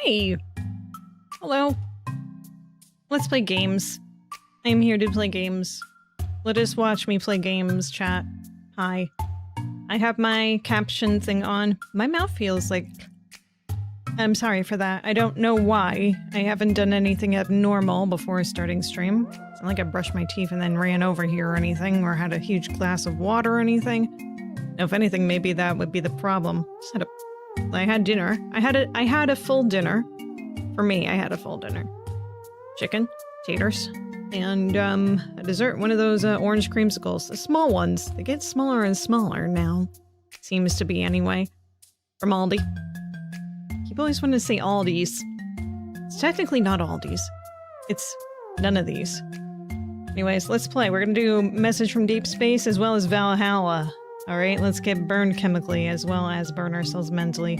Hey! Hello. Let's play games. I am here to play games. Let us watch me play games, chat. Hi. I have my caption thing on. My mouth feels like... I'm sorry for that. I don't know why. I haven't done anything abnormal before starting stream. It's not like I brushed my teeth and then ran over here or anything, or had a huge glass of water or anything. Now, if anything, maybe that would be the problem. I had dinner. I had a full dinner. For me, I had a full dinner. Chicken, taters, and a dessert. One of those orange creamsicles. The small ones. They get smaller and smaller now. Seems to be anyway. From Aldi. People always want to say Aldi's. It's technically not Aldi's. It's none of these. Anyways, let's play. We're gonna do Message from Deep Space as well as Valhalla. Alright, let's get burned chemically as well as burn ourselves mentally.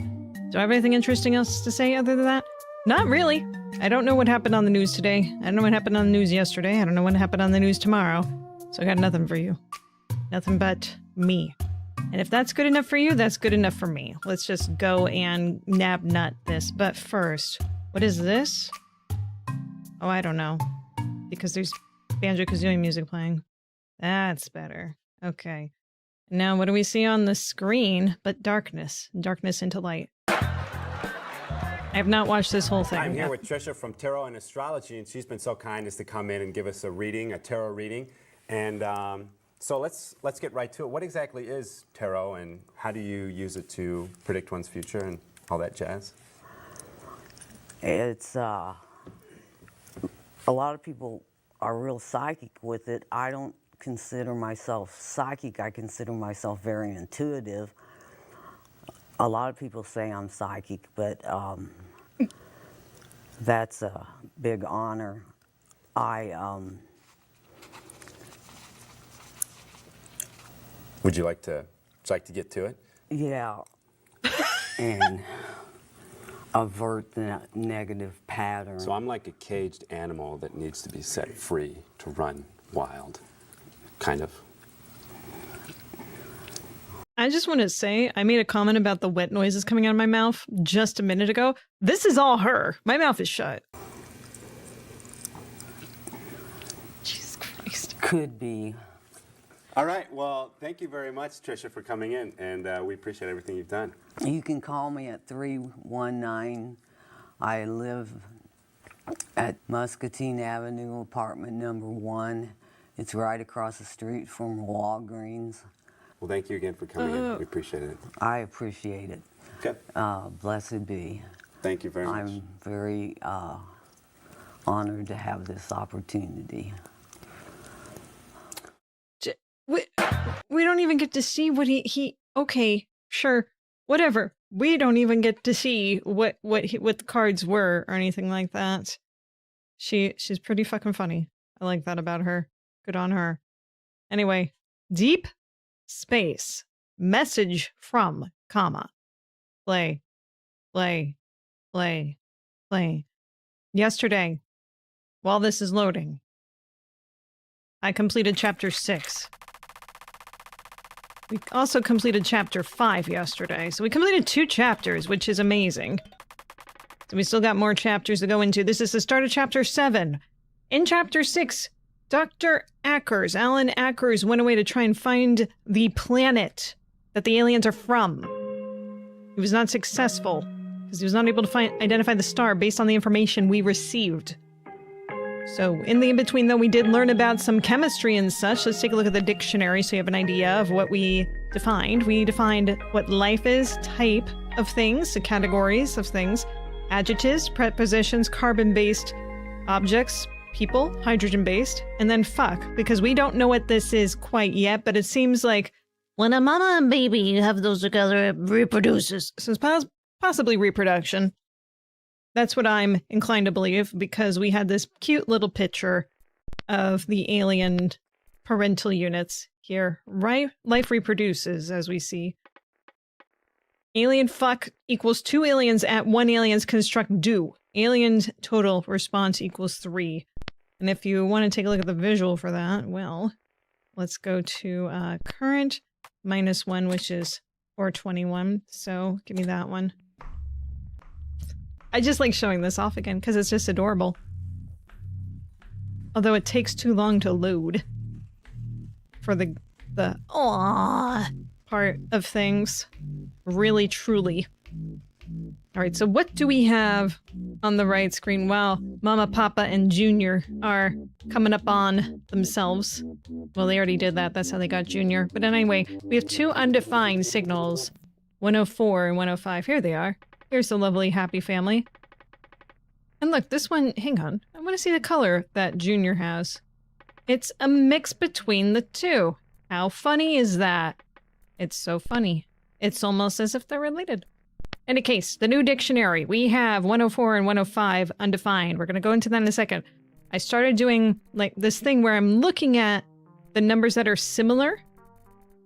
Do I have anything interesting else to say other than that? Not really. I don't know what happened on the news today. I don't know what happened on the news yesterday. I don't know what happened on the news tomorrow. So I got nothing for you. Nothing but me. And if that's good enough for you, that's good enough for me. Let's just go and nab nut this. But first, what is this? Oh, I don't know. Because there's Banjo-Kazooie music playing. That's better. Okay. Now, what do we see on the screen but darkness? Darkness into light. I have not watched this whole thing. I'm here with Trisha from Tarot and Astrology, and she's been so kind as to come in and give us a reading, a tarot reading. And so let's get right to it. What exactly is tarot, and how do you use it to predict one's future and all that jazz? It's a lot of people are real psychic with it. I don't consider myself psychic. I consider myself very intuitive. A lot of people say I'm psychic, but that's a big honor. Would you like to get to it? Yeah, and avert the negative pattern. So I'm like a caged animal that needs to be set free to run wild, kind of. I just want to say, I made a comment about the wet noises coming out of my mouth just a minute ago. This is all her. My mouth is shut. Jesus Christ. Could be. All right, well, thank you very much, Trisha, for coming in, and we appreciate everything you've done. You can call me at 319. I live at Muscatine Avenue, apartment number 1. It's right across the street from Walgreens. Well, thank you again for coming in. We appreciate it. I appreciate it. Okay. Blessed be. Thank you very much. I'm very honored to have this opportunity. We don't even get to see what he okay, sure, whatever. We don't even get to see what the cards were or anything like that. She's pretty fucking funny. I like that about her. Good on her. Anyway, deep space. Message from, comma. Play. Yesterday, while this is loading, I completed chapter 6. We also completed chapter 5 yesterday, so we completed 2 chapters, which is amazing. So we still got more chapters to go into. This is the start of chapter 7. In chapter 6, Dr. Alan Ackers went away to try and find the planet that the aliens are from. He was not successful, because he was not able to identify the star based on the information we received. So, in the in-between, though, we did learn about some chemistry and such. Let's take a look at the dictionary so you have an idea of what we defined. We defined what life is, type of things, so categories of things, adjectives, prepositions, carbon-based objects, people, hydrogen-based, and then fuck, because we don't know what this is quite yet, but it seems like when a mama and baby have those together, it reproduces. So it's possibly reproduction. That's what I'm inclined to believe, because we had this cute little picture of the alien parental units here. Right? Life reproduces, as we see. Alien fuck equals 2 aliens at 1 alien's construct do. Aliens total response equals 3. And if you want to take a look at the visual for that, well, let's go to current -1, which is 421. So give me that one. I just like showing this off again because it's just adorable. Although it takes too long to load for the aww part of things. Really, truly. Alright, so what do we have on the right screen? Wow, Mama, Papa, and Junior are coming up on themselves. Well, they already did that. That's how they got Junior. But anyway, we have two undefined signals. 104 and 105. Here they are. Here's the lovely happy family. And look, this one, hang on. I want to see the color that Junior has. It's a mix between the two. How funny is that? It's so funny. It's almost as if they're related. Any case, the new dictionary. We have 104 and 105 undefined. We're going to go into that in a second. I started doing like this thing where I'm looking at the numbers that are similar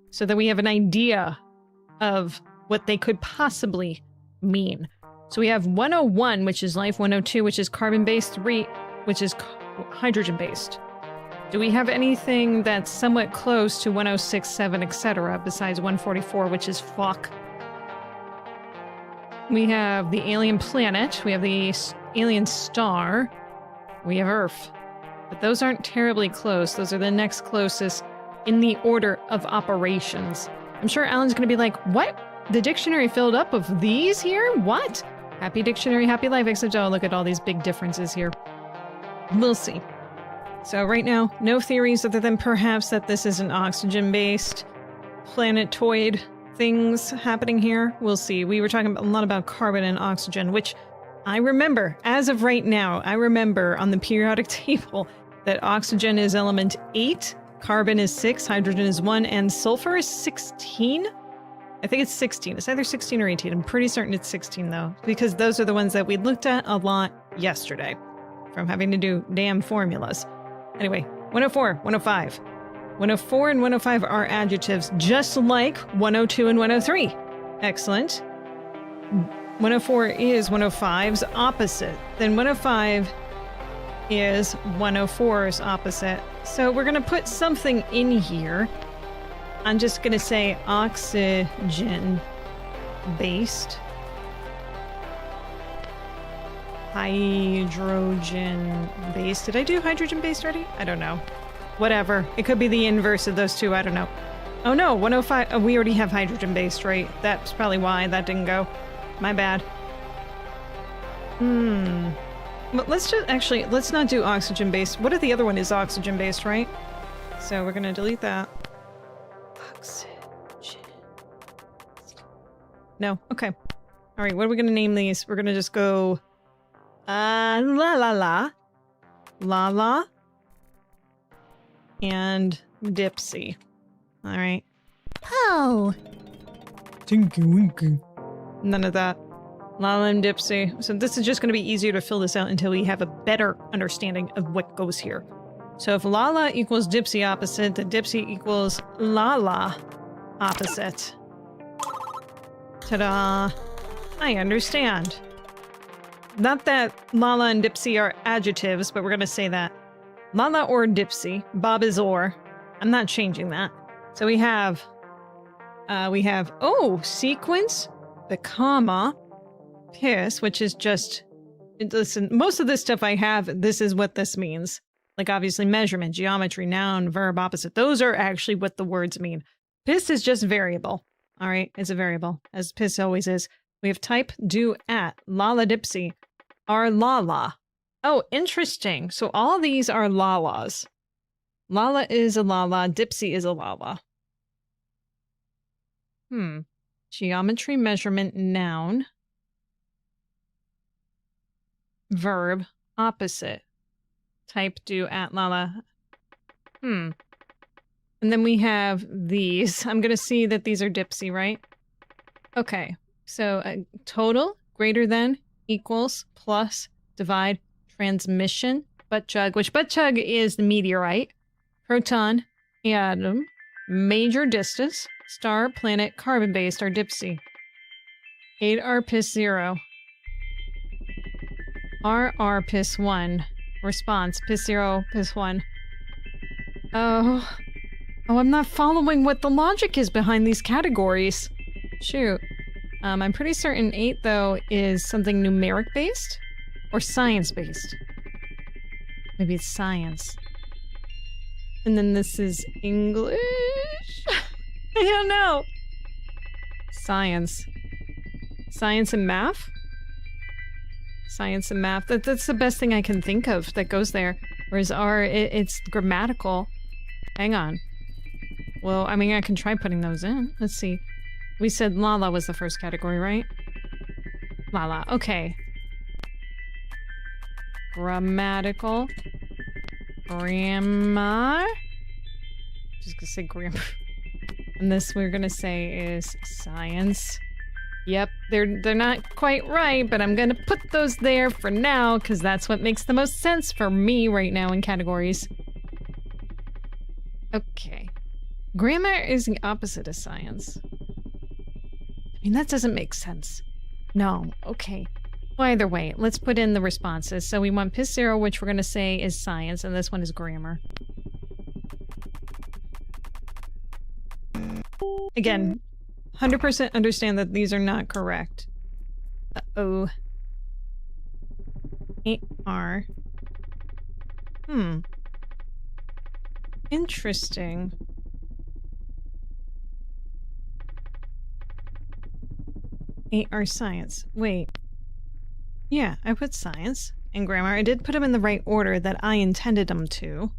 so that we have an idea of what they could possibly mean. So we have 101, which is life, 102, which is carbon-based, 3, which is hydrogen-based. Do we have anything that's somewhat close to 106, 7, etc., besides 144, which is fuck? We have the alien planet, we have the alien star, we have Earth. But those aren't terribly close. Those are the next closest in the order of operations. I'm sure Alan's going to be like, what? The dictionary filled up of these here? What? Happy dictionary, happy life, except, oh, look at all these big differences here. We'll see. So right now, no theories other than perhaps that this is an oxygen-based planetoid things happening here. We'll see. We were talking a lot about carbon and oxygen, which I remember, as of right now, I remember on the periodic table that oxygen is element 8, carbon is 6, hydrogen is 1, and sulfur is 16? I think it's 16. It's either 16 or 18. I'm pretty certain it's 16, though, because those are the ones that we looked at a lot yesterday from having to do damn formulas. Anyway, 104, 105. 104 and 105 are adjectives, just like 102 and 103. Excellent. 104 is 105's opposite. Then 105 is 104's opposite. So we're going to put something in here. I'm just going to say oxygen-based. Hydrogen-based. Did I do hydrogen-based already? I don't know. Whatever. It could be the inverse of those two. I don't know. Oh no, 105. Oh, we already have hydrogen-based, right? That's probably why that didn't go. My bad. But let's just actually, let's not do oxygen-based. What if the other one is oxygen-based, right? So we're going to delete that. Oxygen. No. Okay. All right. What are we going to name these? We're going to just go la la la. La la. And Dipsy. All right. Oh. Tinky winky. None of that. Lala and Dipsy. So this is just going to be easier to fill this out until we have a better understanding of what goes here. So if Lala equals Dipsy opposite, then Dipsy equals Lala opposite. Ta-da. I understand. Not that Lala and Dipsy are adjectives, but we're going to say that. Lala or Dipsy. Bob is or. I'm not changing that. So we have, oh, sequence, the comma, piss, which is just, listen, most of this stuff I have, this is what this means. Like obviously measurement, geometry, noun, verb, opposite. Those are actually what the words mean. Piss is just variable. All right, it's a variable, as piss always is. We have type, do, at, Lala Dipsy, are Lala. Oh, interesting. So all these are Lalas. Lala is a Lala, Dipsy is a Lala. Geometry, measurement, noun. Verb, opposite. Type, do, at, Lala. And then we have these. I'm going to see that these are Dipsy, right? Okay. So total, greater than, equals, plus, divide, transmission, butt chug, which butt chug is the meteorite, proton, atom, major distance, star, planet, carbon-based are Dipsy. 8R piss 0. RR piss 1. Response, piss 0, piss 1. Oh, I'm not following what the logic is behind these categories. Shoot. I'm pretty certain 8, though, is something numeric-based or science-based. Maybe it's science. And then this is English? I don't know. Science. Science and math? Science and math. That's the best thing I can think of that goes there. Whereas R, it's grammatical. Hang on. Well, I mean, I can try putting those in. Let's see. We said Lala was the first category, right? Lala. Okay. Grammatical. Grammar. Just gonna say grammar. And this we're gonna say is science. Yep, they're not quite right, but I'm gonna put those there for now, because that's what makes the most sense for me right now in categories. Okay. Grammar is the opposite of science. I mean, that doesn't make sense. No, okay. Well, either way, let's put in the responses. So we want PIS 0, which we're gonna say is science, and this one is grammar. Again, 100% understand that these are not correct. Uh-oh. 8R. Interesting. AR science. Wait. Yeah, I put science and grammar. I did put them in the right order that I intended them to.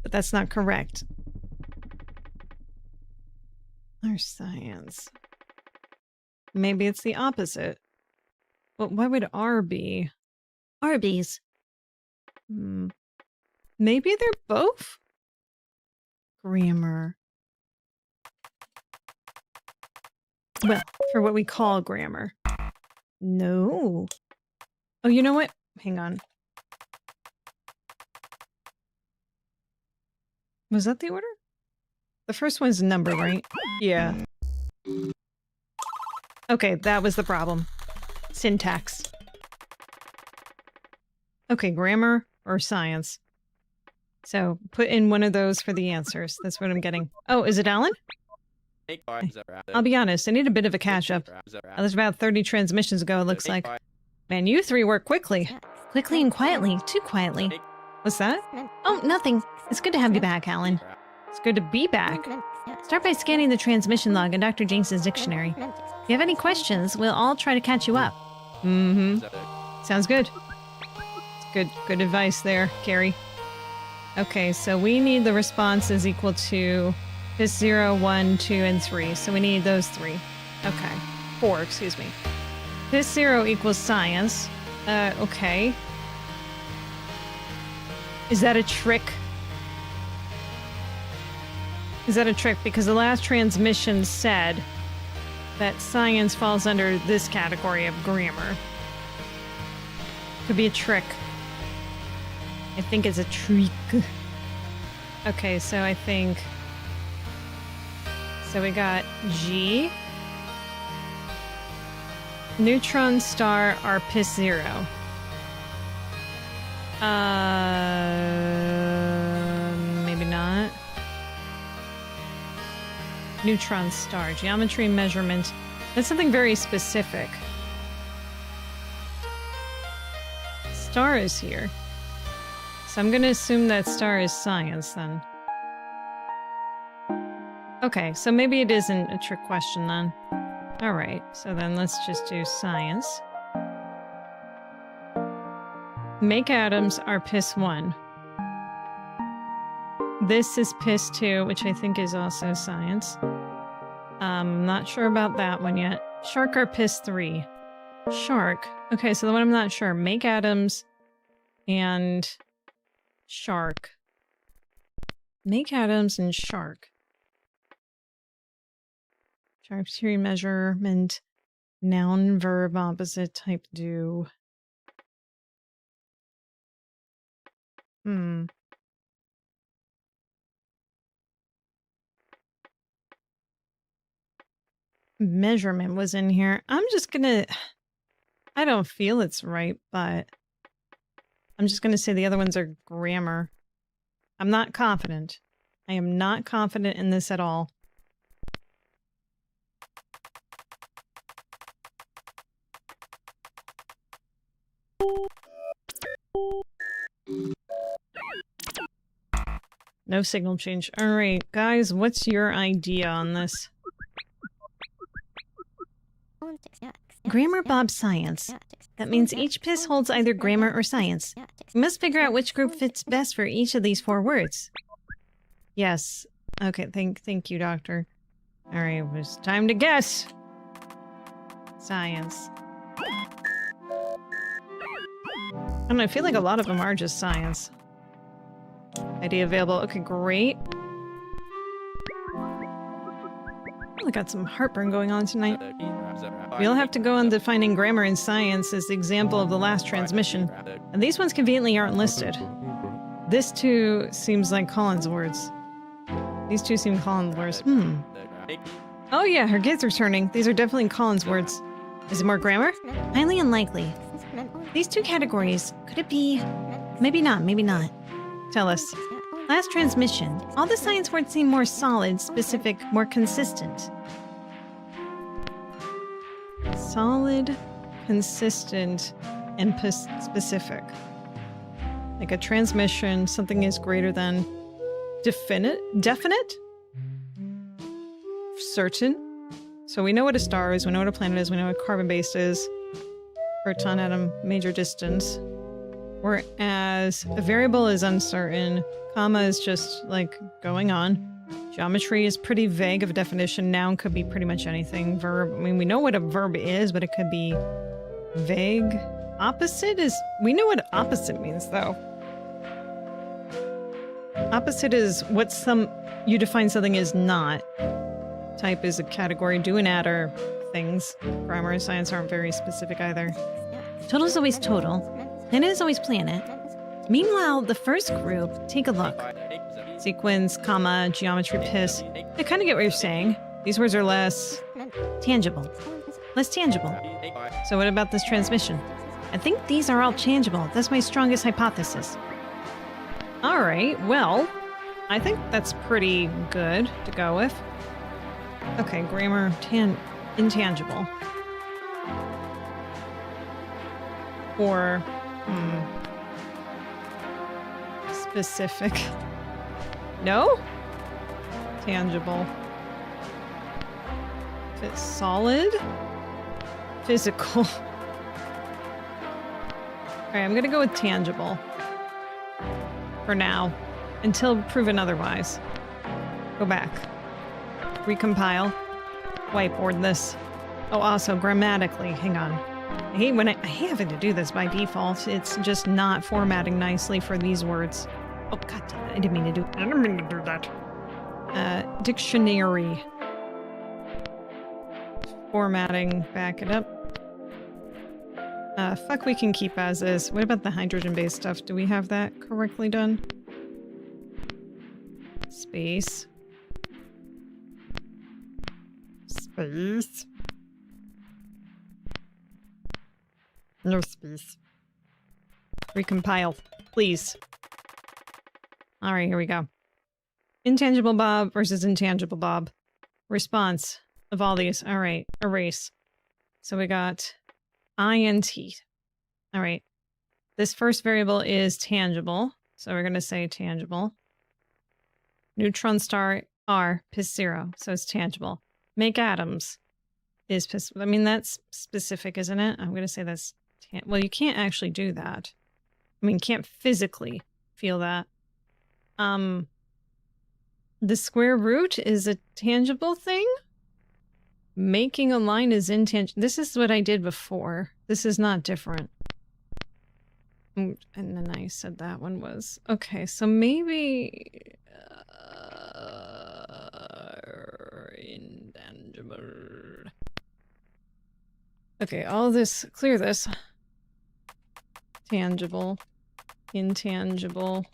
But that's not correct. Our science. Maybe it's the opposite. Well, why would R be? Arby's. Maybe they're both? Grammar. Well, for what we call grammar. No. Oh, you know what? Hang on. Was that the order? The first one's number, right? Yeah. Okay, that was the problem. Syntax. Okay, grammar or science. So, put in one of those for the answers. That's what I'm getting. Oh, is it Alan? I'll be honest, I need a bit of a catch-up. That was about 30 transmissions ago, it looks like. Man, you three work quickly. Quickly and quietly. Too quietly. What's that? Oh, nothing. It's good to have you back, Alan. It's good to be back. Start by scanning the transmission log in Dr. Jinx's dictionary. If you have any questions, we'll all try to catch you up. Sounds good. Good advice there, Carrie. Okay, so we need the responses equal to PIS 0, 1, 2, and 3. So we need those 3. Okay. 4, excuse me. PIS 0 equals science. Okay. Is that a trick? Is that a trick? Because the last transmission said that science falls under this category of grammar. Could be a trick. I think it's a trick. Okay, so I think... So we got G. Neutron star are PIS 0. Maybe not. Neutron star. Geometry measurement. That's something very specific. Star is here. So I'm gonna assume that star is science then. Okay, so maybe it isn't a trick question then. Alright, so then let's just do science. Make atoms are PIS 1. This is PIS 2, which I think is also science. Not sure about that one yet. Shark are PIS 3. Shark. Okay, so the one I'm not sure. Make atoms and shark. Make atoms and shark. Geometry measurement. Noun, verb, opposite, type, do. Measurement was in here. I'm just gonna... I don't feel it's right, but... I'm just gonna say the other ones are grammar. I'm not confident. I am not confident in this at all. No signal change. Alright, guys, what's your idea on this? Grammar Bob Science. That means each piss holds either grammar or science. We must figure out which group fits best for each of these 4 words. Yes. Okay, thank you, Doctor. Alright, it was time to guess. Science. I don't know, I feel like a lot of them are just science. Idea available. Okay, great. I got some heartburn going on tonight. We'll have to go on defining grammar and science as the example of the last transmission. And these ones conveniently aren't listed. This too seems like Colin's words. These two seem Colin's words. Oh yeah, her kids are turning. These are definitely Colin's words. Is it more grammar? Highly unlikely. These 2 categories, could it be... Maybe not, maybe not. Tell us. Last transmission. All the science words seem more solid, specific, more consistent. Solid, consistent, and specific. Like a transmission, something is greater than... Definite? Certain? So we know what a star is, we know what a planet is, we know what carbon-based is. Proton atom, major distance. Whereas a variable is uncertain, comma is just, like, going on. Geometry is pretty vague of a definition. Noun could be pretty much anything. Verb, I mean, we know what a verb is, but it could be vague. Opposite is... We know what opposite means, though. Opposite is what you define something as not. Type is a category. Do and add are things. Grammar and science aren't very specific either. Total is always total. Planet is always planet. Meanwhile, the first group, take a look. Sequence, comma, geometry, piss. I kind of get what you're saying. These words are less... tangible. Less tangible. So what about this transmission? I think these are all tangible. That's my strongest hypothesis. Alright, well, I think that's pretty good to go with. Okay, grammar, intangible. Or, specific. No? Tangible. Solid? Physical. Alright, I'm gonna go with tangible. For now. Until proven otherwise. Go back. Recompile. Whiteboard this. Oh, also, grammatically. Hang on. I hate when I hate having to do this by default. It's just not formatting nicely for these words. Oh, god damn it. I didn't mean to do that. Dictionary. Formatting. Back it up. Fuck, we can keep as is. What about the hydrogen-based stuff? Do we have that correctly done? Space. Space. No space. Recompile, please. Alright, here we go. Intangible Bob versus intangible Bob. Response of all these. Alright, erase. So we got int. Alright. This first variable is tangible. So we're going to say tangible. Neutron star R, piss 0. So it's tangible. Make atoms is piss... I mean, that's specific, isn't it? I'm going to say that's... Well, you can't actually do that. I mean, can't physically feel that. The square root is a tangible thing? Making a line is intangible. This is what I did before. This is not different. And then I said that one was... Okay, so maybe... intangible... Okay, all this... Clear this. Tangible. Intangible.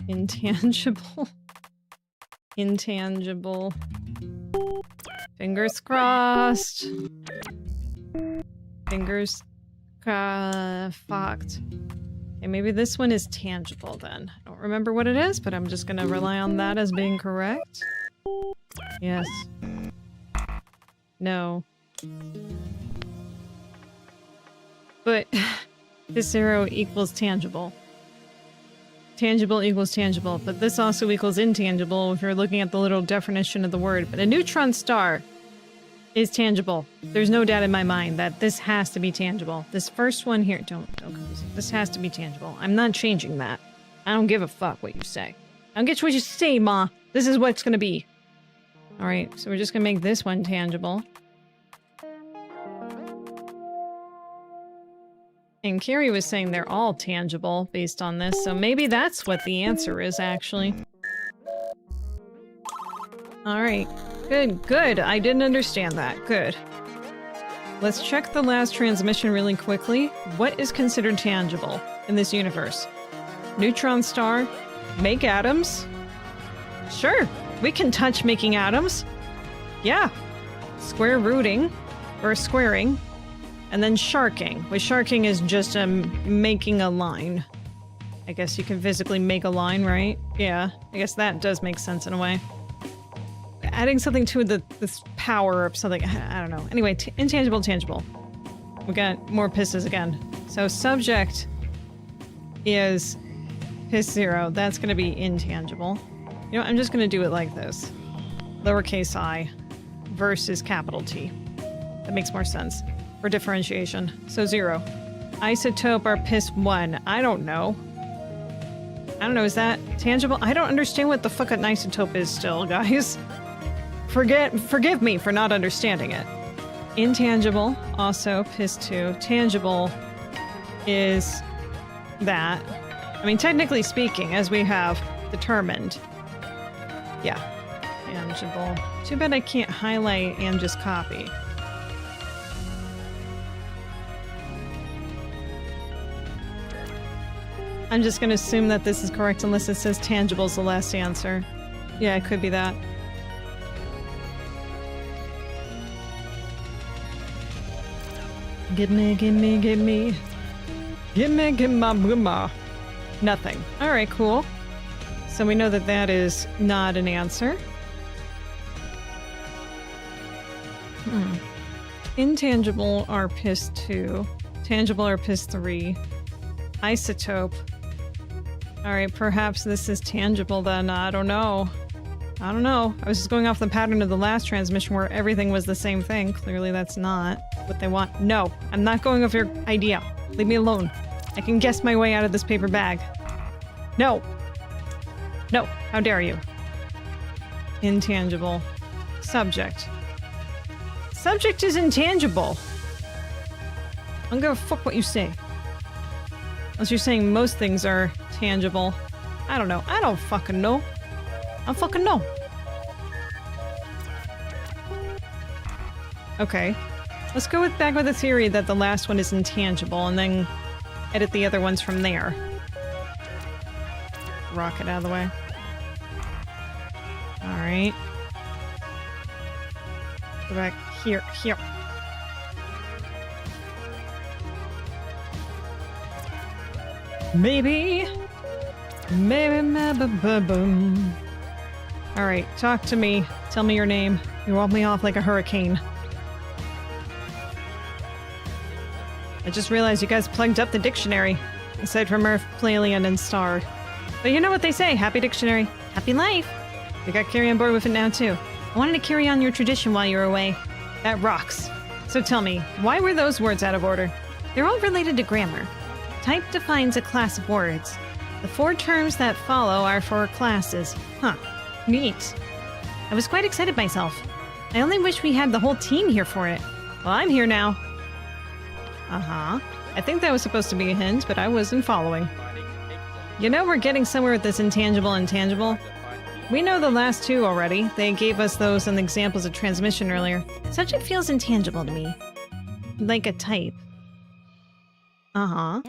Intangible. Intangible. Fingers crossed. Fingers fucked. Okay, maybe this one is tangible then. I don't remember what it is, but I'm just gonna rely on that as being correct. Yes. No. But this 0 equals tangible. tangible equals tangible, but this also equals intangible if you're looking at the literal definition of the word. But a neutron star is tangible. There's no doubt in my mind that this has to be tangible. This first one here, don't confuse it. This has to be tangible. I'm not changing that. I don't give a fuck what you say. I don't get what you say, Ma. This is what it's gonna be. Alright, so we're just gonna make this one tangible. And Carrie was saying they're all tangible based on this, so maybe that's what the answer is, actually. Alright. Good, good. I didn't understand that. Good. Let's check the last transmission really quickly. What is considered tangible in this universe? Neutron star? Make atoms? Sure, we can touch making atoms. Yeah. Square rooting, or squaring, and then sharking. Which sharking is just making a line. I guess you can physically make a line, right? Yeah, I guess that does make sense in a way. Adding something to this power of something, I don't know. Anyway, intangible, tangible. We got more pisses again. So subject is piss 0. That's going to be intangible. You know, I'm just going to do it like this. Lowercase I versus capital T. That makes more sense for differentiation. So 0. Isotope or piss 1. I don't know. I don't know, is that tangible? I don't understand what the fuck an isotope is still, guys. Forgive me for not understanding it. Intangible, also piss 2. Tangible is that. I mean, technically speaking, as we have determined. Yeah, tangible. Too bad I can't highlight and just copy. I'm just gonna assume that this is correct unless it says tangible is the last answer. Yeah, it could be that. Gimme, gimme, gimme. Gimme, gimme. Nothing. Alright, cool. So we know that that is not an answer. Intangible are piss 2. Tangible are piss 3. Isotope. Alright, perhaps this is tangible then. I don't know. I don't know. I was just going off the pattern of the last transmission where everything was the same thing. Clearly that's not what they want. No, I'm not going off your idea. Leave me alone. I can guess my way out of this paper bag. No. No, how dare you. Intangible. Subject. Subject is intangible. I don't give a fuck what you say. Unless you're saying most things are tangible. I don't know. I don't fucking know. I don't fucking know. Okay. Let's go back with the theory that the last one is intangible and then edit the other ones from there. Rocket out of the way. Alright. Go back here. Maybe. Alright, talk to me. Tell me your name. You want me off like a hurricane. I just realized you guys plugged up the dictionary. Aside from Earth, Pleiadian, and Star. But you know what they say, happy dictionary, happy life. We got Carrie on board with it now too. I wanted to carry on your tradition while you were away. That rocks. So tell me, why were those words out of order? They're all related to grammar. Type defines a class of words. The 4 terms that follow are for classes. Huh. Neat. I was quite excited myself. I only wish we had the whole team here for it. Well, I'm here now. Uh-huh. I think that was supposed to be a hint, but I wasn't following. You know we're getting somewhere with this intangible and tangible. We know the last 2 already. They gave us those in examples of transmission earlier. Subject feels intangible to me. Like a type. Uh-huh.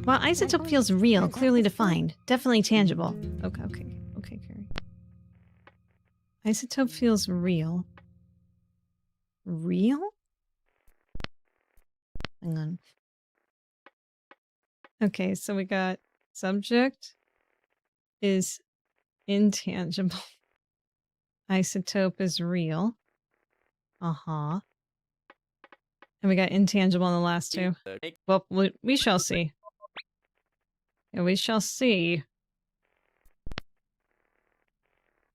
While isotope feels real, clearly defined. Definitely tangible. Okay, Carrie. Isotope feels real. Real? Hang on. Okay, so we got subject is intangible. Isotope is real. Uh-huh. And we got intangible in the last 2. Well, we shall see. And we shall see.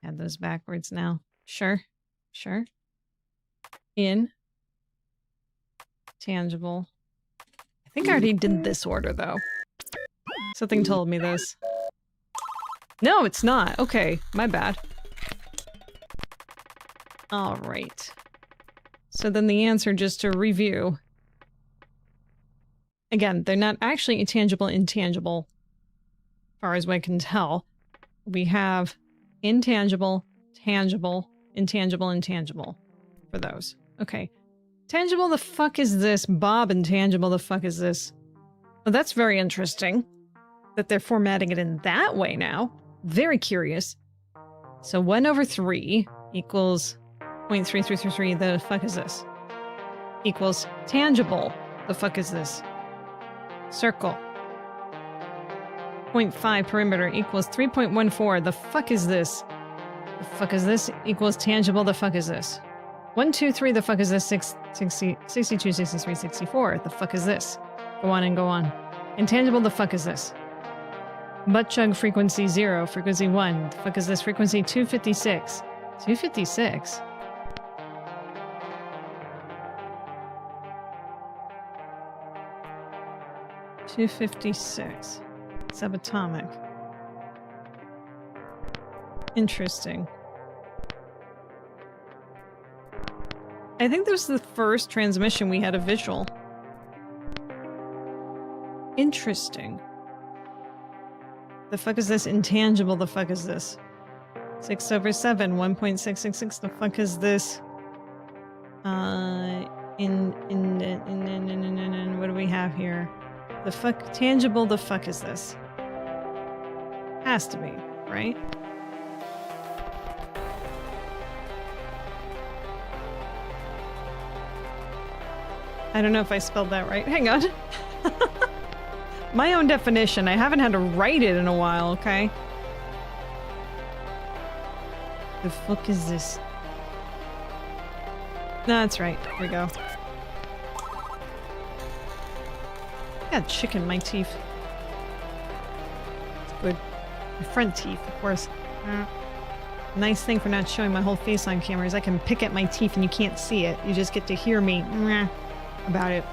Add those backwards now. Sure. Sure. In. Tangible. I think I already did this order, though. Something told me this. No, it's not. Okay, my bad. Alright. So then the answer, just to review. Again, they're not actually intangible, as far as I can tell. We have intangible, tangible, intangible, intangible for those. Okay. Tangible, the fuck is this? Bob, intangible, the fuck is this? Well, that's very interesting that they're formatting it in that way now. Very curious. So 1 over 3 equals 0.3333, the fuck is this? Equals tangible, the fuck is this? Circle. 0.5 perimeter equals 3.14, the fuck is this? The fuck is this? Equals tangible, the fuck is this? 1, 2, 3, the fuck is this? 62, 63, 64, the fuck is this? Go on and go on. Intangible, the fuck is this? Butt chug frequency 0, frequency 1, the fuck is this? Frequency 256. 256? .256. Subatomic. Interesting. I think this was the first transmission we had a visual. Interesting. The fuck is this? Intangible, the fuck is this? 6 over 7, 1.666, the fuck is this? What do we have here? The fuck, tangible, the fuck is this? Has to be, right? I don't know if I spelled that right. Hang on. My own definition. I haven't had to write it in a while, okay? The fuck is this? No, that's right. Here we go. I got chicken in my teeth. It's good. My front teeth, of course. Nice thing for not showing my whole face on camera is I can pick at my teeth and you can't see it. You just get to hear me about it.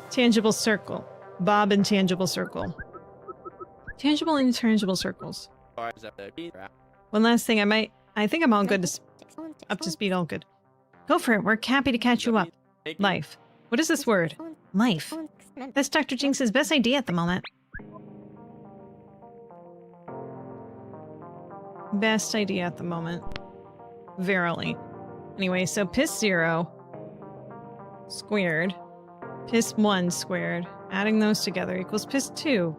Tangible circle. Bob and tangible circle. Tangible and intangible circles. One last thing, I think I'm all good up to speed, all good. Go for it, we're happy to catch you up. Life. What is this word? Life. That's Dr. Jinx's best idea at the moment. Best idea at the moment. Verily. Anyway, so piss 0 squared, piss 1 squared, adding those together equals piss 2.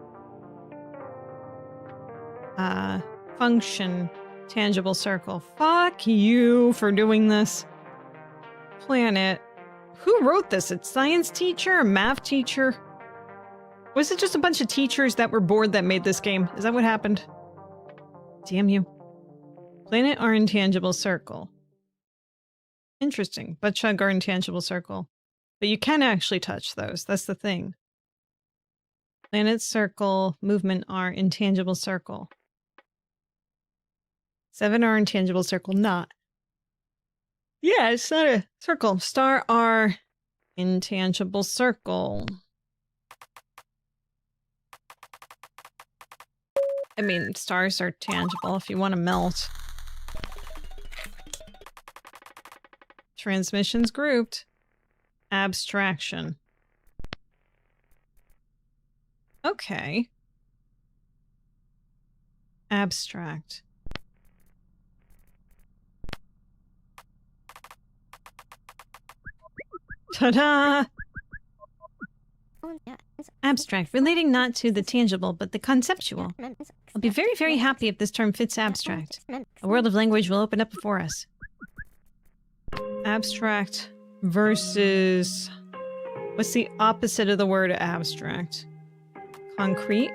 Function, tangible circle. Fuck you for doing this. Planet. Who wrote this? A science teacher? A math teacher? Was it just a bunch of teachers that were bored that made this game? Is that what happened? Damn you. Planet or intangible circle. Interesting. Butt chug or intangible circle. But you can actually touch those. That's the thing. Planet circle, movement R, intangible circle. 7 R, intangible circle, not. Yeah, it's not a circle. Star R, intangible circle. I mean, stars are tangible if you want to melt. Transmissions grouped. Abstraction. Okay. Abstract. Ta-da! Abstract, relating not to the tangible, but the conceptual. I'll be very, very happy if this term fits abstract. A world of language will open up before us. Abstract versus... What's the opposite of the word abstract? Concrete?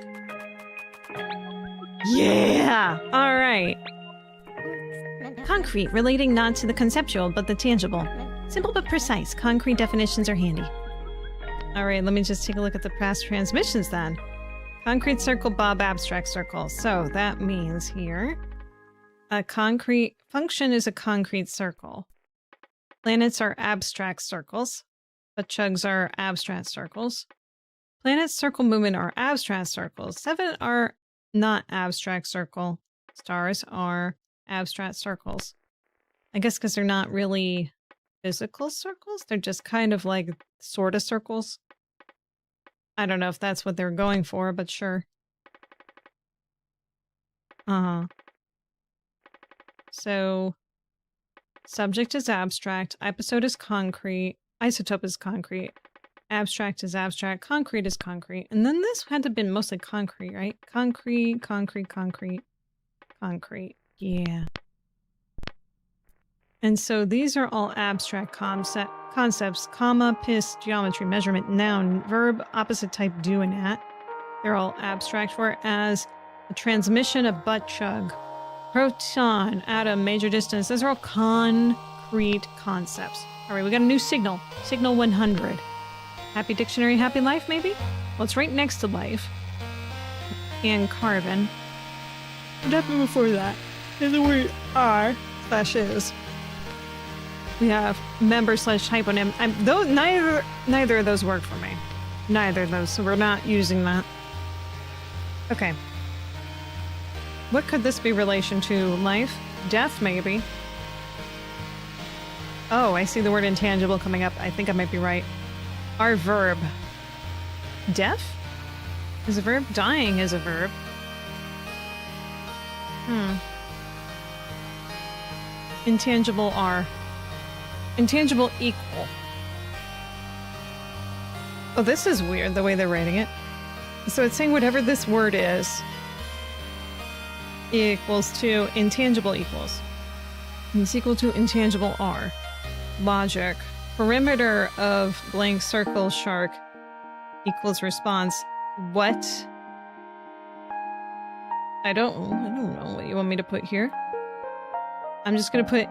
Yeah! Alright. Concrete, relating not to the conceptual, but the tangible. Simple but precise. Concrete definitions are handy. Alright, let me just take a look at the past transmissions then. Concrete circle, Bob abstract circle. So that means here, a concrete function is a concrete circle. Planets are abstract circles, but chugs are abstract circles. Planets circle movement are abstract circles. 7 are not abstract circle. Stars are abstract circles. I guess because they're not really physical circles. They're just kind of like sort of circles. I don't know if that's what they're going for, but sure. So, subject is abstract, episode is concrete, isotope is concrete, abstract is abstract, concrete is concrete, and then this had to have been mostly concrete, right? Concrete, concrete, concrete, concrete. Yeah. And so these are all abstract concepts, comma, pis, geometry, measurement, noun, verb, opposite type, do, and at. They're all abstract, whereas the transmission of butt chug, proton, atom, major distance, those are all concrete concepts. All right, we got a new signal. Signal 100. Happy dictionary, happy life, maybe? Well, it's right next to life. And carbon. What happened before that? Is the word r/is. We have member / hyponym. Neither of those work for me. Neither of those, so we're not using that. Okay. What could this be relation to? Life? Death, maybe. Oh, I see the word intangible coming up. I think I might be right. Our verb. Death? Is a verb? Dying is a verb. Intangible R. Intangible equal. Oh, this is weird, the way they're writing it. So it's saying whatever this word is equals to intangible equals. And it's equal to intangible R. Logic. Perimeter of blank circle shark equals response. What? I don't know what you want me to put here. I'm just gonna put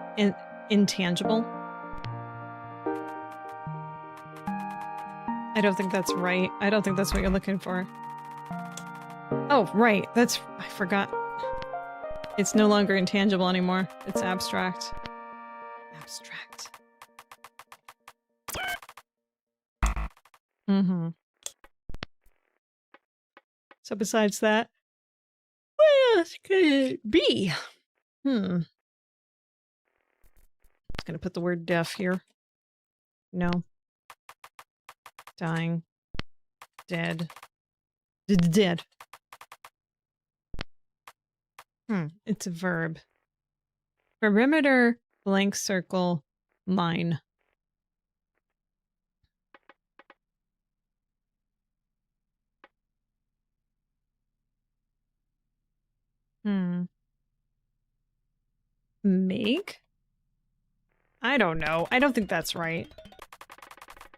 intangible. I don't think that's right. I don't think that's what you're looking for. Oh, right. I forgot. It's no longer intangible anymore. It's abstract. Abstract. So besides that, what else could it be? Just gonna put the word deaf here. No. Dying. Dead. Dead. It's a verb. Perimeter, blank circle, mine. Make? I don't know. I don't think that's right.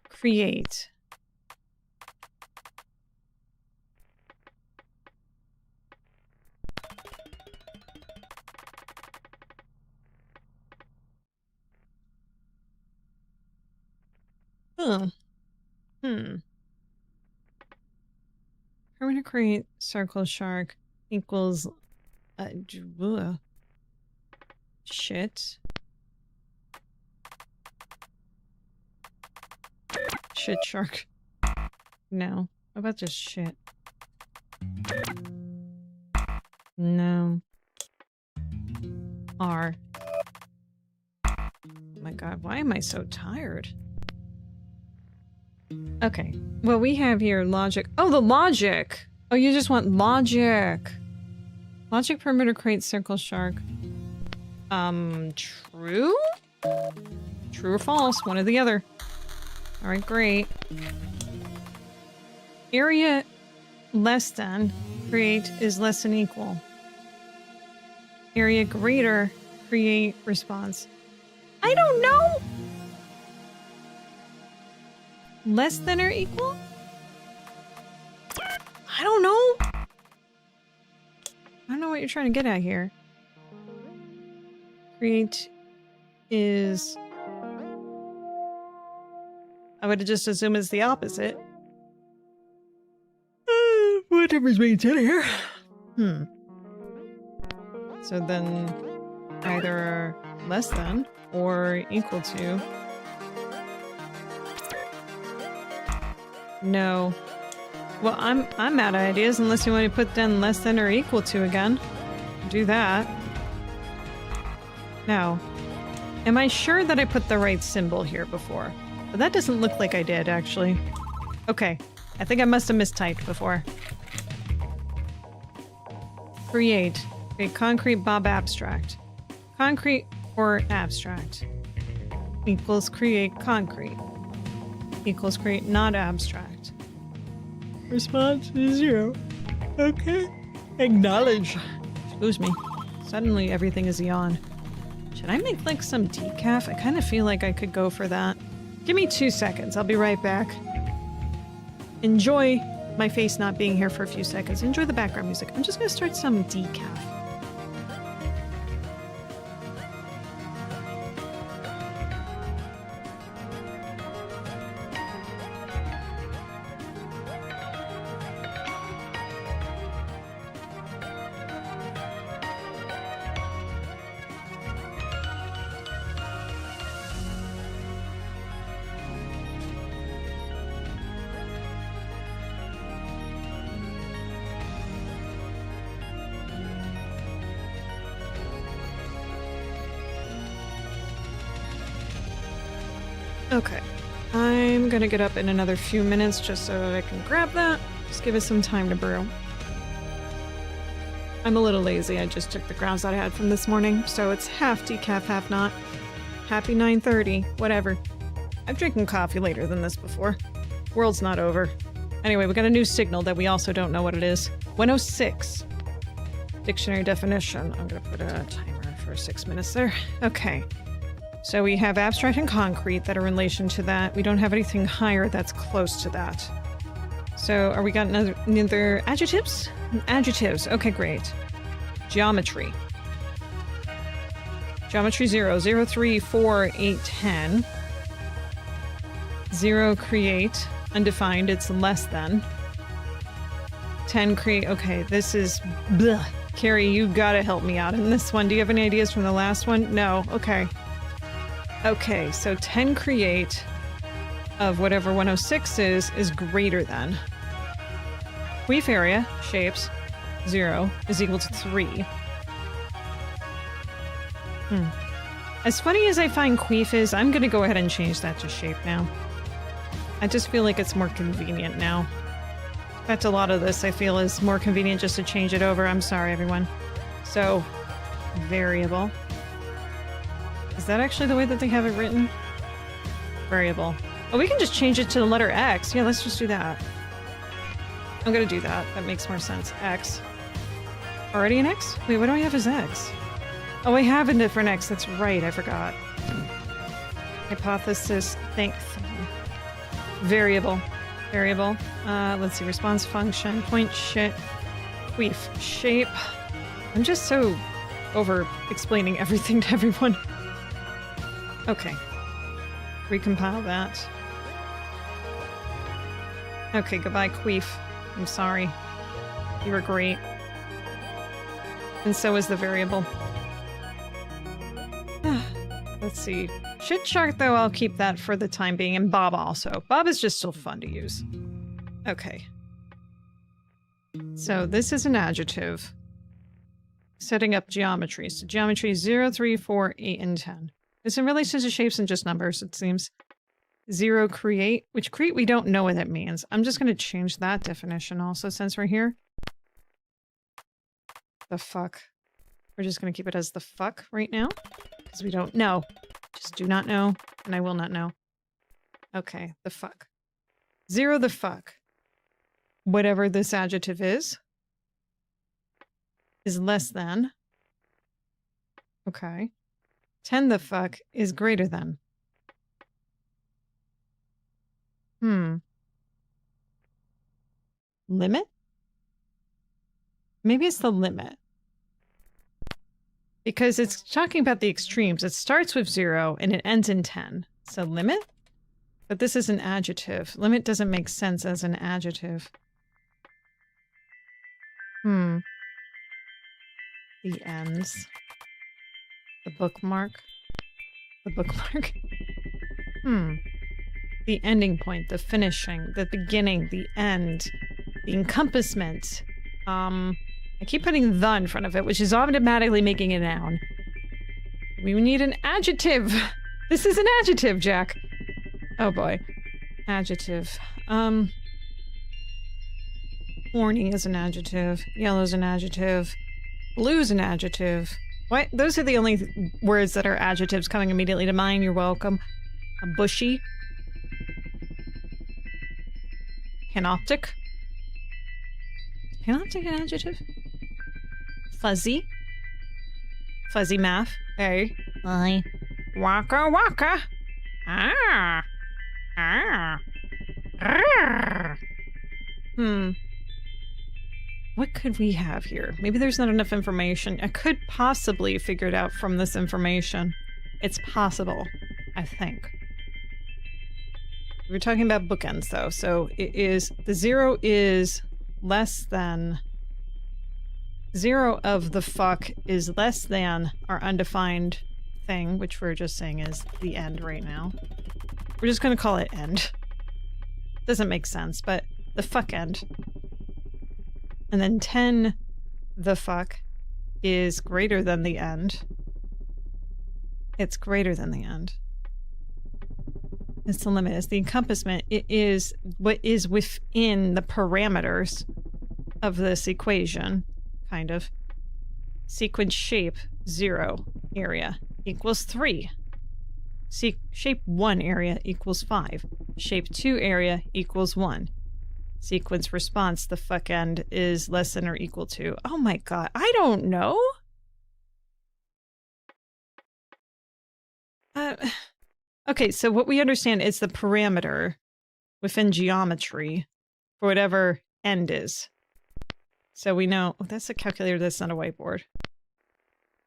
Create. Permanent create circle shark equals shit. Shit shark. No. How about just shit? No. R. Oh my god, why am I so tired? Okay. Well, we have here logic. Oh, the logic! Oh, you just want logic. Logic perimeter create circle shark. True? True or false? One or the other. Alright, great. Area less than create is less than equal. Area greater create response. I don't know! Less than or equal? I don't know. I don't know what you're trying to get at here. Create is... I would just assume it's the opposite. What What difference makes it here? So then either less than or equal to. No. Well, I'm out of ideas unless you want to put down less than or equal to again. Do that. Now, am I sure that I put the right symbol here before? But that doesn't look like I did, actually. Okay. I think I must have mistyped before. Create. Create concrete Bob abstract. Concrete or abstract. Equals create concrete. Equals create not abstract. Response is 0. Okay. Acknowledge. Excuse me. Suddenly everything is yawn. Should I make like some decaf? I kind of feel like I could go for that. Give me 2 seconds. I'll be right back. Enjoy my face not being here for a few seconds. Enjoy the background music. I'm just gonna start some decaf. Okay, I'm gonna get up in another few minutes just so I can grab that. Just give it some time to brew. I'm a little lazy, I just took the grounds that I had from this morning, so it's half decaf, half not. Happy 9:30, whatever. I've drinking coffee later than this before. World's not over. Anyway, we got a new signal that we also don't know what it is. 106. Dictionary definition. I'm gonna put a timer for 6 minutes there. Okay. So we have abstract and concrete that are in relation to that. We don't have anything higher that's close to that. So are we got another adjectives? Adjectives. Okay, great. Geometry. Geometry 0. 0, 3, 4, 8, 10. 0 create. Undefined. It's less than. 10 create. Okay, this is... Bleh. Carrie, you gotta help me out in this one. Do you have any ideas from the last one? No. Okay. Okay, so 10 create of whatever 106 is greater than. Queef area, shapes, 0 is equal to 3. As funny as I find queef is, I'm gonna go ahead and change that to shape now. I just feel like it's more convenient now. In fact, a lot of this I feel is more convenient just to change it over. I'm sorry, everyone. So, variable. Is that actually the way that they have it written? Variable. Oh, we can just change it to the letter X. Yeah, let's just do that. I'm gonna do that. That makes more sense. X. Already an X? Wait, what do I have as X? Oh, I have a different X. That's right. I forgot. Hypothesis. Thanks. Variable. Variable. Let's see. Response function. Point shit. Queef. Shape. I'm just so over explaining everything to everyone. Okay. Recompile that. Okay, goodbye, Queef. I'm sorry. You were great. And so is the variable. Let's see. Shit chart, though, I'll keep that for the time being. And Bob also. Bob is just still fun to use. Okay. So this is an adjective. Setting up geometry. So geometry 0, 3, 4, 8, and 10. It's in relation to shapes and just numbers, it seems. 0 create, which create we don't know what that means. I'm just going to change that definition also since we're here. The fuck. We're just going to keep it as the fuck right now. Because we don't know. Just do not know, and I will not know. Okay, the fuck. 0 the fuck. Whatever this adjective is less than. Okay. 10 the fuck is greater than. Limit? Maybe it's the limit. Because it's talking about the extremes. It starts with 0 and it ends in 10. So limit? But this is an adjective. Limit doesn't make sense as an adjective. The ends. The bookmark. The bookmark. The ending point, the finishing, the beginning, the end, the encompassment. I keep putting the in front of it, which is automatically making a noun. We need an adjective. This is an adjective, Jack. Oh boy. Adjective. Horny is an adjective. Yellow's an adjective. Blue's an adjective. What? Those are the only words that are adjectives coming immediately to mind. You're welcome. A bushy. Panoptic. Is panoptic an adjective? Fuzzy. Fuzzy math. Hey. Hi. Waka waka. Ah. Ah. Arr. What could we have here? Maybe there's not enough information. I could possibly figure it out from this information. It's possible, I think. We're talking about bookends, though, so it is... The 0 is less than... 0 of the fuck is less than our undefined thing, which we're just saying is the end right now. We're just gonna call it end. Doesn't make sense, but the fuck end. And then 10, the fuck, is greater than the end. It's greater than the end. It's the limit. It's the encompassment. It is what is within the parameters of this equation, kind of. Sequence shape 0 area equals 3. Shape 1 area equals 5. Shape 2 area equals 1. Sequence response, the fuck end, is less than or equal to... Oh my god, I don't know! Okay, so what we understand is the parameter within geometry for whatever end is. So we know... Oh, that's a calculator, that's not a whiteboard.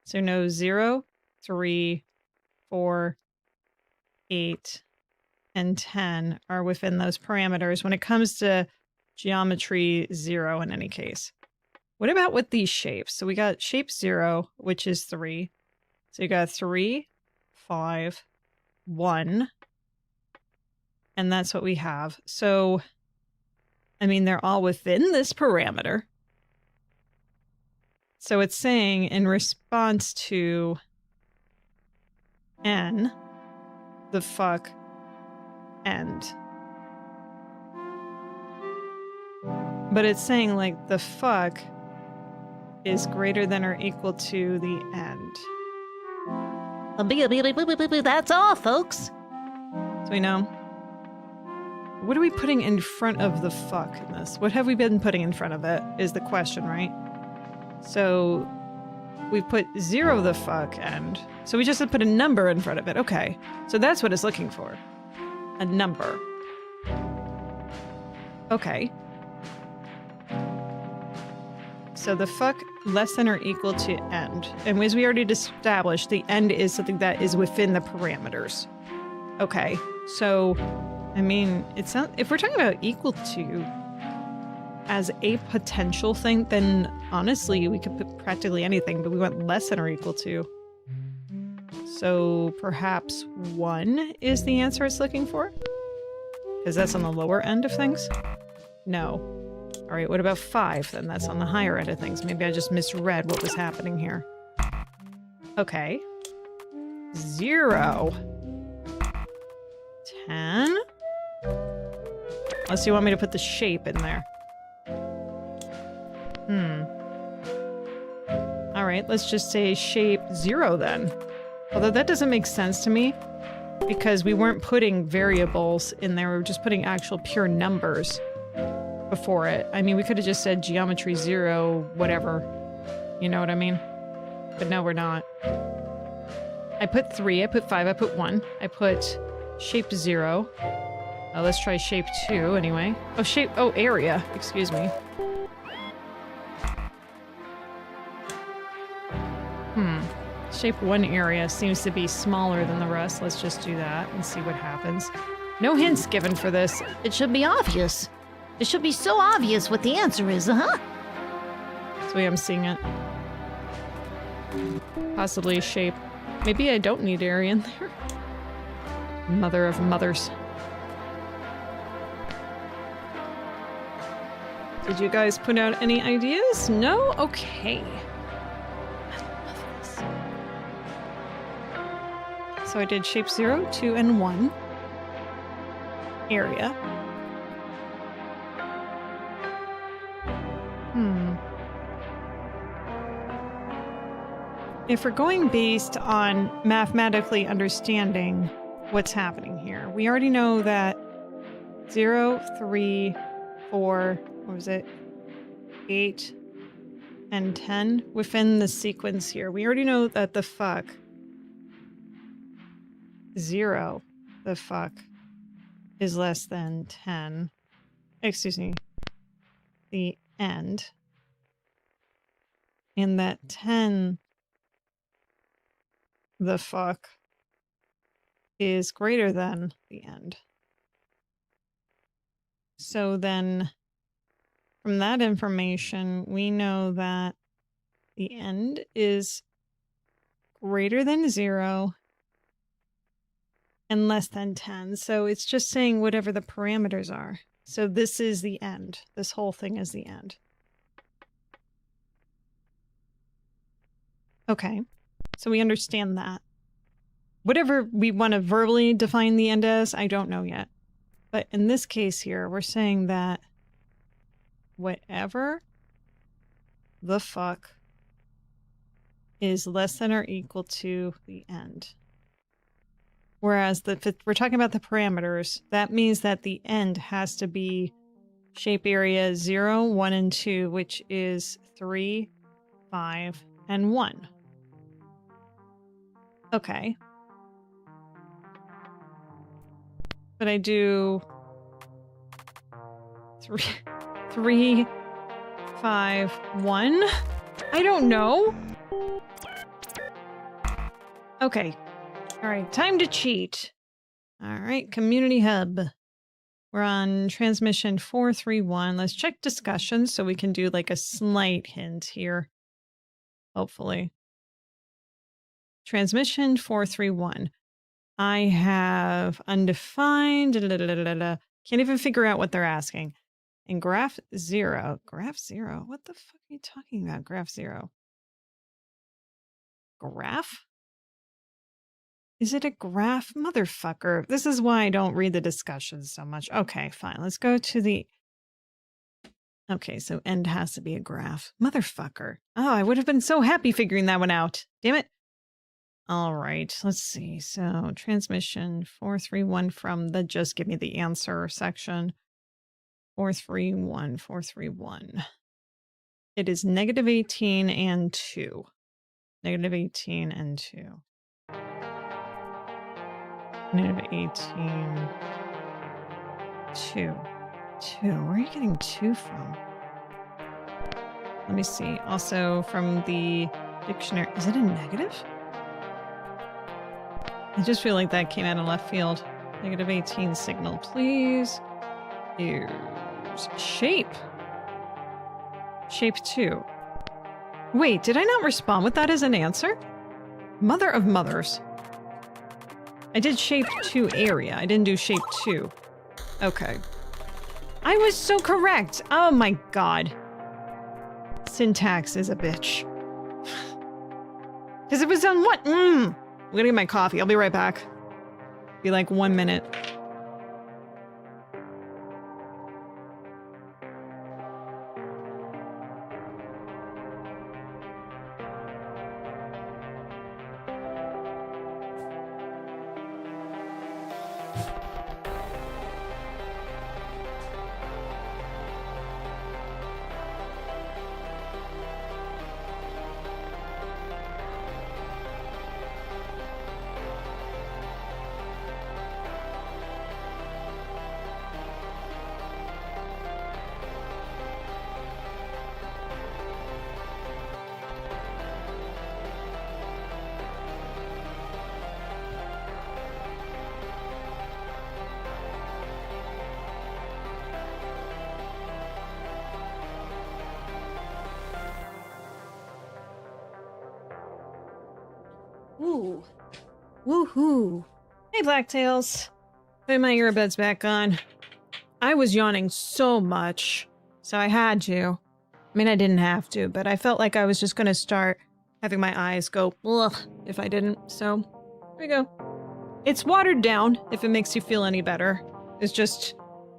So no 0, 3, 4, 8, and 10 are within those parameters when it comes to geometry 0 in any case. What about with these shapes? So we got shape 0, which is 3. So you got 3, 5, 1. And that's what we have. So, I mean, they're all within this parameter. So it's saying in response to n, the fuck end. But it's saying, like, the fuck is greater than or equal to the end. That's all, folks. So we know. What are we putting in front of the fuck in this? What have we been putting in front of it is the question, right? So we put 0 the fuck end. So we just have to put a number in front of it. Okay. So that's what it's looking for. A number. Okay. So the fuck less than or equal to end. And as we already established, the end is something that is within the parameters. Okay. So, I mean, it's not, if we're talking about equal to as a potential thing, then honestly, we could put practically anything, but we want less than or equal to. So perhaps 1 is the answer it's looking for? Because that's on the lower end of things? No. All right, what about 5 then? That's on the higher end of things. Maybe I just misread what was happening here. Okay. 0. 10. Unless you want me to put the shape in there. All right, let's just say shape 0 then. Although that doesn't make sense to me because we weren't putting variables in there. We were just putting actual pure numbers before it. I mean, we could have just said geometry 0, whatever. You know what I mean? But no, we're not. I put 3, I put 5, I put 1. I put shape 0. Let's try shape 2 anyway. Oh, area. Excuse me. Shape 1 area seems to be smaller than the rest. Let's just do that and see what happens. No hints given for this. It should be obvious. It should be so obvious what the answer is, huh? That's the way I'm seeing it. Possibly shape. Maybe I don't need area in there. Mother of mothers. Did you guys put out any ideas? No? Okay. So I did shape 0, 2, and 1. Area. If we're going based on mathematically understanding what's happening here, we already know that 0, 3, 4, what was it? 8 and 10 within the sequence here. We already know that the fuck 0, the fuck, is less than 10. Excuse me. The end. And that 10, the fuck, is greater than the end. So then, from that information, we know that the end is greater than 0 and less than 10. So it's just saying whatever the parameters are. So this is the end. This whole thing is the end. Okay. So we understand that. Whatever we want to verbally define the end as, I don't know yet. But in this case here, we're saying that whatever the fuck is less than or equal to the end. Whereas if we're talking about the parameters, that means that the end has to be shape area 0, 1, and 2, which is 3, 5, and 1. Okay. But I do 3, 5, 1? I don't know. Okay. All right, time to cheat. All right, community hub. We're on transmission 431. Let's check discussions so we can do like a slight hint here. Hopefully. Transmission 431. I have undefined. Can't even figure out what they're asking. And graph 0. Graph 0? What the fuck are you talking about? Graph 0. Graph? Is it a graph? Motherfucker. This is why I don't read the discussions so much. Okay, fine. Let's go to the... Okay, so end has to be a graph. Motherfucker. Oh, I would have been so happy figuring that one out. Damn it. All right, let's see. So transmission 431 from the just give me the answer section. 431, 431. It is negative 18 and 2. Negative 18 and 2. Negative 18, 2. 2. Where are you getting 2 from? Let me see. Also from the dictionary. Is it a negative? I just feel like that came out of left field. Negative 18 signal, please. Here's shape. Shape 2. Wait, did I not respond with that as an answer? Mother of mothers. I did shape 2 area. I didn't do shape 2. Okay. I was so correct. Oh my god. Syntax is a bitch. Because it was on what? I'm gonna get my coffee. I'll be right back. Be like 1 minute. Woohoo! Woohoo! Hey, Blacktails. Put my earbuds back on. I was yawning so much, so I had to. I mean, I didn't have to, but I felt like I was just gonna start having my eyes go ugh if I didn't, so here we go. It's watered down, if it makes you feel any better. It's just,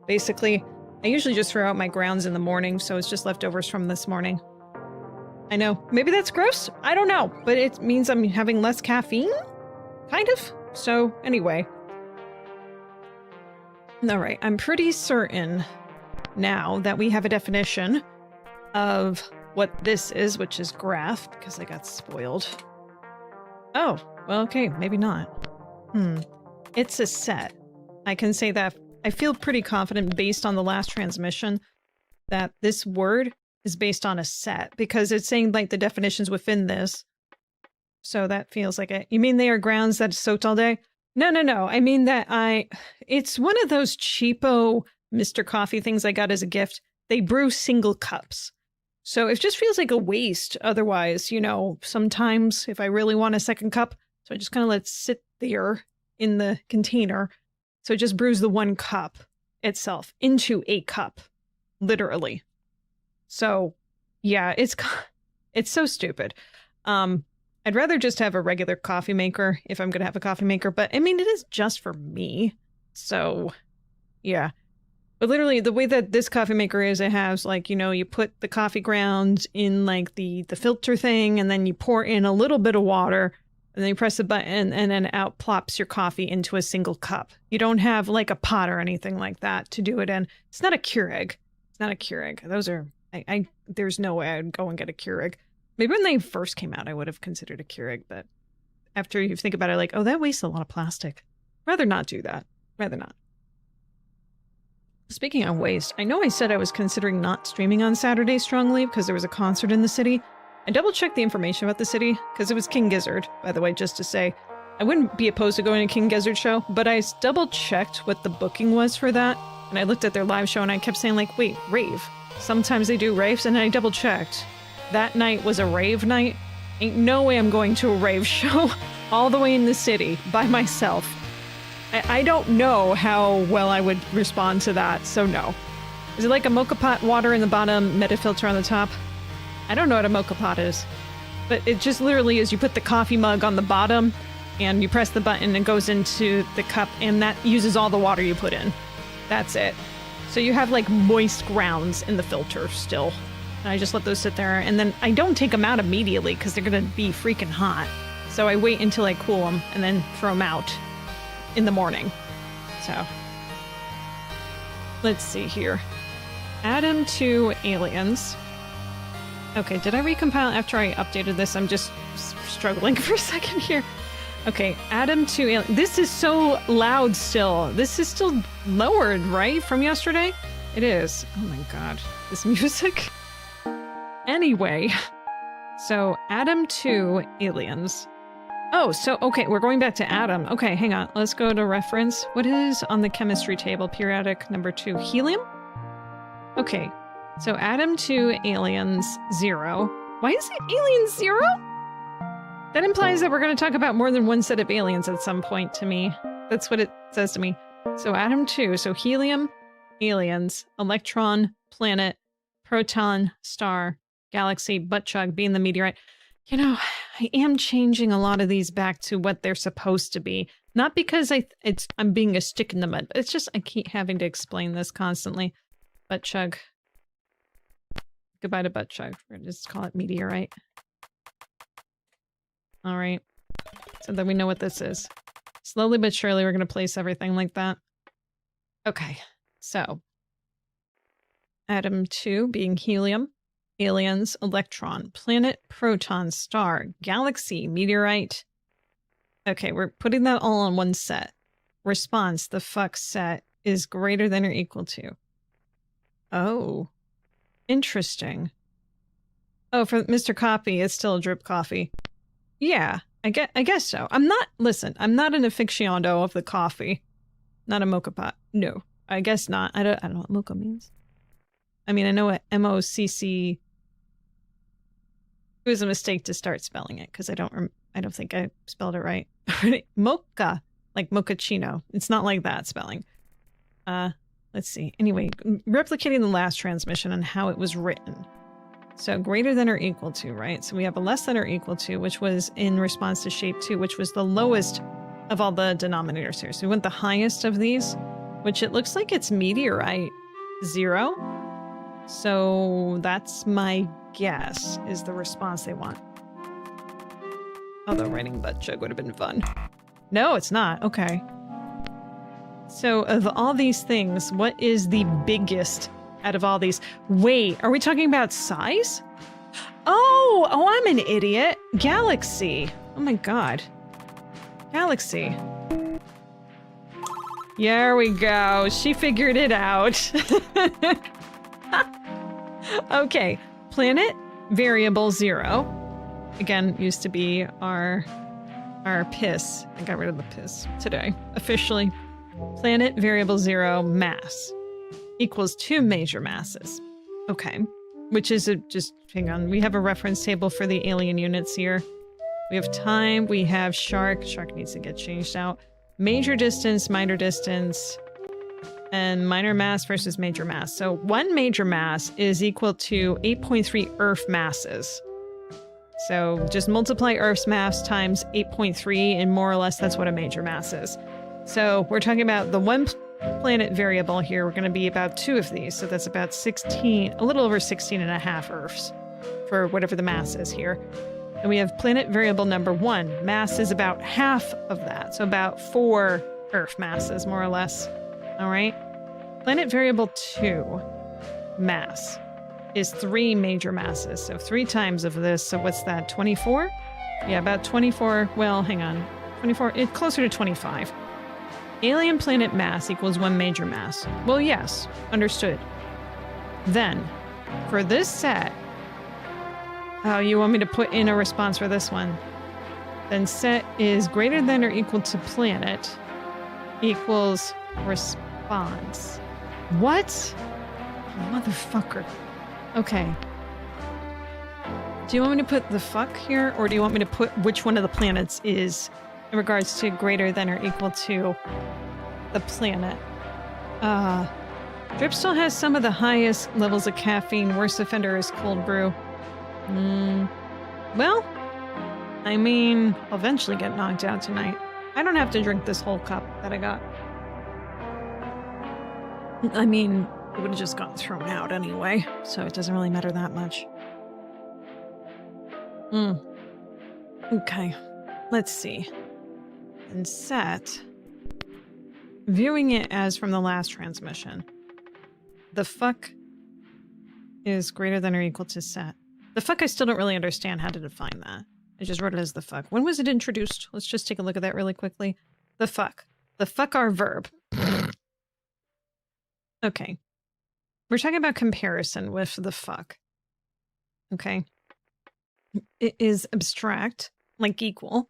basically, I usually just throw out my grounds in the morning, so it's just leftovers from this morning. I know, maybe that's gross? I don't know, but it means I'm having less caffeine? Kind of? So, anyway. Alright, I'm pretty certain now that we have a definition of what this is, which is graph, because I got spoiled. Oh, well, okay, maybe not. It's a set. I can say that I feel pretty confident based on the last transmission that this word is based on a set, because it's saying like the definitions within this. So that feels like it. You mean they are grounds that soaked all day? No. I mean that it's one of those cheapo Mr. Coffee things I got as a gift. They brew single cups. So it just feels like a waste otherwise, you know, sometimes if I really want a second cup. So I just kind of let it sit there in the container. So it just brews the one cup itself into a cup, literally. So yeah, it's so stupid. I'd rather just have a regular coffee maker if I'm going to have a coffee maker, but I mean, it is just for me. So yeah. But literally, the way that this coffee maker is, it has, like, you know, you put the coffee grounds in, like, the filter thing, and then you pour in a little bit of water, and then you press the button, and then out plops your coffee into a single cup. You don't have, like, a pot or anything like that to do it in. It's not a Keurig. It's not a Keurig. Those are... there's no way I'd go and get a Keurig. Maybe when they first came out, I would have considered a Keurig, but after you think about it, like, oh, that wastes a lot of plastic. Rather not do that. Rather not. Speaking of waste, I know I said I was considering not streaming on Saturday strongly because there was a concert in the city. I double-checked the information about the city because it was King Gizzard, by the way, just to say. I wouldn't be opposed to going to King Gizzard show, but I double-checked what the booking was for that, and I looked at their live show and I kept saying, like, wait, rave. Sometimes they do raves, and I double-checked. That night was a rave night. Ain't no way I'm going to a rave show all the way in the city by myself. I don't know how well I would respond to that, so no. Is it like a mocha pot, water in the bottom, metafilter on the top? I don't know what a mocha pot is. But it just literally is you put the coffee mug on the bottom, and you press the button and it goes into the cup, and that uses all the water you put in. That's it. So you have like moist grounds in the filter still. And I just let those sit there, and then I don't take them out immediately because they're gonna be freaking hot. So I wait until I cool them and then throw them out in the morning. So let's see here. Add 'em to aliens. Okay, did I recompile after I updated this? I'm just struggling for a second here. Okay, add 'em to aliens. This is so loud still. This is still lowered, right? From yesterday? It is. Oh my god. This music. Anyway. So, add 'em to aliens. Oh, so, okay, we're going back to atom. Okay, hang on. Let's go to reference. What is on the chemistry table? Periodic number 2. Helium? Okay, so atom to aliens 0. Why is it aliens 0? That implies that we're going to talk about more than one set of aliens at some point to me. That's what it says to me. So atom 2. So helium, aliens, electron, planet, proton, star, galaxy, butt chug, being the meteorite. You know, I am changing a lot of these back to what they're supposed to be. Not because I'm being a stick in the mud. It's just I keep having to explain this constantly. Butt chug. Goodbye to butt chug. We're gonna just call it meteorite. All right. So that we know what this is. Slowly but surely we're going to place everything like that. Okay. So atom 2 being helium. Aliens, electron, planet, proton, star, galaxy, meteorite. Okay, we're putting that all on one set. Response, the fuck set, is greater than or equal to. Oh. Interesting. Oh, for Mr. Coffee, it's still a drip coffee. Yeah, I guess so. I'm not an aficionado of the coffee. Not a mocha pot. No, I guess not. I don't know what mocha means. I mean, I know what MOCC... It was a mistake to start spelling it, because I don't I don't think I spelled it right. Mocha, like mochaccino. It's not like that spelling. Let's see. Anyway, replicating the last transmission and how it was written. So greater than or equal to, right? So we have a less than or equal to, which was in response to shape 2, which was the lowest of all the denominators here. So we want the highest of these, which it looks like it's meteorite 0. So that's my guess, is the response they want. Although writing butt chug would have been fun. No, it's not. Okay. So of all these things, what is the biggest out of all these? Wait, are we talking about size? Oh, I'm an idiot. Galaxy. Oh my god. Galaxy. There we go. She figured it out. Okay. Planet variable 0. Again, used to be our piss. I got rid of the piss today. Officially. Planet variable 0 mass equals 2 major masses. Okay. Which is just, hang on. We have a reference table for the alien units here. We have time. We have shark. Shark needs to get changed out. Major distance, minor distance, and minor mass versus major mass. So 1 major mass is equal to 8.3 Earth masses. So just multiply Earth's mass times 8.3, and more or less that's what a major mass is. So we're talking about the 1 planet variable here. We're going to be about 2 of these. So that's about 16, a little over 16 and a half Earths for whatever the mass is here. And we have planet variable number 1. Mass is about half of that. So about 4 Earth masses, more or less. All right. Planet variable 2 mass is 3 major masses. So 3 times of this. So what's that? 24? Yeah, about 24. Well, hang on. 24. It's closer to 25. Alien planet mass equals 1 major mass. Well, yes. Understood. Then, for this set... Oh, you want me to put in a response for this one? Then set is greater than or equal to planet equals response. What? Motherfucker. Okay. Do you want me to put the fuck here, or do you want me to put which one of the planets is in regards to greater than or equal to the planet? Drip still has some of the highest levels of caffeine. Worst offender is cold brew. Well, I mean, I'll eventually get knocked out tonight. I don't have to drink this whole cup that I got. I mean, it would have just gotten thrown out anyway, so it doesn't really matter that much. Okay, let's see. And set. Viewing it as from the last transmission. The fuck is greater than or equal to set. The fuck, I still don't really understand how to define that. I just wrote it as the fuck. When was it introduced? Let's just take a look at that really quickly. The fuck. The fuck our verb. Okay. We're talking about comparison with the fuck. Okay. It is abstract, like equal.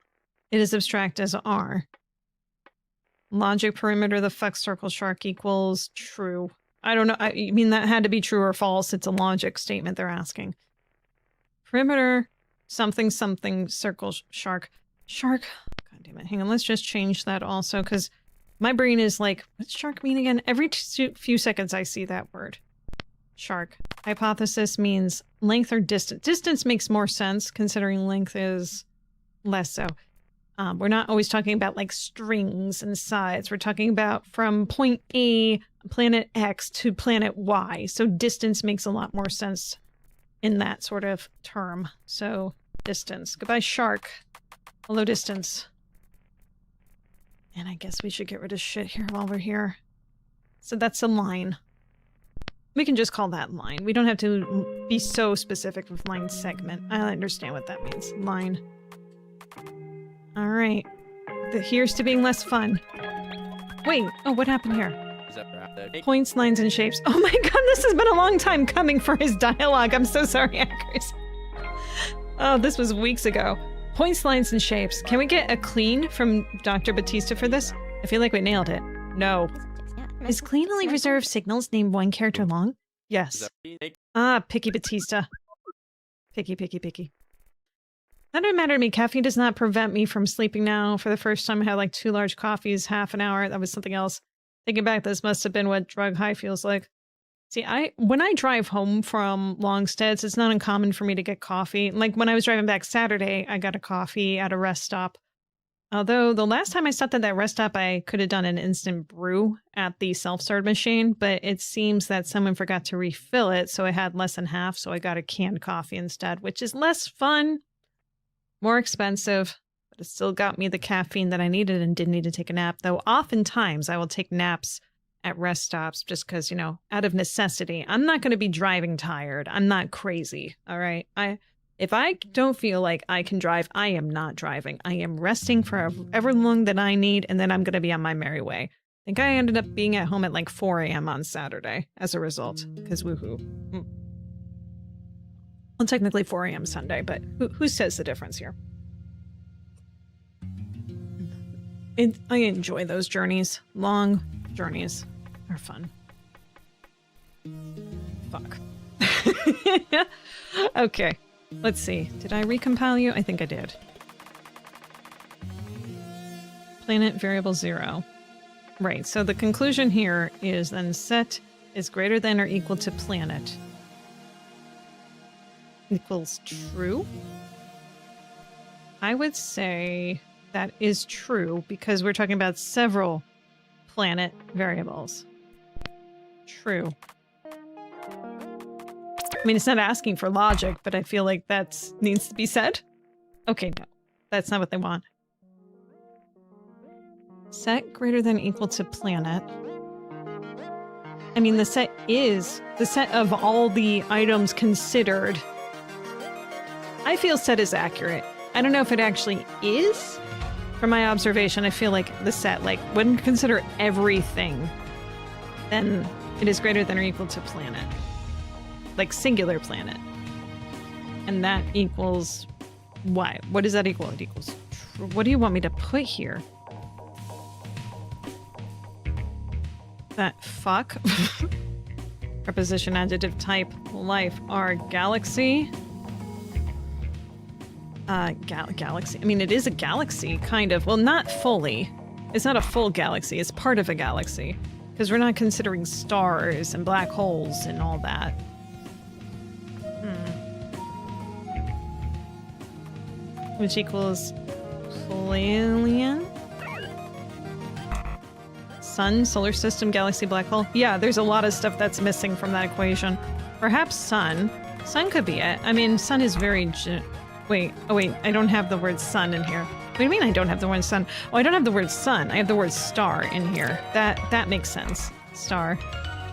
It is abstract as are. Logic perimeter, the fuck circle shark equals true. I don't know. I mean, that had to be true or false. It's a logic statement they're asking. Perimeter, something, something, circle, shark. Shark. God damn it. Hang on. Let's just change that also, because my brain is like, what's shark mean again? Every few seconds I see that word. Shark. Hypothesis means length or distance. Distance makes more sense, considering length is less so. We're not always talking about like strings and sides. We're talking about from point A, planet X, to planet Y. So distance makes a lot more sense in that sort of term. So distance. Goodbye, shark. Hello, distance. And I guess we should get rid of shit here while we're here. So that's a line. We can just call that line. We don't have to be so specific with line segment. I understand what that means. Line. All right. Here's to being less fun. Wait. Oh, what happened here? Points, lines, and shapes. Oh my god, this has been a long time coming for his dialogue. I'm so sorry, actors. Oh, this was weeks ago. Points, lines, and shapes. Can we get a clean from Dr. Batista for this? I feel like we nailed it. No. Is clean only reserved signals named 1 character long? Yes. Ah, picky Batista. Picky, picky, picky. That didn't matter to me. Caffeine does not prevent me from sleeping now. For the first time, I had like 2 large coffees, half an hour. That was something else. Thinking back, this must have been what drug high feels like. See, when I drive home from Longsteads, it's not uncommon for me to get coffee. Like when I was driving back Saturday, I got a coffee at a rest stop. Although the last time I stopped at that rest stop, I could have done an instant brew at the self-serve machine, but it seems that someone forgot to refill it, so I had less than half, so I got a canned coffee instead, which is less fun, more expensive, but it still got me the caffeine that I needed and didn't need to take a nap, though oftentimes I will take naps at rest stops just because, you know, out of necessity. I'm not going to be driving tired. I'm not crazy, all right? If I don't feel like I can drive, I am not driving. I am resting for however long that I need, and then I'm going to be on my merry way. I think I ended up being at home at like 4 a.m. on Saturday as a result, because woohoo. Well, technically 4 a.m. Sunday, but who says the difference here? I enjoy those journeys. Long journeys are fun. Fuck. Okay. Let's see. Did I recompile you? I think I did. Planet variable 0. Right, so the conclusion here is then set is greater than or equal to planet. Equals true? I would say that is true because we're talking about several planet variables. True. I mean, it's not asking for logic, but I feel like that needs to be said. Okay, no. That's not what they want. Set greater than equal to planet. I mean, the set is the set of all the items considered. I feel set is accurate. I don't know if it actually is. From my observation, I feel like the set, like, when consider everything, then it is greater than or equal to planet. Like singular planet. And that equals what? What does that equal? It equals what do you want me to put here? That fuck? Preposition, adjective, type, life, are galaxy. Galaxy. I mean, it is a galaxy, kind of. Well, not fully. It's not a full galaxy. It's part of a galaxy. Because we're not considering stars and black holes and all that. Which equals Pleiadian? Sun, solar system, galaxy, black hole. Yeah, there's a lot of stuff that's missing from that equation. Perhaps sun. Sun could be it. I mean, sun is very... Wait, oh wait, I don't have the word sun in here. What do you mean I don't have the word sun? Oh, I don't have the word sun. I have the word star in here. That makes sense. Star.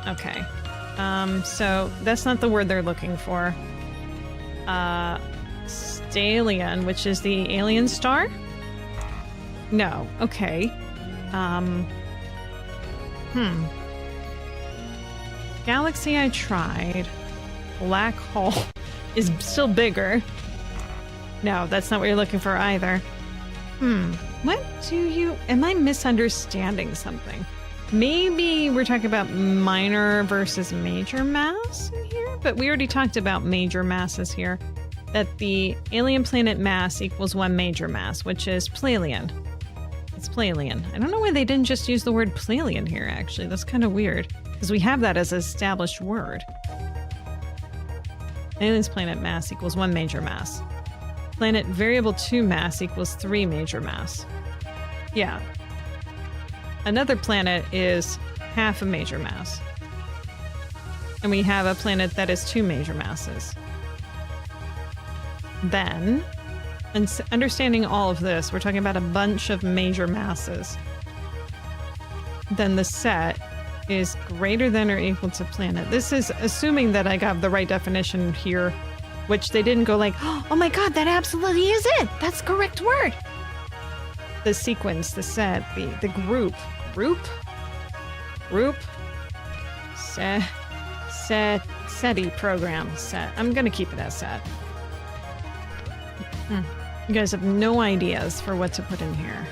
Okay. So that's not the word they're looking for. Stalion, which is the alien star? No. Okay. Galaxy I tried. Black hole is still bigger. No, that's not what you're looking for either. What do you... Am I misunderstanding something? Maybe we're talking about minor versus major mass in here? But we already talked about major masses here. That the alien planet mass equals 1 major mass, which is Pleiadian. It's Pleiadian. I don't know why they didn't just use the word Pleiadian here, actually. That's kind of weird. Because we have that as an established word. Alien's planet mass equals 1 major mass. Planet variable 2 mass equals 3 major mass. Yeah. Another planet is half a major mass. And we have a planet that is 2 major masses. Then, and understanding all of this, we're talking about a bunch of major masses. Then the set is greater than or equal to planet. This is assuming that I got the right definition here, which they didn't go like, oh my god, that absolutely is it! That's the correct word! The sequence, the set, the group. SETI program, set. I'm gonna keep it as set. You guys have no ideas for what to put in here.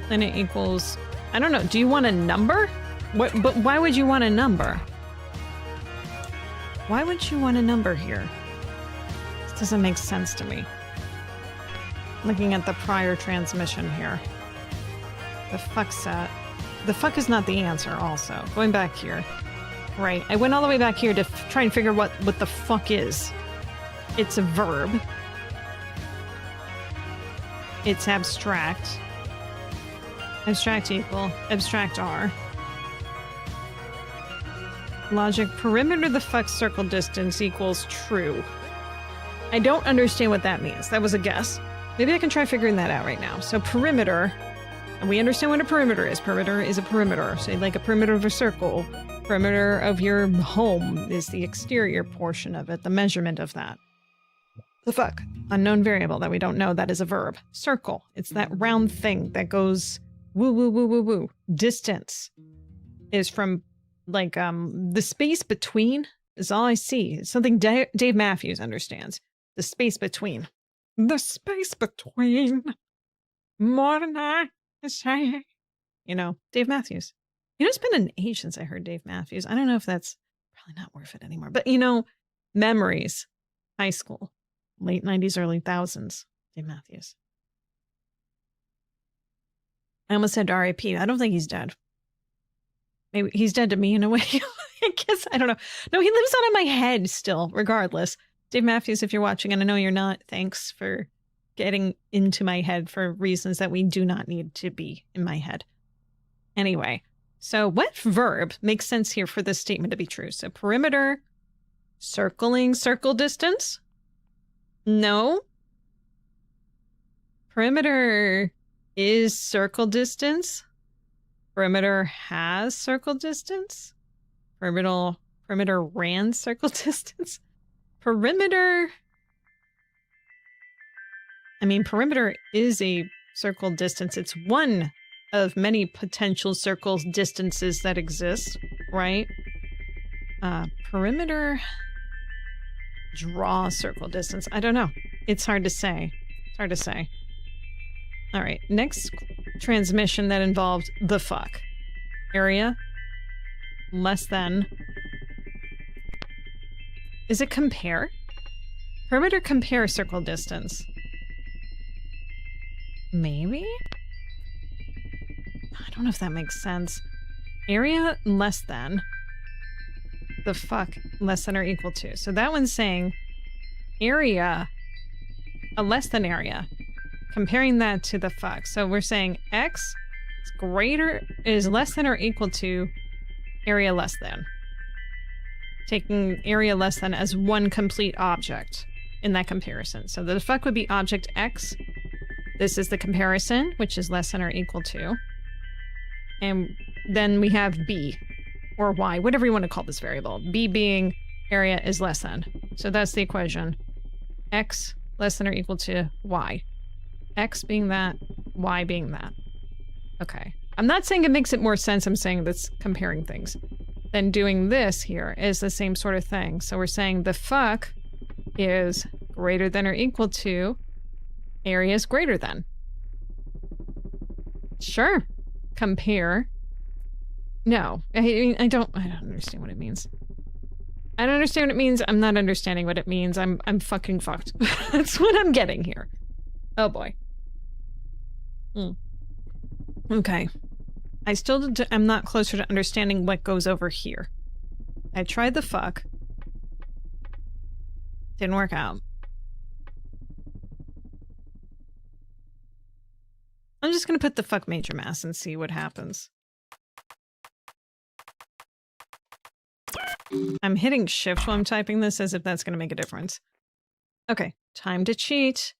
Planet equals... I don't know, do you want a number? But why would you want a number? Why would you want a number here? This doesn't make sense to me. Looking at the prior transmission here. The fuck set. The fuck is not the answer also. Going back here. Right. I went all the way back here to try and figure what the fuck is. It's a verb. It's abstract. Abstract equal. Abstract R. Logic. Perimeter the fuck circle distance equals true. I don't understand what that means. That was a guess. Maybe I can try figuring that out right now. So perimeter, and we understand what a perimeter is. Perimeter is a perimeter. So like a perimeter of a circle. Perimeter of your home is the exterior portion of it, the measurement of that. The fuck? Unknown variable that we don't know, that is a verb. Circle. It's that round thing that goes woo woo woo woo woo. Distance is from like the space between is all I see. It's something Dave Matthews understands. The space between. The space between more than I say. You know, Dave Matthews. You know, it's been an age since I heard Dave Matthews. I don't know if that's probably not worth it anymore. But, you know, memories. High school. Late 90s, early 1000s. Dave Matthews. I almost said R.I.P. I don't think he's dead. Maybe he's dead to me in a way. I guess. I don't know. No, he lives on in my head still, regardless. Dave Matthews, if you're watching, and I know you're not, thanks for getting into my head for reasons that we do not need to be in my head. Anyway, so what verb makes sense here for this statement to be true? So perimeter, circling, circle distance? No. Perimeter is circle distance. Perimeter has circle distance. Perimeter ran circle distance. Perimeter. I mean, perimeter is a circle distance. It's one of many potential circle distances that exist, right? Perimeter. Draw circle distance. I don't know. It's hard to say. It's hard to say. All right. Next transmission that involved the fuck. Area. Less than. Is it compare? Perimeter compare circle distance. Maybe? I don't know if that makes sense. Area less than. The fuck less than or equal to. So that one's saying area, a less than area. Comparing that to the fuck. So we're saying x is less than or equal to area less than. Taking area less than as one complete object in that comparison. So the fuck would be object x. This is the comparison, which is less than or equal to. And then we have b, or y, whatever you want to call this variable. B being area is less than. So that's the equation. X less than or equal to y. X being that, y being that. Okay. I'm not saying it makes it more sense. I'm saying that's comparing things. Then doing this here is the same sort of thing. So we're saying the fuck is greater than or equal to area is greater than. Sure. Compare. No. I don't understand what it means. I don't understand what it means. I'm not understanding what it means. I'm fucking fucked. That's what I'm getting here. Oh boy. Okay. I'm not closer to understanding what goes over here. I tried the fuck. Didn't work out. I'm just gonna put the fuck major mass and see what happens. I'm hitting shift while I'm typing this as if that's gonna make a difference. Okay, time to cheat.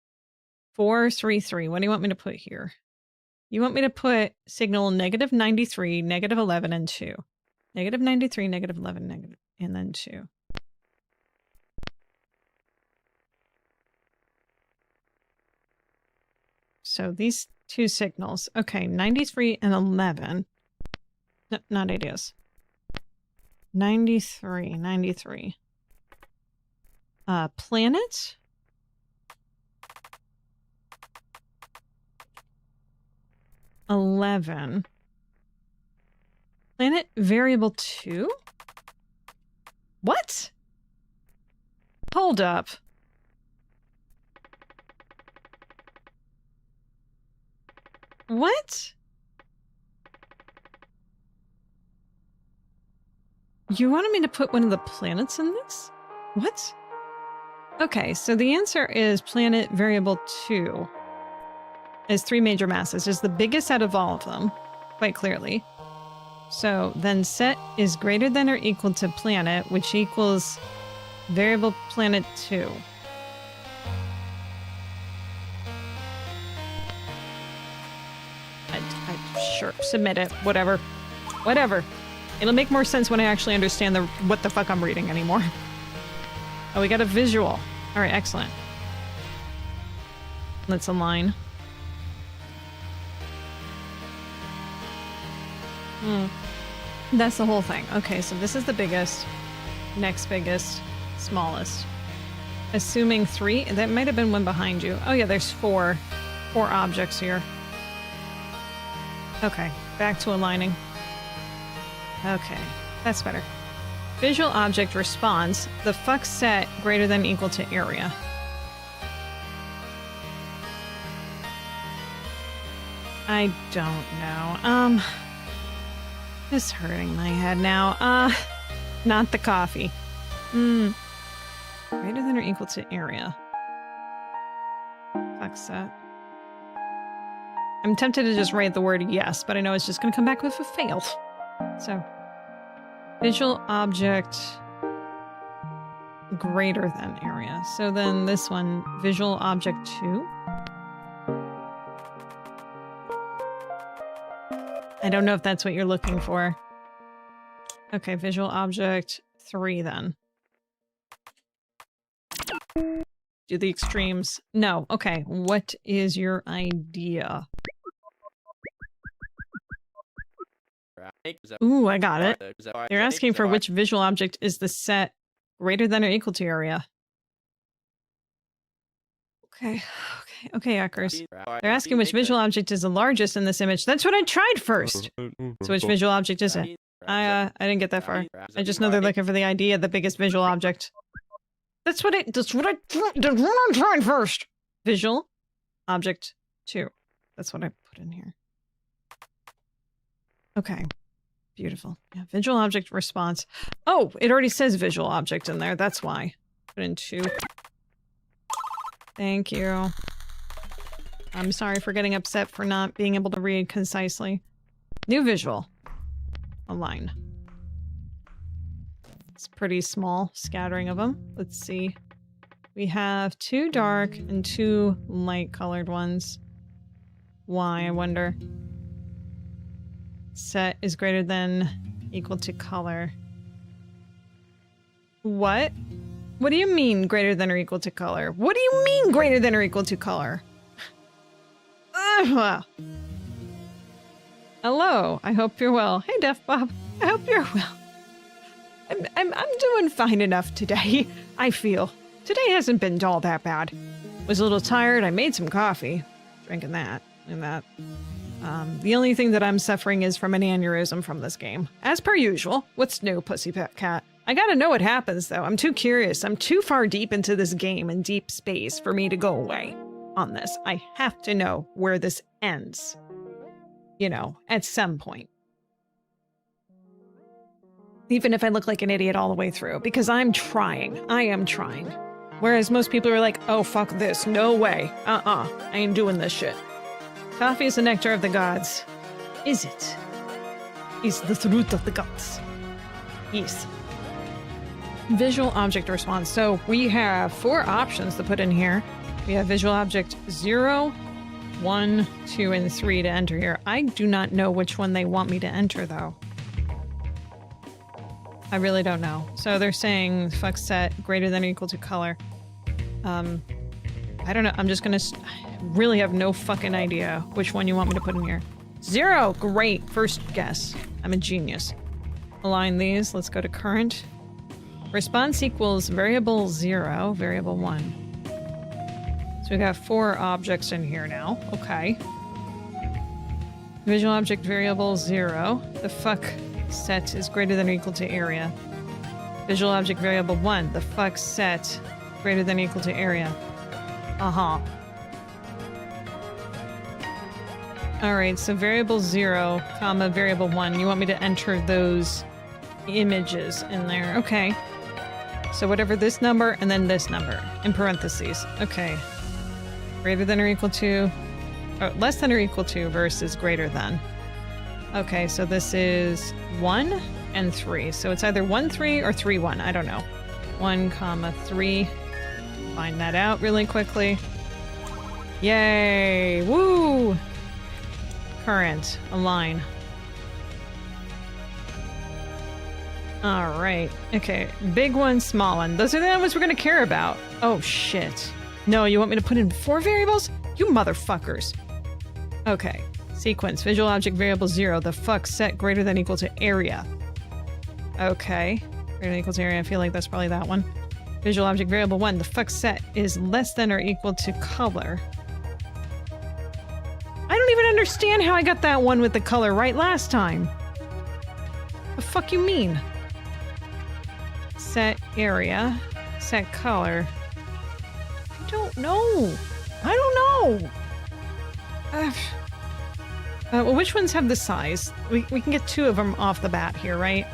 433. What do you want me to put here? You want me to put signal -93, -11, and 2. -93, -11, and then 2. So these two signals. Okay, 93 and 11. No, not ideas. 93. Planet? $11. Planet variable 2? What? Hold up. What? You wanted me to put one of the planets in this? What? Okay, so the answer is planet variable 2. Is 3 major masses. Is the biggest out of all of them, quite clearly. So then set is greater than or equal to planet, which equals variable planet 2. Sure, submit it. Whatever. Whatever. It'll make more sense when I actually understand what the fuck I'm reading anymore. Oh, we got a visual. Alright, excellent. Let's align. That's the whole thing. Okay, so this is the biggest. Next biggest. Smallest. Assuming 3. That might have been one behind you. Oh yeah, there's 4. 4 objects here. Okay, back to aligning. Okay, that's better. Visual object response. The fuck set greater than or equal to area. I don't know. It's hurting my head now. Not the coffee. Greater than or equal to area. Fuck set. I'm tempted to just write the word yes, but I know it's just going to come back with a fail. So, visual object greater than area. So then this one, visual object 2. I don't know if that's what you're looking for. Okay, visual object 3 then. Do the extremes. No, okay. What is your idea? Ooh, I got it. You're asking for which visual object is the set greater than or equal to area. Okay, Eckers. They're asking which visual object is the largest in this image. That's what I tried first. So which visual object is it? I didn't get that far. I just know they're looking for the idea, the biggest visual object. That's what I tried first. Visual object 2. That's what I put in here. Okay. Beautiful. Yeah, visual object response. Oh, it already says visual object in there. That's why. Put in 2. Thank you. I'm sorry for getting upset for not being able to read concisely. New visual. Align. It's pretty small scattering of them. Let's see. We have 2 dark and 2 light colored ones. Why, I wonder? Set is greater than equal to color. What? What do you mean greater than or equal to color? What do you mean greater than or equal to color? Hello, I hope you're well. Hey, Def Bob. I hope you're well. I'm doing fine enough today, I feel. Today hasn't been all that bad. Was a little tired, I made some coffee. Drinking that and that. The only thing that I'm suffering is from an aneurysm from this game. As per usual. What's new, Pussycat Cat? I gotta know what happens, though. I'm too curious. I'm too far deep into this game in deep space for me to go away on this. I have to know where this ends. You know, at some point. Even if I look like an idiot all the way through. Because I'm trying. I am trying. Whereas most people are like, oh, fuck this. No way. I ain't doing this shit. Coffee is the nectar of the gods. Is it? Is the fruit of the gods. Yes. Visual object response. So we have 4 options to put in here. We have visual object 0, 1, 2, and 3 to enter here. I do not know which one they want me to enter, though. I really don't know. So they're saying fuck set greater than or equal to color. I don't know. I'm just gonna... really have no fucking idea which one you want me to put in here. 0! Great! First guess. I'm a genius. Align these. Let's go to current. Response equals variable 0, variable 1. So we got 4 objects in here now. Okay. Visual object variable 0. The fuck set is greater than or equal to area. Visual object variable 1. The fuck set greater than or equal to area. Uh-huh. All right, so variable 0, comma, variable 1. You want me to enter those images in there. Okay. So whatever this number and then this number in parentheses. Okay. Greater than or equal to, or less than or equal to versus greater than. Okay, so this is 1 and 3. So it's either 1, 3 or 3, 1. I don't know. 1, comma, 3. Find that out really quickly. Yay! Woo! Current. Align. Alright. Okay. Big one, small one. Those are the ones we're gonna care about. Oh, shit. No, you want me to put in 4 variables? You motherfuckers. Okay. Sequence. Visual object variable 0. The fuck set greater than equal to area. Okay. Greater than equal to area. I feel like that's probably that one. Visual object variable 1. The fuck set is less than or equal to color. I don't even understand how I got that one with the color right last time. The fuck you mean? Set area. Set color. I don't know. I don't know. Well, which ones have the size? We can get 2 of them off the bat here, right?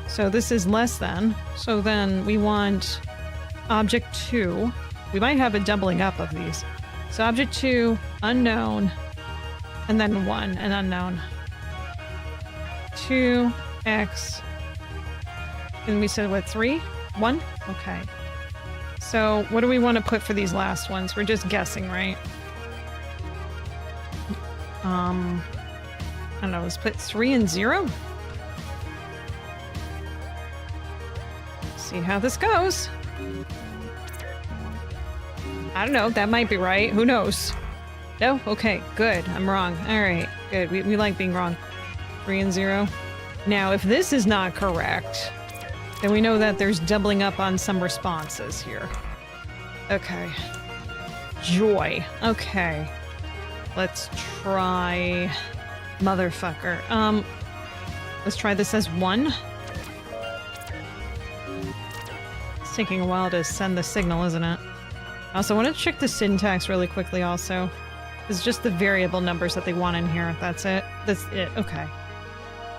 So this is less than. So then we want object 2. We might have a doubling up of these. So object 2, unknown, and then 1, an unknown. 2x. And we said what, 3? 1? Okay. So what do we want to put for these last ones? We're just guessing, right? I don't know, let's put 3 and 0. See how this goes. I don't know, that might be right. Who knows? No? Okay, good. I'm wrong. Alright, good. We like being wrong. 3 and 0. Now, if this is not correct, then we know that there's doubling up on some responses here. Okay. Joy. Okay. Let's try... Motherfucker. Let's try this as 1. It's taking a while to send the signal, isn't it? I also want to check the syntax really quickly also. It's just the variable numbers that they want in here. That's it. That's it. Okay.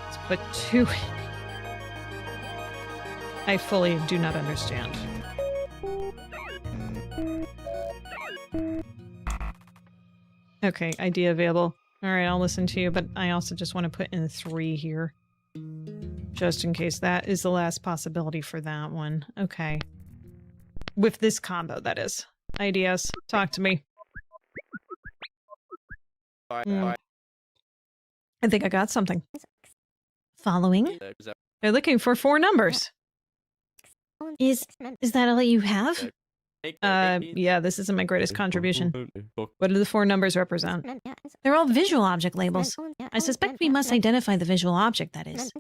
Let's put 2 in. I fully do not understand. Okay, idea available. Alright, I'll listen to you, but I also just want to put in 3 here. Just in case that is the last possibility for that one. Okay. With this combo, that is. Ideas. Talk to me. I think I got something. Following? They're looking for 4 numbers. Is that all you have? Yeah, this isn't my greatest contribution. What do the 4 numbers represent? They're all visual object labels. I suspect we must identify the visual object, that is.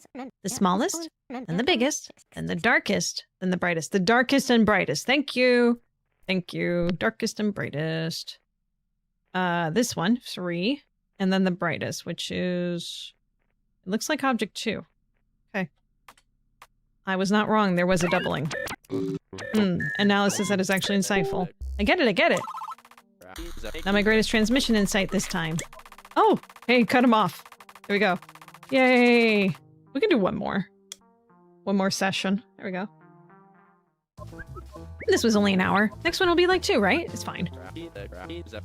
The smallest, then the biggest, Then the darkest, then the brightest. The darkest and brightest. Thank you. Thank you. Darkest and brightest. This one, 3. And then the brightest, which is... It looks like object 2. Okay. I was not wrong. There was a doubling. Analysis that is actually insightful. I get it, I get it. Not my greatest transmission insight this time. Oh, hey, cut him off. There we go. Yay. We can do one more. One more session. There we go. This was only an hour. Next one will be like 2, right? It's fine.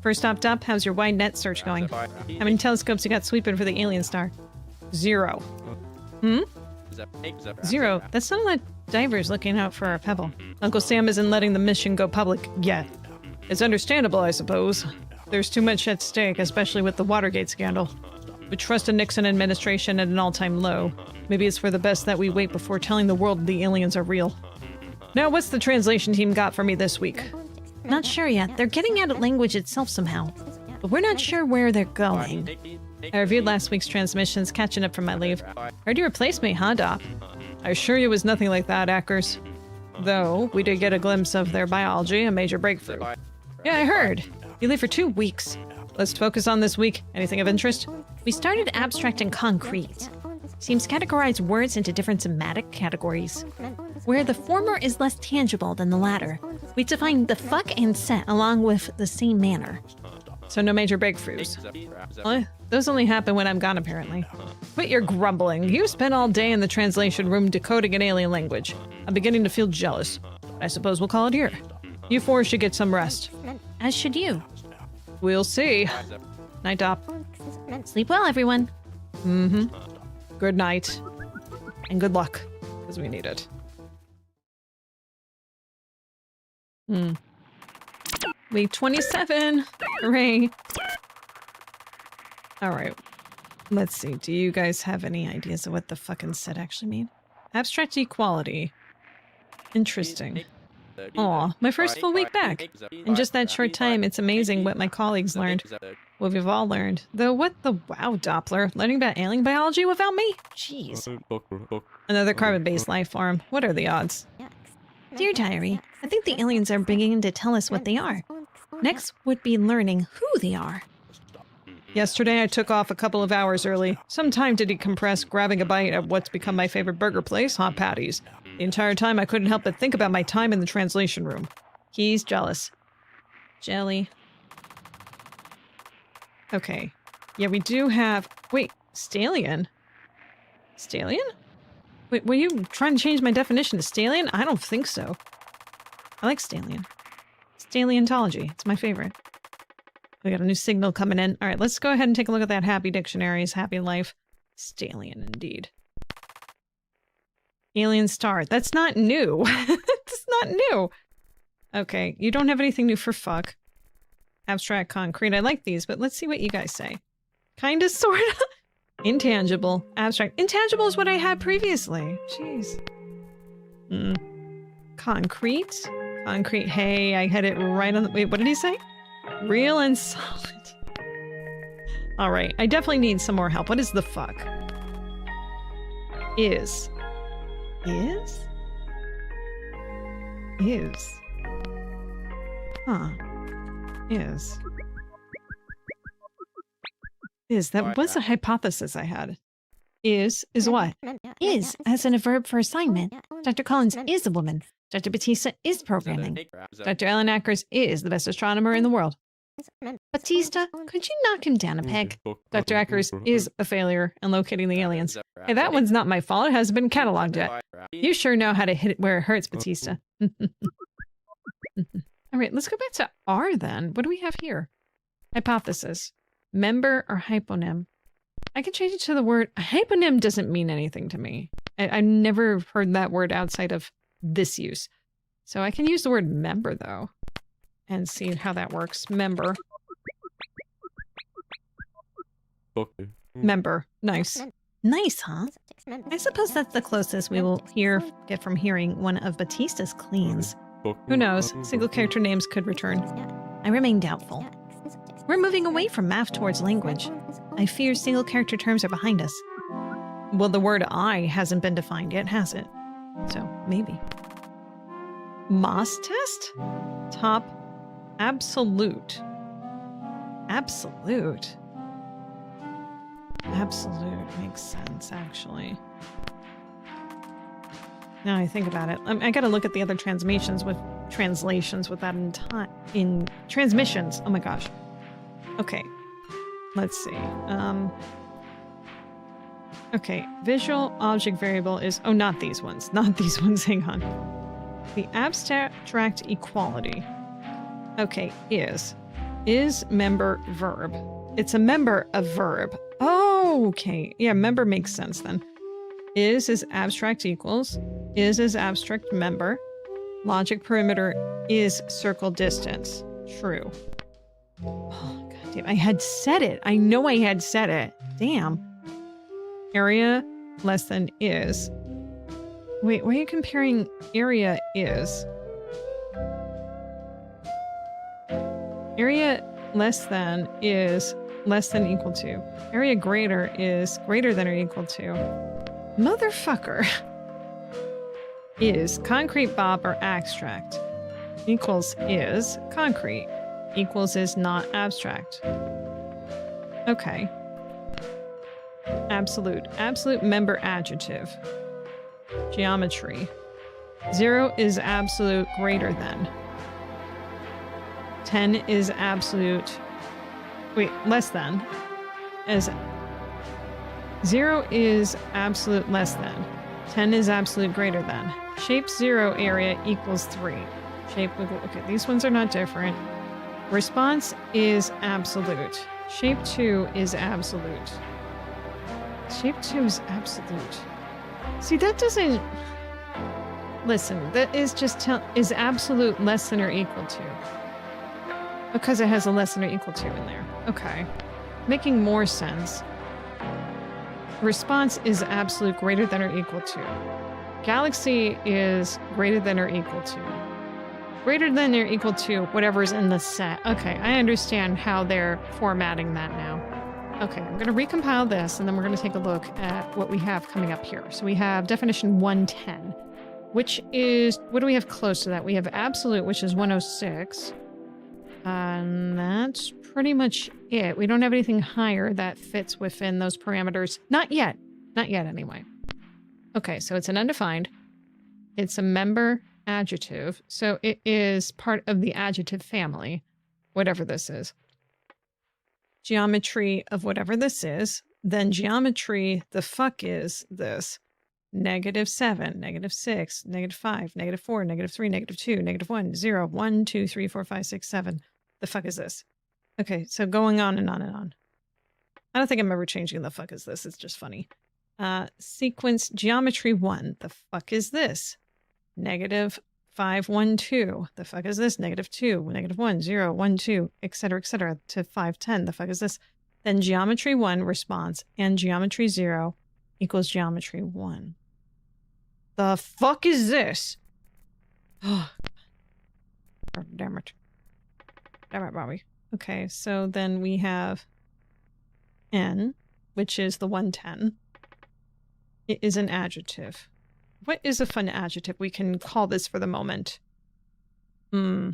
First stopped up, how's your wide net search going? How many telescopes you got sweeping for the alien star? 0. 0. That's not a lot of divers looking out for our pebble. Uncle Sam isn't letting the mission go public yet. It's understandable, I suppose. There's too much at stake, especially with the Watergate scandal. We trust the Nixon administration at an all-time low. Maybe it's for the best that we wait before telling the world the aliens are real. Now, what's the translation team got for me this week? Not sure yet. They're getting at language itself somehow. But we're not sure where they're going. I reviewed last week's transmissions, catching up from my leave. Heard you replaced me, huh, Doc? I assure you it was nothing like that, Ackers. Though, we did get a glimpse of their biology, a major breakthrough. Yeah, I heard. You leave for 2 weeks. Let's focus on this week. Anything of interest? We started abstract and concrete. Seems categorize words into different somatic categories. Where the former is less tangible than the latter, we define the fuck and set along with the same manner. So no major breakthroughs. Well, those only happen when I'm gone, apparently. Quit your grumbling. You spent all day in the translation room decoding an alien language. I'm beginning to feel jealous. I suppose we'll call it here. You four should get some rest. As should you. We'll see. Night, Dop. Sleep well, everyone. Good night. And good luck, because we need it. Week 27. Hooray. Alright. Let's see. Do you guys have any ideas of what the fucking set actually mean? Abstract equality. Interesting. Aw, my first full week back. In just that short time, it's amazing what my colleagues learned. What we've all learned. Though what the wow, Doppler? Learning about alien biology without me? Jeez. Another carbon-based life form. What are the odds? Dear Diary, I think the aliens are beginning to tell us what they are. Next would be learning who they are. Yesterday I took off a couple of hours early. Some time to decompress, grabbing a bite at what's become my favorite burger place, Hot Patties. The entire time I couldn't help but think about my time in the translation room. He's jealous. Jelly. Okay. Yeah, we do have... Wait, Stallion? Stallion? Wait, were you trying to change my definition to Stallion? I don't think so. I like Stallion. Staleontology. It's my favorite. We got a new signal coming in. Alright, let's go ahead and take a look at that Happy Dictionary's Happy Life. Stallion, indeed. Alien Star. That's not new. That's not new. Okay, you don't have anything new for fuck. Abstract concrete. I like these, but let's see what you guys say. Kinda, sorta. Intangible. Abstract. Intangible is what I had previously. Jeez. Concrete. Concrete. Hey, I had it right on the... Wait, what did he say? Real and solid. Alright, I definitely need some more help. What is the fuck? Is. Is? Is. Huh. Is. Is. That was a hypothesis I had. Is what? Is, as in a verb for assignment. Dr. Collins is a woman. Dr. Batista is programming. Dr. Alan Ackers is the best astronomer in the world. Batista, could you knock him down a peg? Dr. Ackers is a failure in locating the aliens. Hey, that one's not my fault. It hasn't been cataloged yet. You sure know how to hit it where it hurts, Batista. Alright, let's go back to R then. What do we have here? Hypothesis. Member or hyponym? I can change it to the word... Hyponym doesn't mean anything to me. I've never heard that word outside of this use. So I can use the word member, though. And see how that works. Member. Member. Nice. Nice, huh? I suppose that's the closest we will get from hearing one of Batista's cleans. Who knows? Single character names could return. I remain doubtful. We're moving away from math towards language. I fear single character terms are behind us. Well, the word I hasn't been defined yet, has it? So, maybe. Moss test? Top. Absolute. Absolute. Absolute makes sense, actually. Now I think about it. I gotta look at the other translations with that in transmissions. Oh my gosh. Okay. Let's see. Okay. Visual object variable is... Oh, not these ones. Not these ones. Hang on. The abstract equality. Okay. Is. Is member verb. It's a member of verb. Oh, okay. Yeah, member makes sense then. Is abstract equals. Is abstract member. Logic perimeter is circle distance. True. Oh, God damn. I had said it. I know I had said it. Damn. Area less than is. Wait, why are you comparing area is? Area less than is less than equal to. Area greater is greater than or equal to. Motherfucker. Is concrete bob or abstract. Equals is concrete. Equals is not abstract. Okay. Absolute. Absolute member adjective. Geometry. 0 is absolute greater than. 10 is absolute Wait, less than. As 0 is absolute less than. 10 is absolute greater than. Shape 0 area equals 3. Shape, okay, these ones are not different. Response is absolute. Shape 2 is absolute. Shape 2 is absolute. See, that doesn't... Listen, that is just is absolute less than or equal to. Because it has a less than or equal to in there. Okay. Making more sense. Response is absolute greater than or equal to. Galaxy is greater than or equal to. Greater than or equal to whatever's in the set. Okay, I understand how they're formatting that now. Okay, I'm going to recompile this, and then we're going to take a look at what we have coming up here. So we have definition 110, which is... What do we have close to that? We have absolute, which is 106. And that's pretty much it. We don't have anything higher that fits within those parameters. Not yet. Not yet, anyway. Okay, so it's an undefined. It's a member adjective. So it is part of the adjective family, whatever this is. Geometry of whatever this is. Then geometry, the fuck is this? -7, -6, -5, -4, -3, -2, -1, 0, 1, 2, 3, 4, 5, 6, 7. The fuck is this? Okay, so going on and on and on. I don't think I'm ever changing the fuck is this. It's just funny. Sequence geometry 1. The fuck is this? -5, 1, 2. The fuck is this? -2, -1, 0, 1, 2, etc., to 5, 10. The fuck is this? Then geometry 1 response and geometry 0 equals geometry 1. The fuck is this? Oh, damn it. Damn it, Bobby. Okay, so then we have N, which is the 110. It is an adjective. What is a fun adjective we can call this for the moment? We're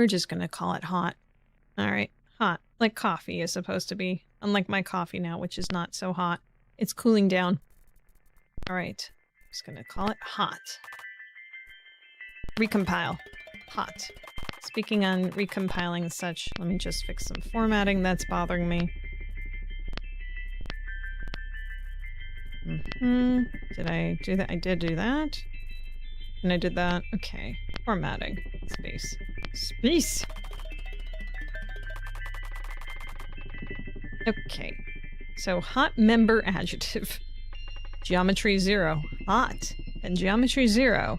just gonna call it hot. Alright, hot. Like coffee is supposed to be. Unlike my coffee now, which is not so hot. It's cooling down. Alright, just gonna call it hot. Recompile. Hot. Speaking on recompiling and such, let me just fix some formatting that's bothering me. Did I do that? I did do that. And I did that. Okay. Formatting. Space. Space! Okay. So, hot member adjective. Geometry 0. Hot. And geometry 0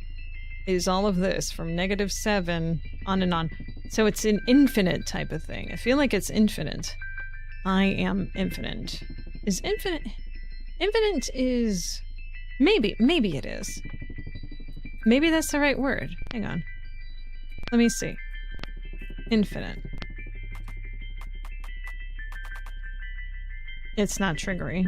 is all of this from -7 on and on. So it's an infinite type of thing. I feel like it's infinite. I am infinite. Is infinite... Infinite is... Maybe it is. Maybe that's the right word. Hang on. Let me see. Infinite. It's not triggering.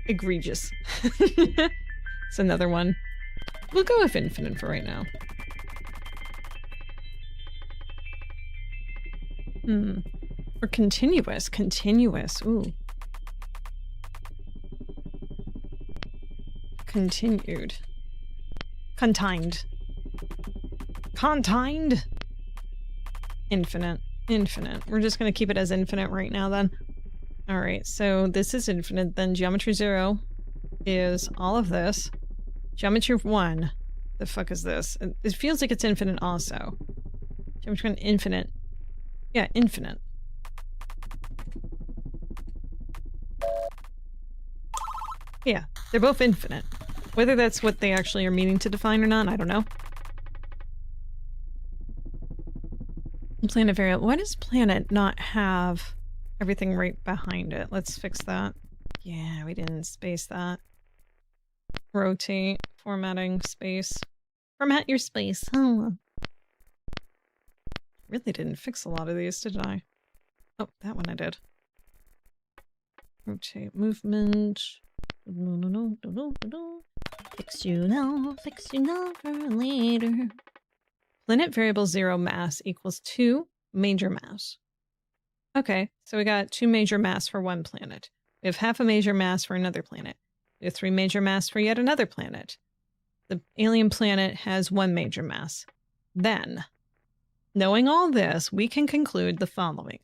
Egregious. It's another one. We'll go with infinite for right now. Or continuous. Continuous. Ooh. Continued. Contined. Contined? Infinite. Infinite. We're just gonna keep it as infinite right now then. Alright, so this is infinite. Then geometry 0 is all of this. Geometry 1. The fuck is this? It feels like it's infinite also. Geometry 1 infinite. Yeah, infinite. Yeah, they're both infinite. Whether that's what they actually are meaning to define or not, I don't know. Planet variable. Why does planet not have everything right behind it? Let's fix that. Yeah, we didn't space that. Rotate. Formatting. Space. Format your space. Oh. Really didn't fix a lot of these, did I? Oh, that one I did. Rotate movement. Fix you now for later. Planet variable 0 mass equals 2 major mass. Okay, so we got 2 major mass for one planet. We have half a major mass for another planet. We have 3 major mass for yet another planet. The alien planet has one major mass. Then, knowing all this, we can conclude the following.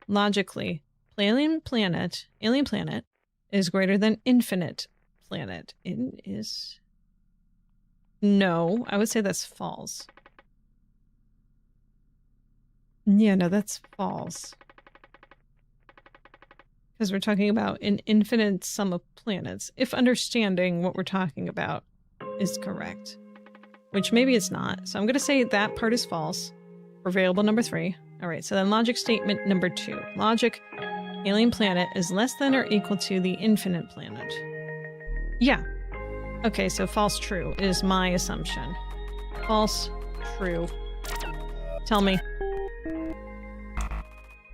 Logically, alien planet is greater than infinite planet. It is... No, I would say that's false. Yeah, no, that's false. Because we're talking about an infinite sum of planets. If understanding what we're talking about is correct. Which maybe it's not. So I'm going to say that part is false. For variable number 3. Alright, so then logic statement number 2. Logic, alien planet is less than or equal to the infinite planet. Yeah. Okay, so false true is my assumption. False true. Tell me.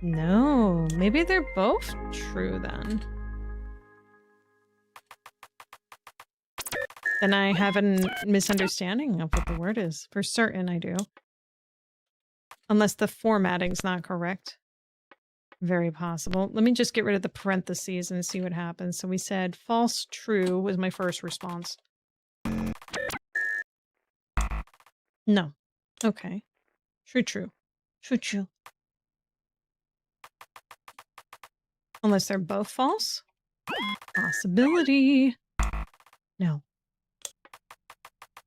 No, maybe they're both true then. Then I have a misunderstanding of what the word is. For certain I do. Unless the formatting's not correct. Very possible. Let me just get rid of the parentheses and see what happens. So we said false true was my first response. No. Okay. True true. True true. Unless they're both false? Possibility. No.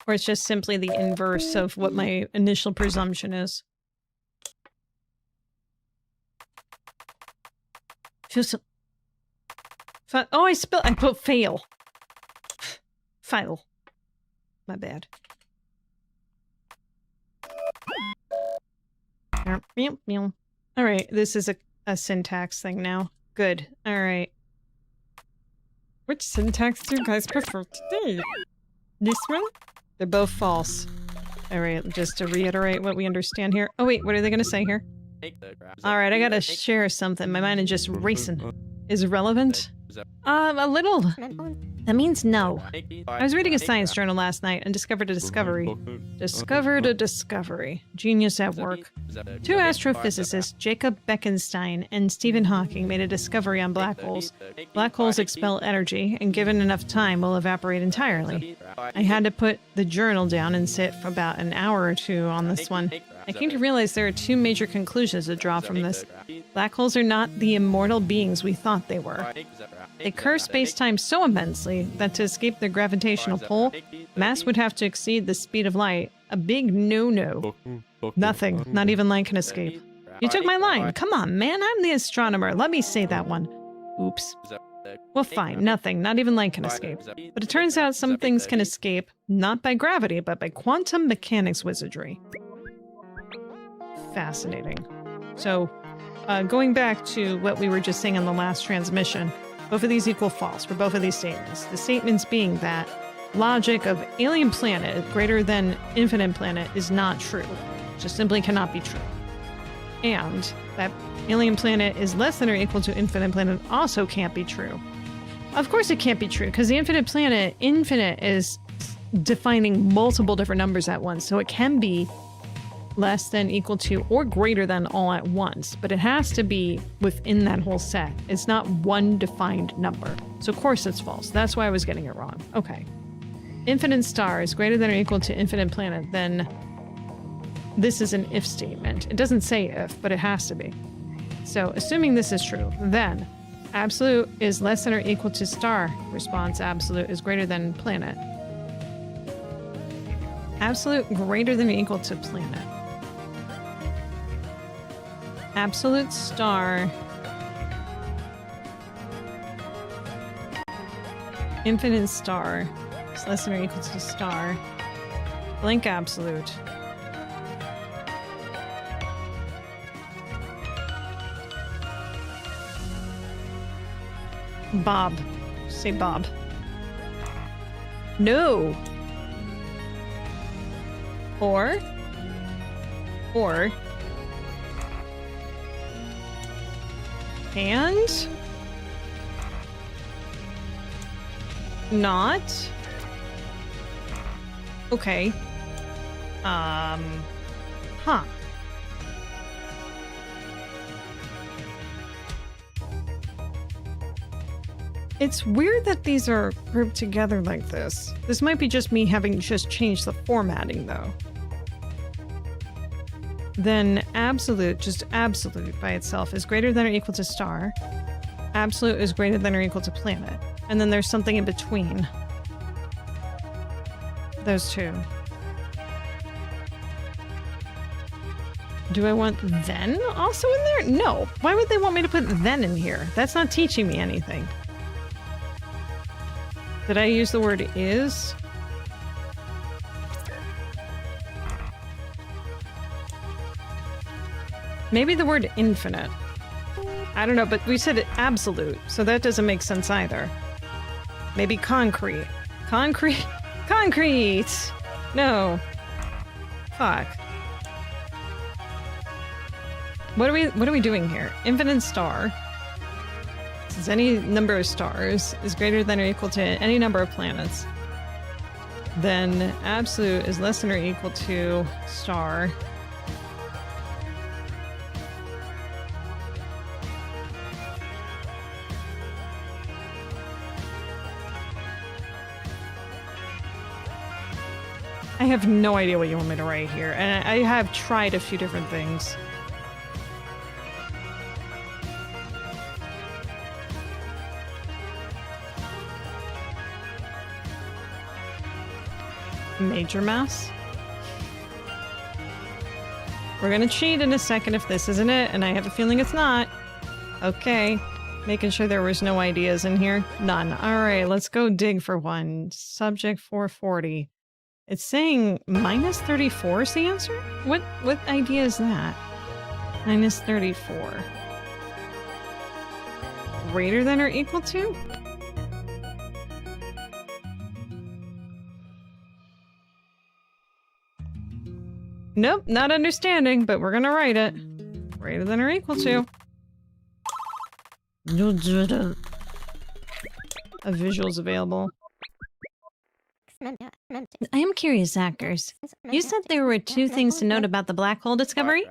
Or it's just simply the inverse of what my initial presumption is. Oh, I put fail. Fail. My bad. Alright, this is a syntax thing now. Good. Alright. Which syntax do you guys prefer today? This one? They're both false. Alright, just to reiterate what we understand here. Oh wait, what are they gonna say here? Alright, I gotta share something. My mind is just racing. Is relevant? A little. That means no. I was reading a science journal last night and discovered a discovery. Discovered a discovery. Genius at work. 2 astrophysicists, Jacob Bekenstein and Stephen Hawking, made a discovery on black holes. Black holes expel energy, and given enough time, will evaporate entirely. I had to put the journal down and sit for about an hour or 2 on this one. I came to realize there are 2 major conclusions to draw from this. Black holes are not the immortal beings we thought they were. They curve space-time so immensely that to escape their gravitational pull, mass would have to exceed the speed of light. A big no-no. Nothing. Not even light can escape. You took my line. Come on, man. I'm the astronomer. Let me say that one. Oops. Well, fine. Nothing. Not even light can escape. But it turns out some things can escape, not by gravity, but by quantum mechanics wizardry. Fascinating. So, going back to what we were just saying on the last transmission, both of these equal false for both of these statements. The statements being that logic of alien planet greater than infinite planet is not true. Just simply cannot be true. And that alien planet is less than or equal to infinite planet also can't be true. Of course it can't be true, because the infinite planet, infinite is defining multiple different numbers at once, so it can be less than, equal to, or greater than all at once, but it has to be within that whole set. It's not one defined number. So of course it's false. That's why I was getting it wrong. Okay. Infinite star is greater than or equal to infinite planet, then this is an if statement. It doesn't say if, but it has to be. So assuming this is true, then absolute is less than or equal to star. Response absolute is greater than planet. Absolute greater than or equal to planet. Absolute star. Infinite star is less than or equal to star. Blank absolute. Bob. Say Bob. No. Or and not okay. Huh. It's weird that these are grouped together like this. This might be just me having just changed the formatting, though. Then absolute, just absolute by itself, is greater than or equal to star. Absolute is greater than or equal to planet. And then there's something in between those two. Do I want then also in there? No. Why would they want me to put then in here? That's not teaching me anything. Did I use the word is? Maybe the word infinite. I don't know, but we said absolute, so that doesn't make sense either. Maybe concrete. Concrete? Concrete! No. Fuck. What are we doing here? Infinite star. Since any number of stars is greater than or equal to any number of planets, then absolute is less than or equal to star. I have no idea what you want me to write here, and I have tried a few different things. Major mass? We're gonna cheat in a second if this isn't it, and I have a feeling it's not. Okay. Making sure there was no ideas in here. None. Alright, let's go dig for one. Subject 440. It's saying minus 34 is the answer? What idea is that? Minus 34. Greater than or equal to? Nope, not understanding, but we're gonna write it. Greater than or equal to. A visual's available. I am curious, Ackers. You said there were two things to note about the black hole discovery?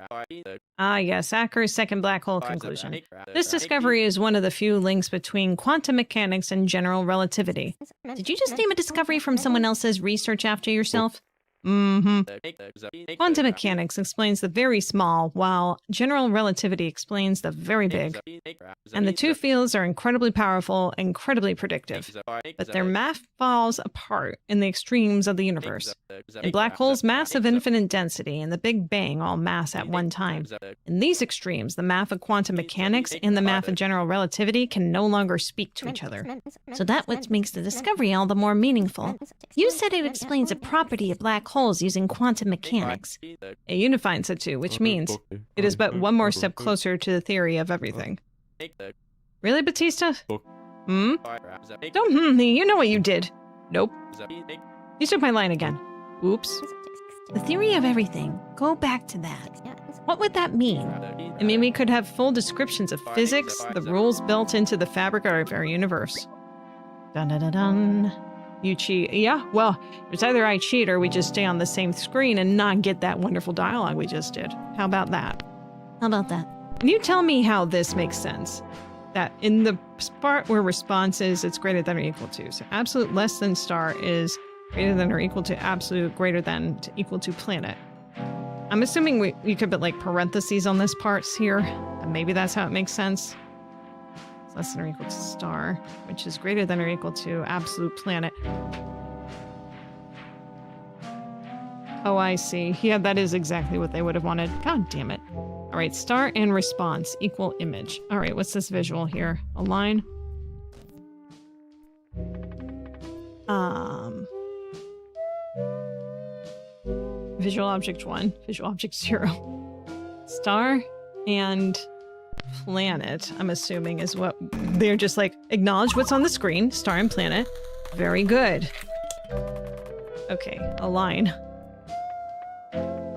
Ah, yes, Acker's second black hole conclusion. This discovery is one of the few links between quantum mechanics and general relativity. Did you just name a discovery from someone else's research after yourself? Quantum mechanics explains the very small, while general relativity explains the very big. And the two fields are incredibly powerful, incredibly predictive. But their math falls apart in the extremes of the universe. In black holes, massive infinite density and the Big Bang all mass at one time. In these extremes, the math of quantum mechanics and the math of general relativity can no longer speak to each other. So that's what makes the discovery all the more meaningful. You said it explains a property of black holes using quantum mechanics. It unifies the two, which means it is but one more step closer to the theory of everything. Really, Batista? Don't me, you know what you did. Nope. You took my line again. Oops. The theory of everything. Go back to that. What would that mean? I mean, we could have full descriptions of physics, the rules built into the fabric of our universe. Dun dun dun dun. You cheat. Yeah, well, it's either I cheat or we just stay on the same screen and not get that wonderful dialogue we just did. How about that? How about that? And you tell me how this makes sense. That in the part where response is it's greater than or equal to. So absolute less than star is greater than or equal to absolute greater than to equal to planet. I'm assuming we could put like parentheses on this parts here. And maybe that's how it makes sense. It's less than or equal to star, which is greater than or equal to absolute planet. Oh, I see. Yeah, that is exactly what they would have wanted. God damn it. All right, star and response equal image. All right, what's this visual here? A line? Visual object 1, visual object 0. Star and planet, I'm assuming, is what they're just like, acknowledge what's on the screen. Star and planet. Very good. Okay, a line.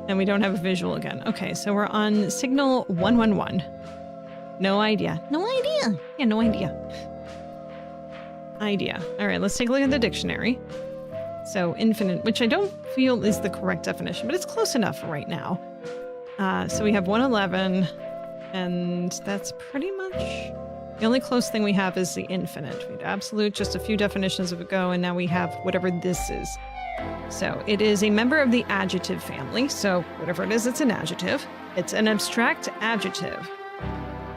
And we don't have a visual again. Okay, so we're on signal 111. No idea. No idea. Yeah, no idea. Idea. All right, let's take a look at the dictionary. So infinite, which I don't feel is the correct definition, but it's close enough right now. So we have 111, and that's pretty much The only close thing we have is the infinite. We had absolute just a few definitions of ago, and now we have whatever this is. So it is a member of the adjective family. So whatever it is, it's an adjective. It's an abstract adjective.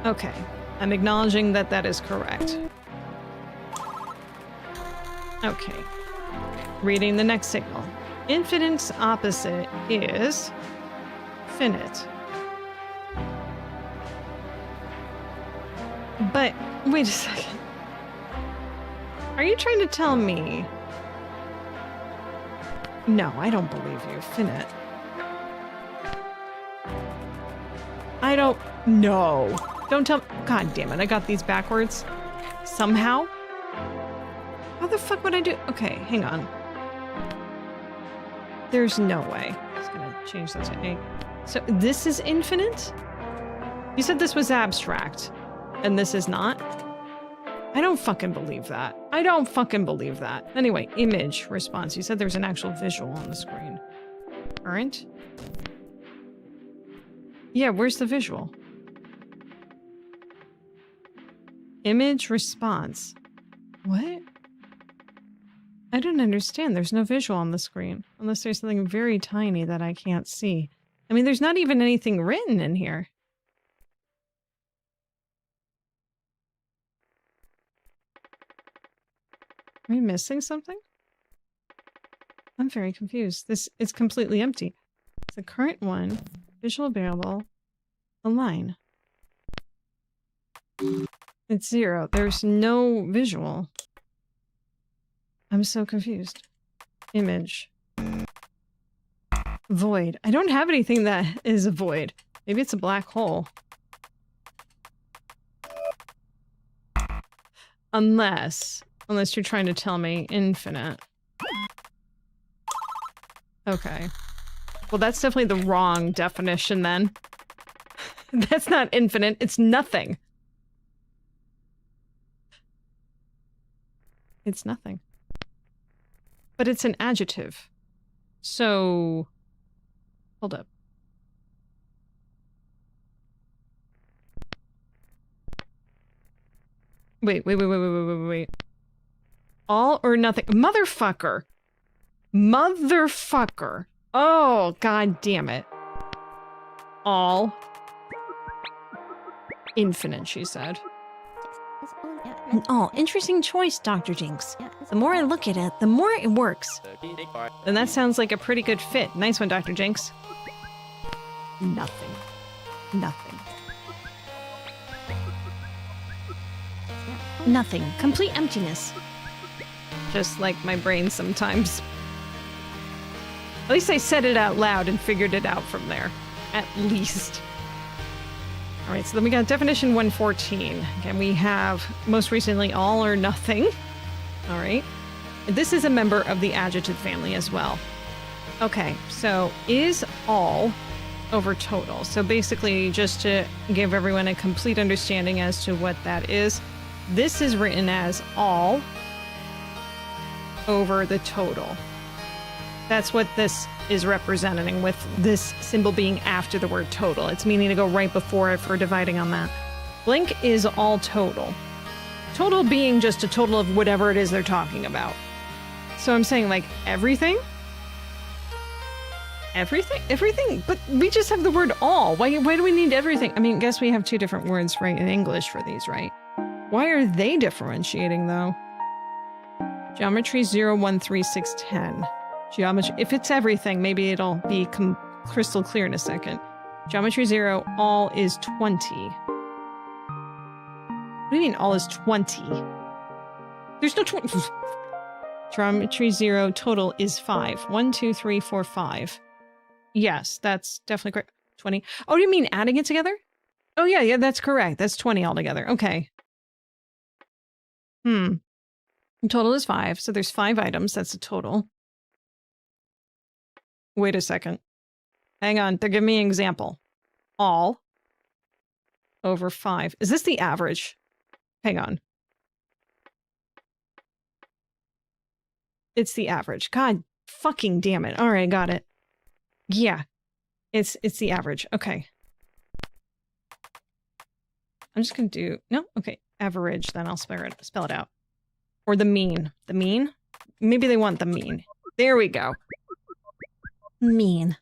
Okay, I'm acknowledging that that is correct. Okay, reading the next signal. Infinite's opposite is finite. But wait a second. Are you trying to tell me? No, I don't believe you. Finite. I don't. No. Don't tell. God damn it. I got these backwards. Somehow. How the fuck would I do? Okay, hang on. There's no way. I'm just gonna change that to A. So this is infinite? You said this was abstract, and this is not? I don't fucking believe that. I don't fucking believe that. Anyway, image response. You said there's an actual visual on the screen. Current? Yeah, where's the visual? Image response. What? I don't understand. There's no visual on the screen. Unless there's something very tiny that I can't see. I mean, there's not even anything written in here. Are we missing something? I'm very confused. This is completely empty. The current one, visual available, a line. It's 0. There's no visual. I'm so confused. Image. Void. I don't have anything that is a void. Maybe it's a black hole. Unless you're trying to tell me infinite. Okay. Well, that's definitely the wrong definition then. That's not infinite, it's nothing. It's nothing. But it's an adjective. So... Hold up. Wait. All or nothing. Motherfucker. Motherfucker. Oh, god damn it. All. Infinite, she said. Oh, interesting choice, Dr. Jinx. The more I look at it, the more it works. Then that sounds like a pretty good fit. Nice one, Dr. Jinx. Nothing. Nothing. Nothing. Complete emptiness. Just like my brain sometimes. At least I said it out loud and figured it out from there. At least. Alright, so then we got definition 114. Again, we have most recently all or nothing. Alright. This is a member of the adjective family as well. Okay, so is all over total. So basically, just to give everyone a complete understanding as to what that is, this is written as all over the total. That's what this is representing, with this symbol being after the word total. It's meaning to go right before it for dividing on that. Blank is all total. Total being just a total of whatever it is they're talking about. So I'm saying, like, everything? Everything? But we just have the word all. Why do we need everything? I mean, I guess we have two different words, right, in English for these, right? Why are they differentiating, though? Geometry 013610. Geometry, if it's everything, maybe it'll be crystal clear in a second. Geometry 0, all is 20. What do you mean all is 20? There's no 20. Geometry 0, total is 5. 1, 2, 3, 4, 5. Yes, that's definitely correct. 20. Oh, do you mean adding it together? Oh, yeah, that's correct. That's 20 altogether. Okay. Total is 5, so there's 5 items. That's the total. Wait a second. Hang on, they're giving me an example. All over 5. Is this the average? Hang on. It's the average. God fucking damn it. All right, got it. Yeah. It's the average. Okay. I'm just gonna do... No? Okay. average, then I'll spell it out. Or the mean. The mean? Maybe they want the mean. There we go. Mean.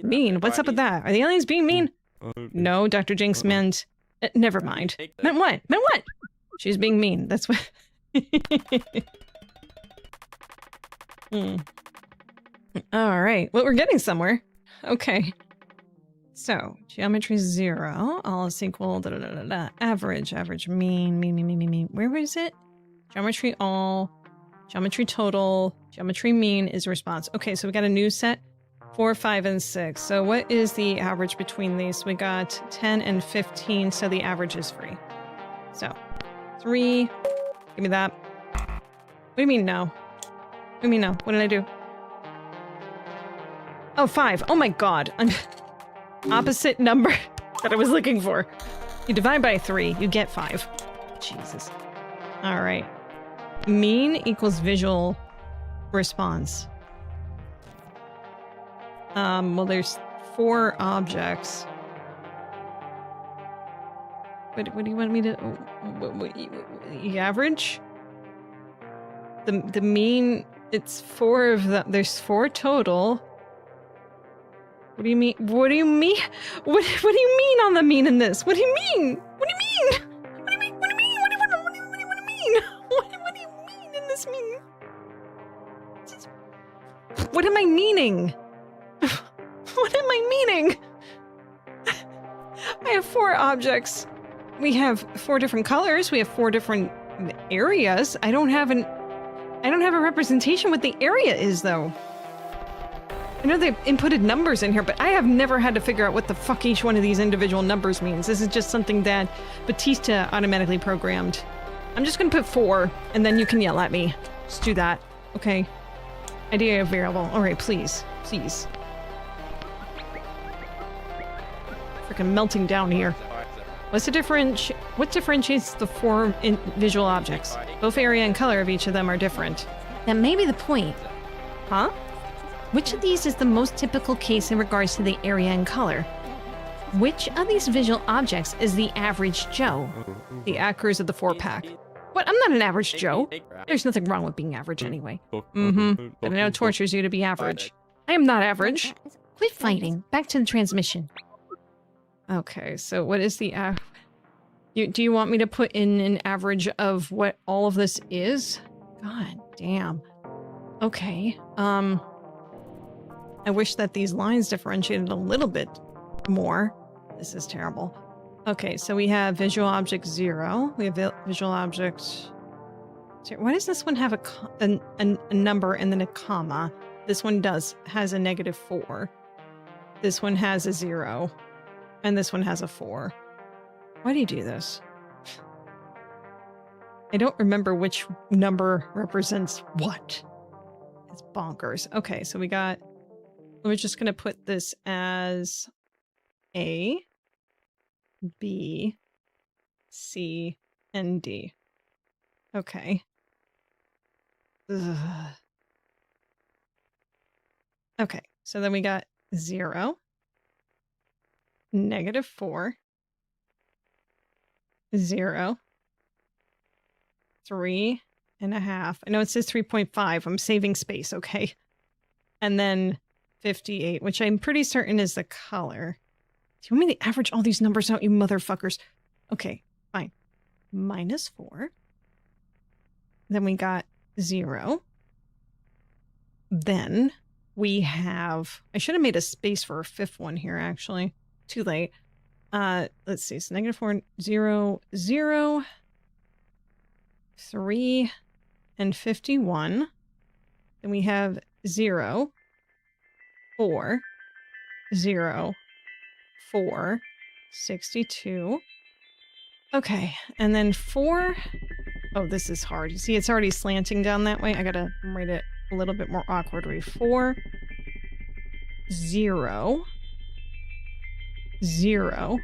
Mean? What's up with that? Are the aliens being mean? No, Dr. Jinx meant... never mind. Meant what? Meant what? She's being mean. That's what... Alright. Well, we're getting somewhere. Okay. So, geometry 0. All is equal... Average. Mean. Where was it? Geometry all. Geometry total. Geometry mean is response. Okay, so we got a new set. 4, 5, and 6. So what is the average between these? We got 10 and 15, so the average is 3. So, 3. Give me that. What do you mean no? What do you mean no? What did I do? Oh, 5. Oh my god. I'm opposite number that I was looking for. You divide by 3, you get 5. Jesus. Alright. Mean equals visual response. Well, there's 4 objects. What do you want me to... The average? The mean... It's 4 of them. There's 4 total. What do you mean? What do you mean? What do you mean on the mean in this? What do you mean? What do you mean? What do you mean? What do you mean? What do you mean? What do you mean in this mean? What am I meaning? What am I meaning? I have 4 objects. We have 4 different colors. We have 4 different areas. I don't have a representation what the area is, though. I know they've inputted numbers in here, but I have never had to figure out what the fuck each one of these individual numbers means. This is just something that Batista automatically programmed. I'm just gonna put 4, and then you can yell at me. Just do that, okay? Idea available. Alright, please. Please. Freaking melting down here. What differentiates the 4 visual objects? Both area and color of each of them are different. That may be the point. Huh? Which of these is the most typical case in regards to the area and color? Which of these visual objects is the average Joe? The acres of the 4-pack. What? I'm not an average Joe. There's nothing wrong with being average anyway. But I know it tortures you to be average. I am not average. Quit fighting. Back to the transmission. Okay, so what is the do you want me to put in an average of what all of this is? God damn. Okay. I wish that these lines differentiated a little bit more. This is terrible. Okay, so we have visual object 0. We have visual object... Why does this one have a number and then a comma? This one has a -4. This one has a 0. And this one has a 4. Why do you do this? I don't remember which number represents what. It's bonkers. Okay, so we're just going to put this as A, B, C, and D. Okay. Ugh. Okay, so then we got 0, -4, 0, 3.5. I know it says 3.5. I'm saving space, okay? And then 58, which I'm pretty certain is the color. Do you want me to average all these numbers out, you motherfuckers? Okay, fine. -4. Then we got 0. Then we have... I should have made a space for a 5th one here, actually. Too late. Let's see. So -4, 0, 0, 3, and 51. Then we have 0, 4, 0, 4, 62. Okay, and then 4. Oh, this is hard. You see, it's already slanting down that way. I gotta write it a little bit more awkwardly. 4, 0, 0,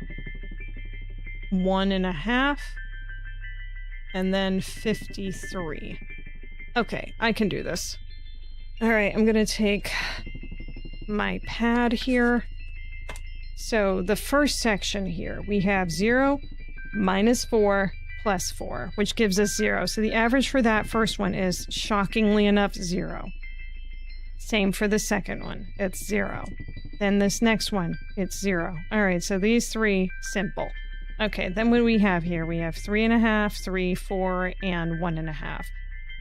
1.5, and then 53. Okay, I can do this. All right, I'm gonna take my pad here. So the first section here, we have 0, -4, plus 4, which gives us 0. So the average for that first one is, shockingly enough, 0. Same for the second one. It's 0. Then this next one, it's 0. All right, so these three, simple. Okay, then what do we have here? We have 3.5, 3, 4, and 1.5.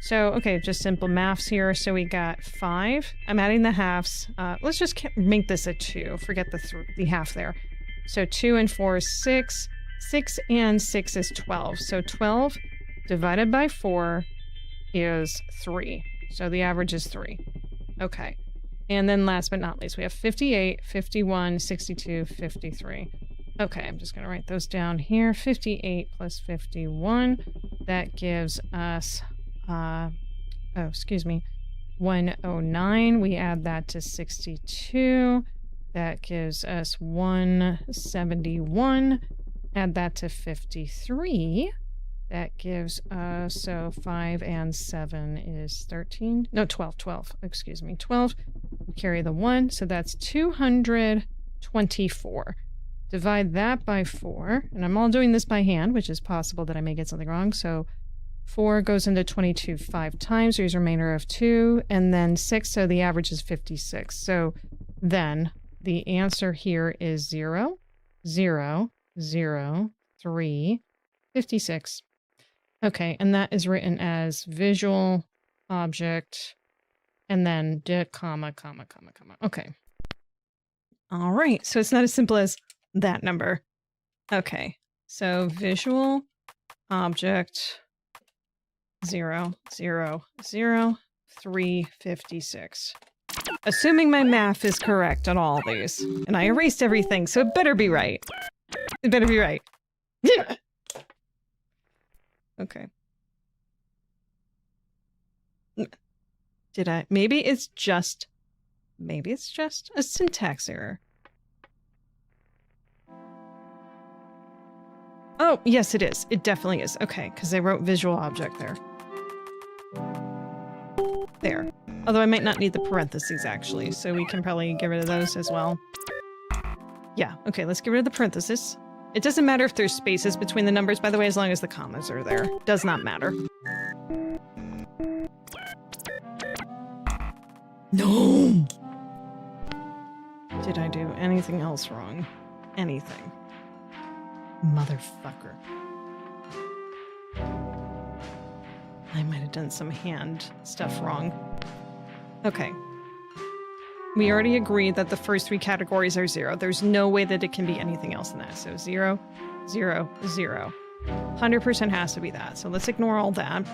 So, okay, just simple maths here. So we got 5. I'm adding the halves. Let's just make this a 2. Forget the half there. So 2 and 4 is 6. 6 and 6 is 12. So 12 divided by 4 is 3. So the average is 3. Okay. And then last but not least, we have 58, 51, 62, 53. Okay, I'm just going to write those down here. 58 plus 51. That gives us, 109. We add that to 62. That gives us 171. Add that to 53. That gives us, so 5 and 7 is 13. No, 12, 12. Excuse me, 12. We carry the 1, so that's 224. Divide that by 4, and I'm all doing this by hand, which is possible that I may get something wrong. So 4 goes into 22 5 times. There's a remainder of 2, and then 6, so the average is 56. So then the answer here is 0, 0, 0, 3, 56. Okay, and that is written as visual object, and then comma, comma, comma, comma. Okay. All right, so it's not as simple as that number. Okay, so visual object 0, 0, 0, 356. Assuming my math is correct on all these, and I erased everything, so it better be right. It better be right. Yeah. Okay. Did I? Maybe it's just a syntax error. Oh, yes, it is. It definitely is. Okay, because I wrote visual object there. There. Although I might not need the parentheses, actually, so we can probably get rid of those as well. Yeah, okay, let's get rid of the parentheses. It doesn't matter if there's spaces between the numbers, by the way, as long as the commas are there. Does not matter. No! Did I do anything else wrong? Anything? Motherfucker. I might have done some hand stuff wrong. Okay. We already agreed that the first 3 categories are 0. There's no way that it can be anything else than that. So 0, 0, 0. 100% has to be that. So let's ignore all that.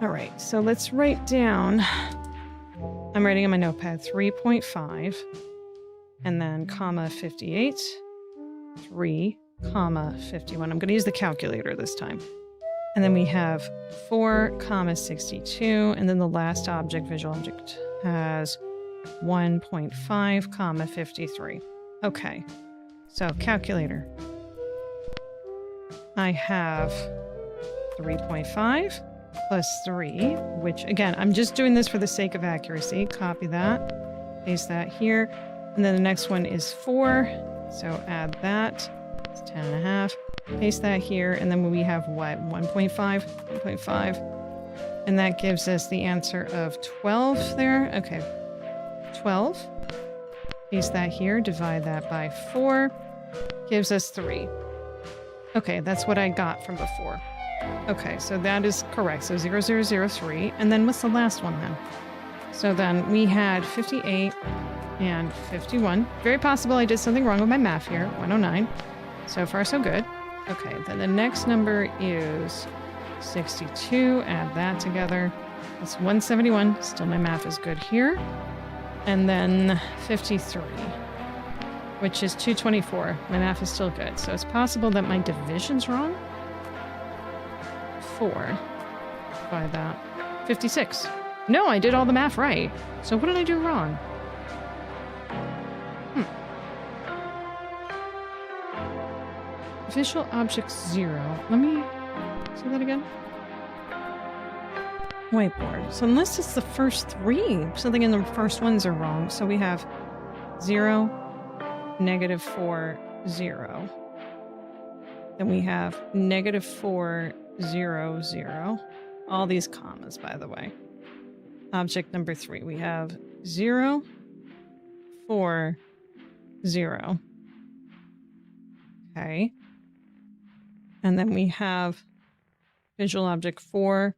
All right, so let's write down... I'm writing on my notepad 3.5, and then comma 58, 3, comma 51. I'm going to use the calculator this time. And then we have 4, comma 62, and then the last object, visual object, has 1.5, comma 53. Okay, so calculator. I have 3.5 plus 3, which again, I'm just doing this for the sake of accuracy. Copy that, paste that here. And then the next one is 4, so add that. It's 10.5. Paste that here, and then we have what? 1.5, and that gives us the answer of 12 there. Okay, 12. Paste that here, divide that by 4, gives us 3. Okay, that's what I got from before. Okay, so that is correct. So 0003, and then what's the last one then? So then we had 58 and 51. Very possible I did something wrong with my math here. 109. So far, so good. Okay, then the next number is 62. Add that together. That's 171. Still, my math is good here. And then 53, which is 224. My math is still good. So it's possible that my division's wrong. 4 by that. 56. No, I did all the math right. So what did I do wrong? Visual object 0. Let me say that again. Whiteboard. So unless it's the first 3, something in the first ones are wrong. So we have 0, -4, 0. Then we have -4, 0, 0. All these commas, by the way. Object number 3, we have 0, 4, 0. Okay. And then we have visual object 4,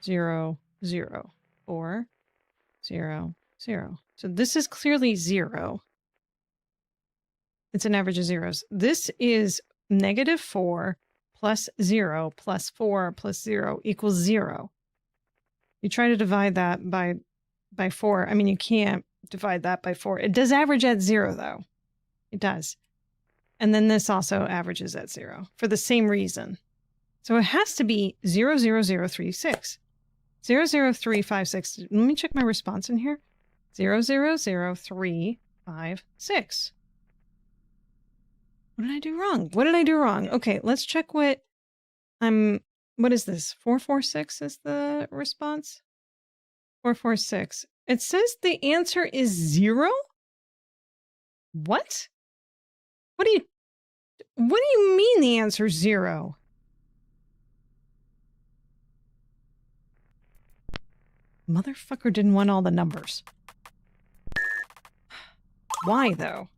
0, 0. 4, 0, 0. So this is clearly 0. It's an average of zeros. This is -4 plus 0 plus 4 plus 0 equals 0. You try to divide that by 4. I mean, you can't divide that by 4. It does average at 0, though. It does. And then this also averages at 0 for the same reason. So it has to be 00036. 00356. Let me check my response in here. 0000356. What did I do wrong? What did I do wrong? Okay, let's check what is this? 446 is the response? 446. It says the answer is 0? What? What do you mean the answer is 0? Motherfucker didn't want all the numbers. Why, though?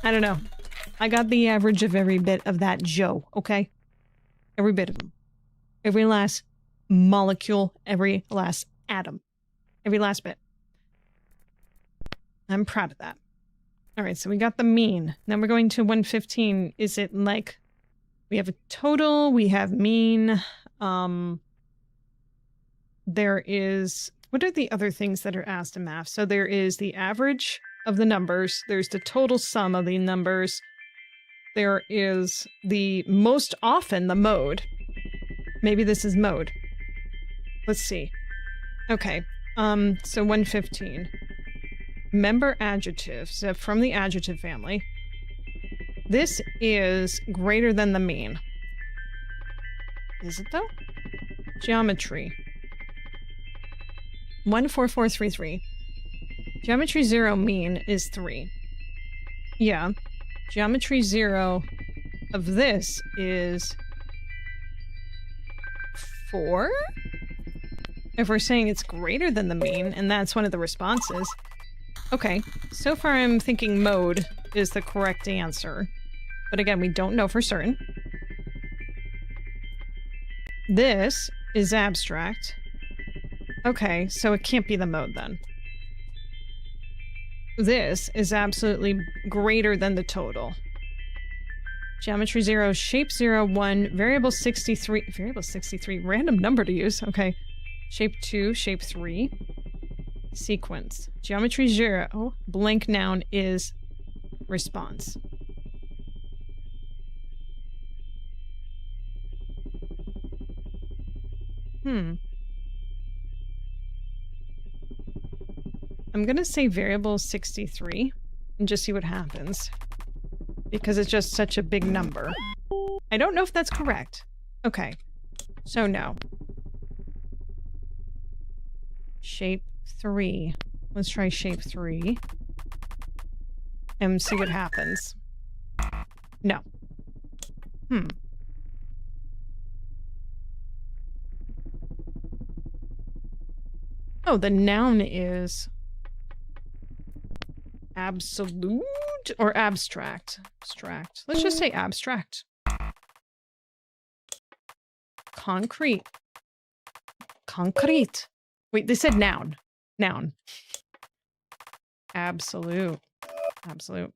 I don't know. I got the average of every bit of that Joe, okay? Every bit of them. Every last molecule, every last atom. Every last bit. I'm proud of that. All right, so we got the mean. Now we're going to 115. Is it like we have a total, we have mean, there is, what are the other things that are asked in math? So there is the average of the numbers. There's the total sum of the numbers. There is the most often the mode. Maybe this is mode. Let's see. Okay. So 115. Member adjectives from the adjective family. This is greater than the mean. Is it though? Geometry. 14433. Geometry 0 mean is 3. Yeah. Geometry 0 of this is 4? If we're saying it's greater than the mean, and that's one of the responses. Okay, so far I'm thinking mode is the correct answer. But again, we don't know for certain. This is abstract. Okay, so it can't be the mode then. This is absolutely greater than the total. Geometry 0, shape 0, 1, variable 63, random number to use, okay. Shape 2, shape 3, sequence. Geometry 0, blank noun is response. I'm gonna say variable 63 and just see what happens. Because it's just such a big number. I don't know if that's correct. Okay. So no. Shape 3. Let's try shape 3. And see what happens. No. Oh, the noun is absolute or abstract? Abstract. Let's just say abstract. Concrete. Concrete. Wait, they said noun. Noun. Absolute. Absolute.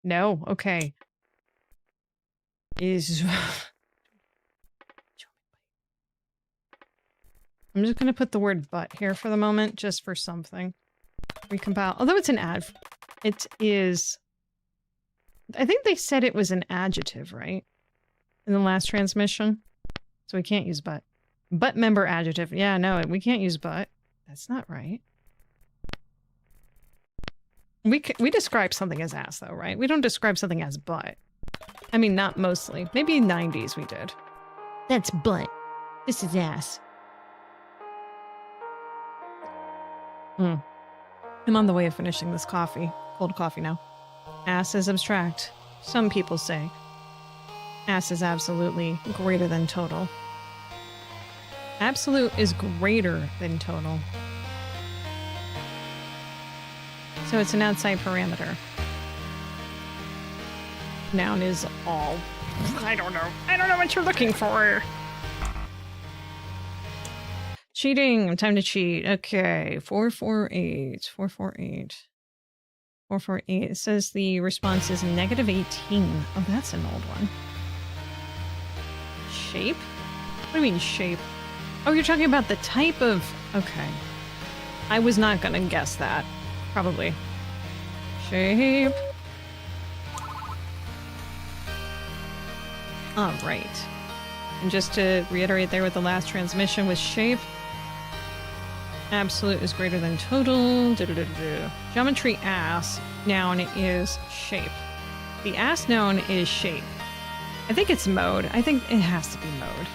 No, okay. Is... I'm just going to put the word but here for the moment, just for something. Recompile. Although it's an it is... I think they said it was an adjective, right? In the last transmission. So we can't use but. But member adjective. Yeah, no, we can't use but. That's not right. We describe something as ass, though, right? We don't describe something as but. I mean, not mostly. Maybe 90s we did. That's butt. This is ass. I'm on the way of finishing this coffee. Cold coffee now. Ass is abstract. Some people say. Ass is absolutely greater than total. Absolute is greater than total. So it's an outside parameter. Noun is all. I don't know. I don't know what you're looking for. Cheating. Time to cheat. Okay. 448. 448. 448. It says the response is -18. Oh, that's an old one. Shape? What do you mean shape? Oh, you're talking about the type of... Okay. I was not gonna guess that. Probably. Shape. Alright. And just to reiterate there with the last transmission with shape. Absolute is greater than total. Geometry ass noun is shape. The ass noun is shape. I think it's mode. I think it has to be mode.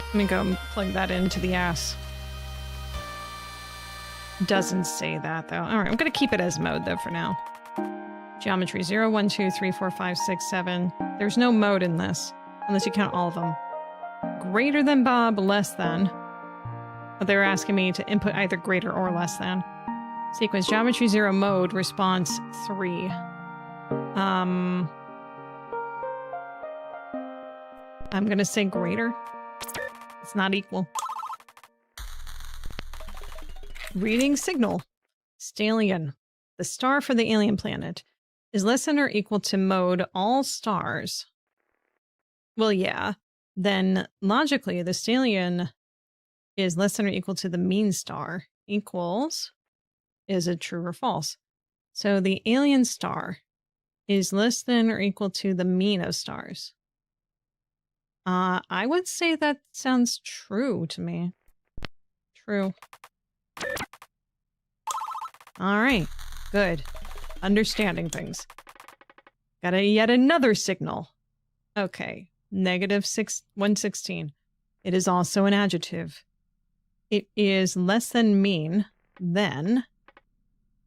Let me go plug that into the ass. Doesn't say that though. Alright, I'm gonna keep it as mode though for now. Geometry 0, 1, 2, 3, 4, 5, 6, 7. There's no mode in this, unless you count all of them. Greater than Bob, less than. But they were asking me to input either greater or less than. Sequence geometry 0 mode, response 3. I'm gonna say greater. It's not equal. Reading signal. Stallion. The star for the alien planet is less than or equal to mode all stars. Well, yeah. Then logically, the stallion is less than or equal to the mean star. Equals. Is it true or false? So the alien star is less than or equal to the mean of stars. I would say that sounds true to me. True. All right. Good. Understanding things. Got yet another signal. Okay. -116. It is also an adjective. It is less than mean. Then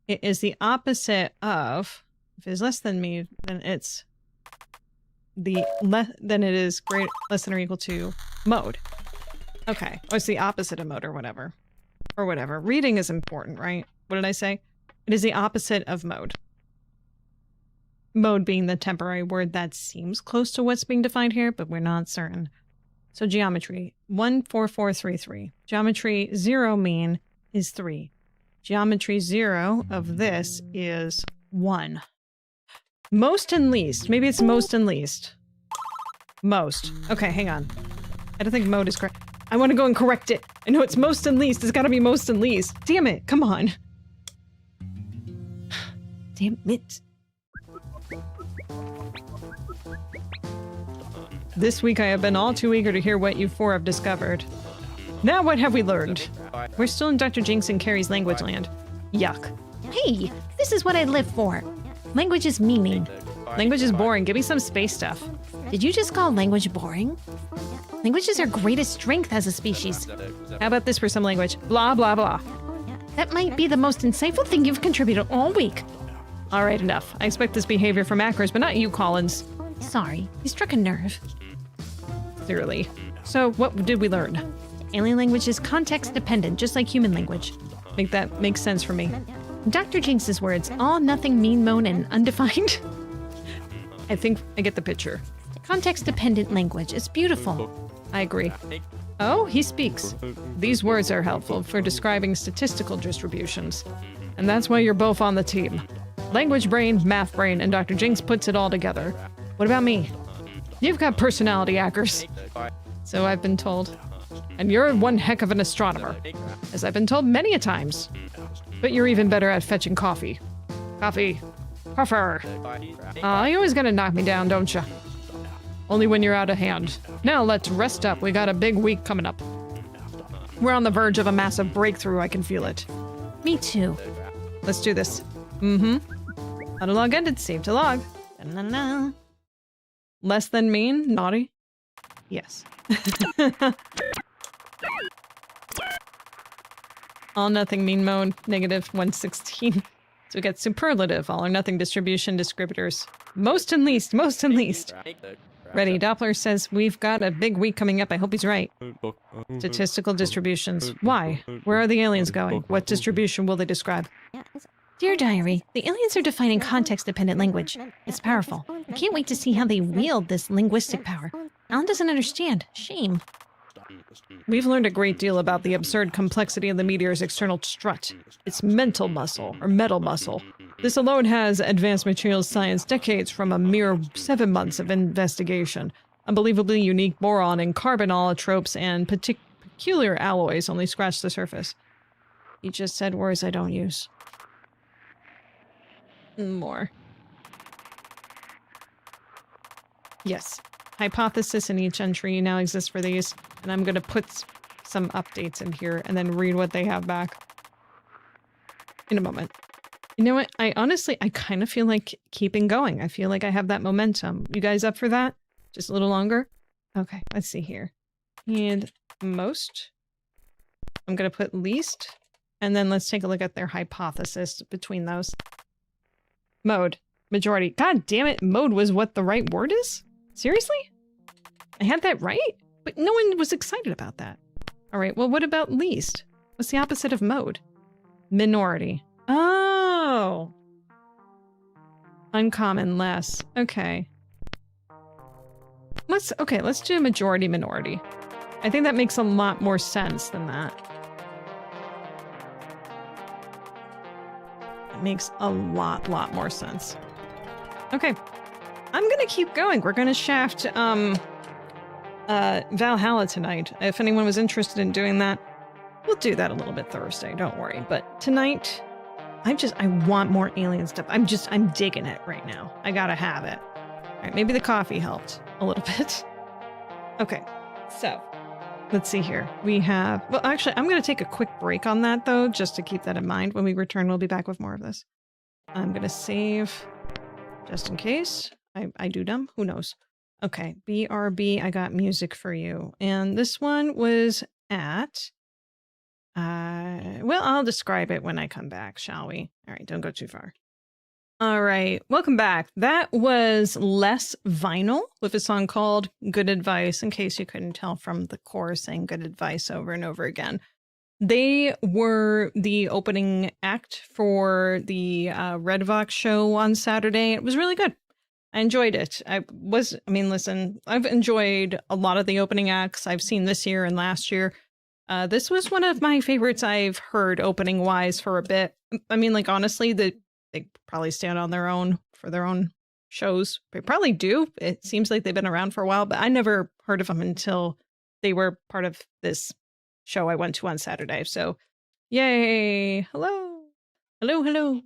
it is the opposite of... If it is less than mean, then it's then it is less than or equal to mode. Okay. Or it's the opposite of mode or whatever. Or whatever. Reading is important, right? What did I say? It is the opposite of mode. Mode being the temporary word that seems close to what's being defined here, but we're not certain. So geometry, 14433. Geometry 0 mean is 3. Geometry 0 of this is 1. Most and least. Maybe it's most and least. Most. Okay, hang on. I don't think mode is correct. I want to go and correct it. I know it's most and least. It's got to be most and least. Damn it. Come on. Damn it. This week I have been all too eager to hear what you four have discovered. Now what have we learned? We're still in Dr. Jinx and Carrie's language land. Yuck. Hey, this is what I live for. Language is meaning. Language is boring. Give me some space stuff. Did you just call language boring? Language is our greatest strength as a species. How about this for some language? Blah, blah, blah. That might be the most insightful thing you've contributed all week. All right, enough. I expect this behavior from Akers, but not you, Collins. Sorry, you struck a nerve. Clearly. So, what did we learn? Alien language is context dependent, just like human language. That makes sense for me. Dr. Jinx's words, all, nothing, mean, moan, and undefined. I think I get the picture. Context dependent language. It's beautiful. I agree. Oh, he speaks. These words are helpful for describing statistical distributions. And that's why you're both on the team. Language brain, math brain, and Dr. Jinx puts it all together. What about me? You've got personality, Akers. So I've been told. And you're one heck of an astronomer. As I've been told many a times. But you're even better at fetching coffee. Coffee. Puffer. You always gotta knock me down, don't ya? Only when you're out of hand. Now let's rest up. We got a big week coming up. We're on the verge of a massive breakthrough. I can feel it. Me too. Let's do this. Mm-hmm. How to log ended. Save to log. Da-na-na. Less than mean? Naughty? Yes. All nothing mean mode. -116. So we get superlative, all or nothing distribution descriptors. Most and least, most and least. Ready, Doppler says we've got a big week coming up. I hope he's right. Statistical distributions. Why? Where are the aliens going? What distribution will they describe? Dear Diary, the aliens are defining context-dependent language. It's powerful. I can't wait to see how they wield this linguistic power. Alan doesn't understand. Shame. We've learned a great deal about the absurd complexity of the meteor's external strut. Its mental muscle, or metal muscle. This alone has advanced materials science decades from a mere 7 months of investigation. Unbelievably unique boron and carbon allotropes and peculiar alloys only scratch the surface. He just said words I don't use. More. Yes. Hypothesis in each entry now exists for these, and I'm gonna put some updates in here and then read what they have back in a moment. You know what? I kind of feel like keeping going. I feel like I have that momentum. You guys up for that? Just a little longer? Okay, let's see here. And most. I'm gonna put least, and then let's take a look at their hypothesis between those. Mode. Majority. God damn it, mode was what the right word is? Seriously? I had that right? But no one was excited about that. Alright, well what about least? What's the opposite of mode? Minority. Oh! Uncommon, less. Okay. Let's do majority minority. I think that makes a lot more sense than that. It makes a lot more sense. Okay. I'm gonna keep going. We're gonna shaft, Valhalla tonight. If anyone was interested in doing that, we'll do that a little bit Thursday, don't worry. But tonight, I want more alien stuff. I'm digging it right now. I gotta have it. Alright, maybe the coffee helped a little bit. Okay, so, let's see here. We have, well actually, I'm gonna take a quick break on that though, just to keep that in mind. When we return, we'll be back with more of this. I'm gonna save, just in case. I do dumb? Who knows? Okay, BRB, I got music for you. And this one was at... well, I'll describe it when I come back, shall we? Alright, don't go too far. Alright, welcome back. That was Less Vinyl with a song called Good Advice, in case you couldn't tell from the chorus saying good advice over and over again. They were the opening act for the Redvox show on Saturday. It was really good. I enjoyed it. Listen, I've enjoyed a lot of the opening acts I've seen this year and last year. This was one of my favorites I've heard opening wise for a bit. I mean, like, honestly, they probably stand on their own for their own shows. They probably do. It seems like they've been around for a while, but I never heard of them until they were part of this show I went to on Saturday. So, yay. Hello. Hello.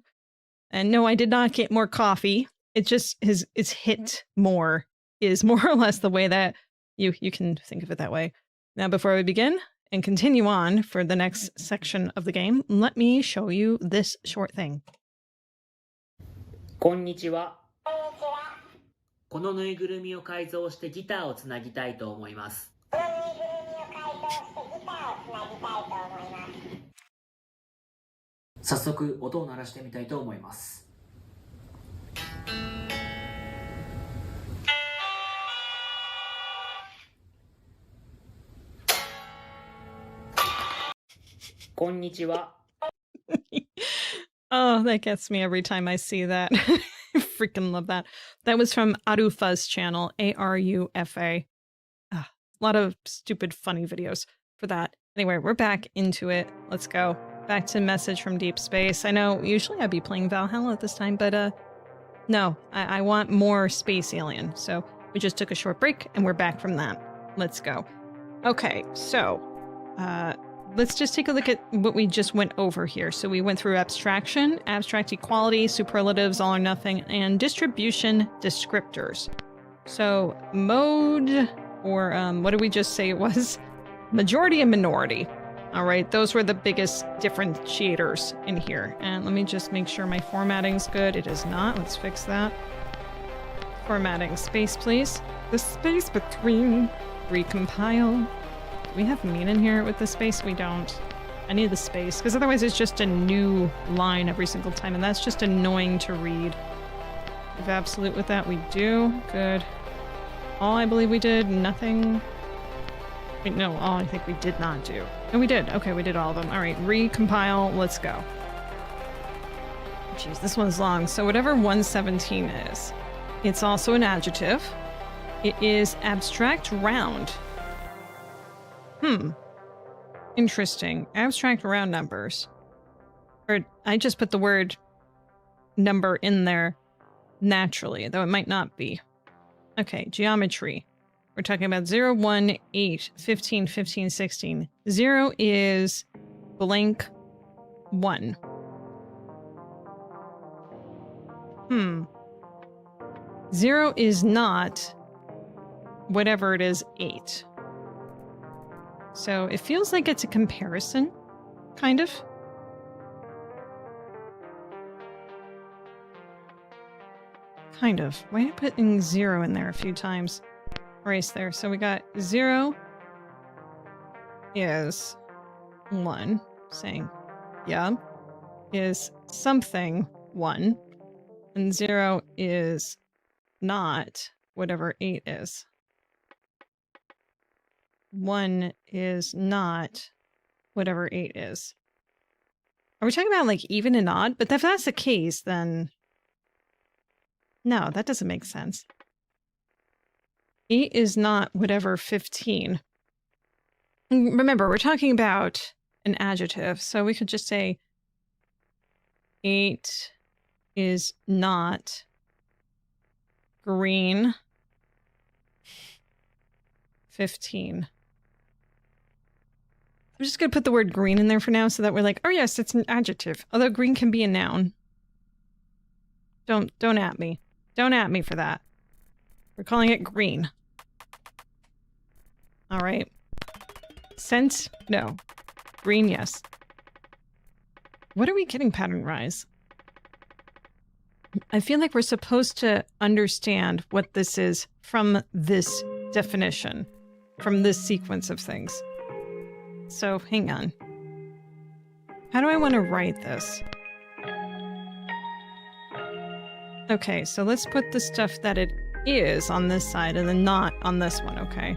And no, I did not get more coffee. It just it's hit more is more or less the way that you can think of it that way. Now, before we begin and continue on for the next section of the game, let me show you this short thing. こんにちは。このぬいぐるみを改造してギターをつなぎたいと思います。早速音を鳴らしてみたいと思います。こんにちは。 Oh, that gets me every time I see that. I freaking love that. That was from Arufa's channel, A-R-U-F-A. A lot of stupid, funny videos for that. Anyway, we're back into it. Let's go. Back to Message from Deep Space. I know usually I'd be playing Valhalla at this time, but no, I want more Space Alien. So we just took a short break and we're back from that. Let's go. Okay, so let's just take a look at what we just went over here. So we went through abstraction, abstract equality, superlatives, all or nothing, and distribution descriptors. So mode, or what did we just say it was? Majority and minority. All right, those were the biggest differentiators in here. And let me just make sure my formatting's good. It is not. Let's fix that. Formatting. Space, please. The space between. Recompile. Do we have mean in here with the space? We don't. I need the space, because otherwise it's just a new line every single time, and that's just annoying to read. If absolute with that, we do. Good. All I believe we did, nothing. Wait, no, all I think we did not do. No, we did. Okay, we did all of them. All right, recompile. Let's go. Jeez, this one's long. So whatever 117 is, it's also an adjective. It is abstract round. Interesting. Abstract round numbers. Or I just put the word number in there naturally, though it might not be. Okay, geometry. We're talking about 0, 1, 8, 15, 15, 16. 0 is blank 1. 0 is not whatever it is 8. So it feels like it's a comparison, kind of. Kind of. Why did I put in 0 in there a few times? Erase there. So we got 0 is 1, saying, yeah, is something 1, and 0 is not whatever 8 is. 1 is not whatever 8 is. Are we talking about like even and odd? But if that's the case, then no, that doesn't make sense. 8 is not whatever 15. Remember, we're talking about an adjective, so we could just say 8 is not green 15. I'm just going to put the word green in there for now so that we're like, oh yes, it's an adjective. Although green can be a noun. Don't at me. Don't at me for that. We're calling it green. All right. Scent? No. Green, yes. What are we getting pattern-wise? I feel like we're supposed to understand what this is from this definition, from this sequence of things. So, hang on. How do I want to write this? Okay, so let's put the stuff that it is on this side and then not on this one, okay?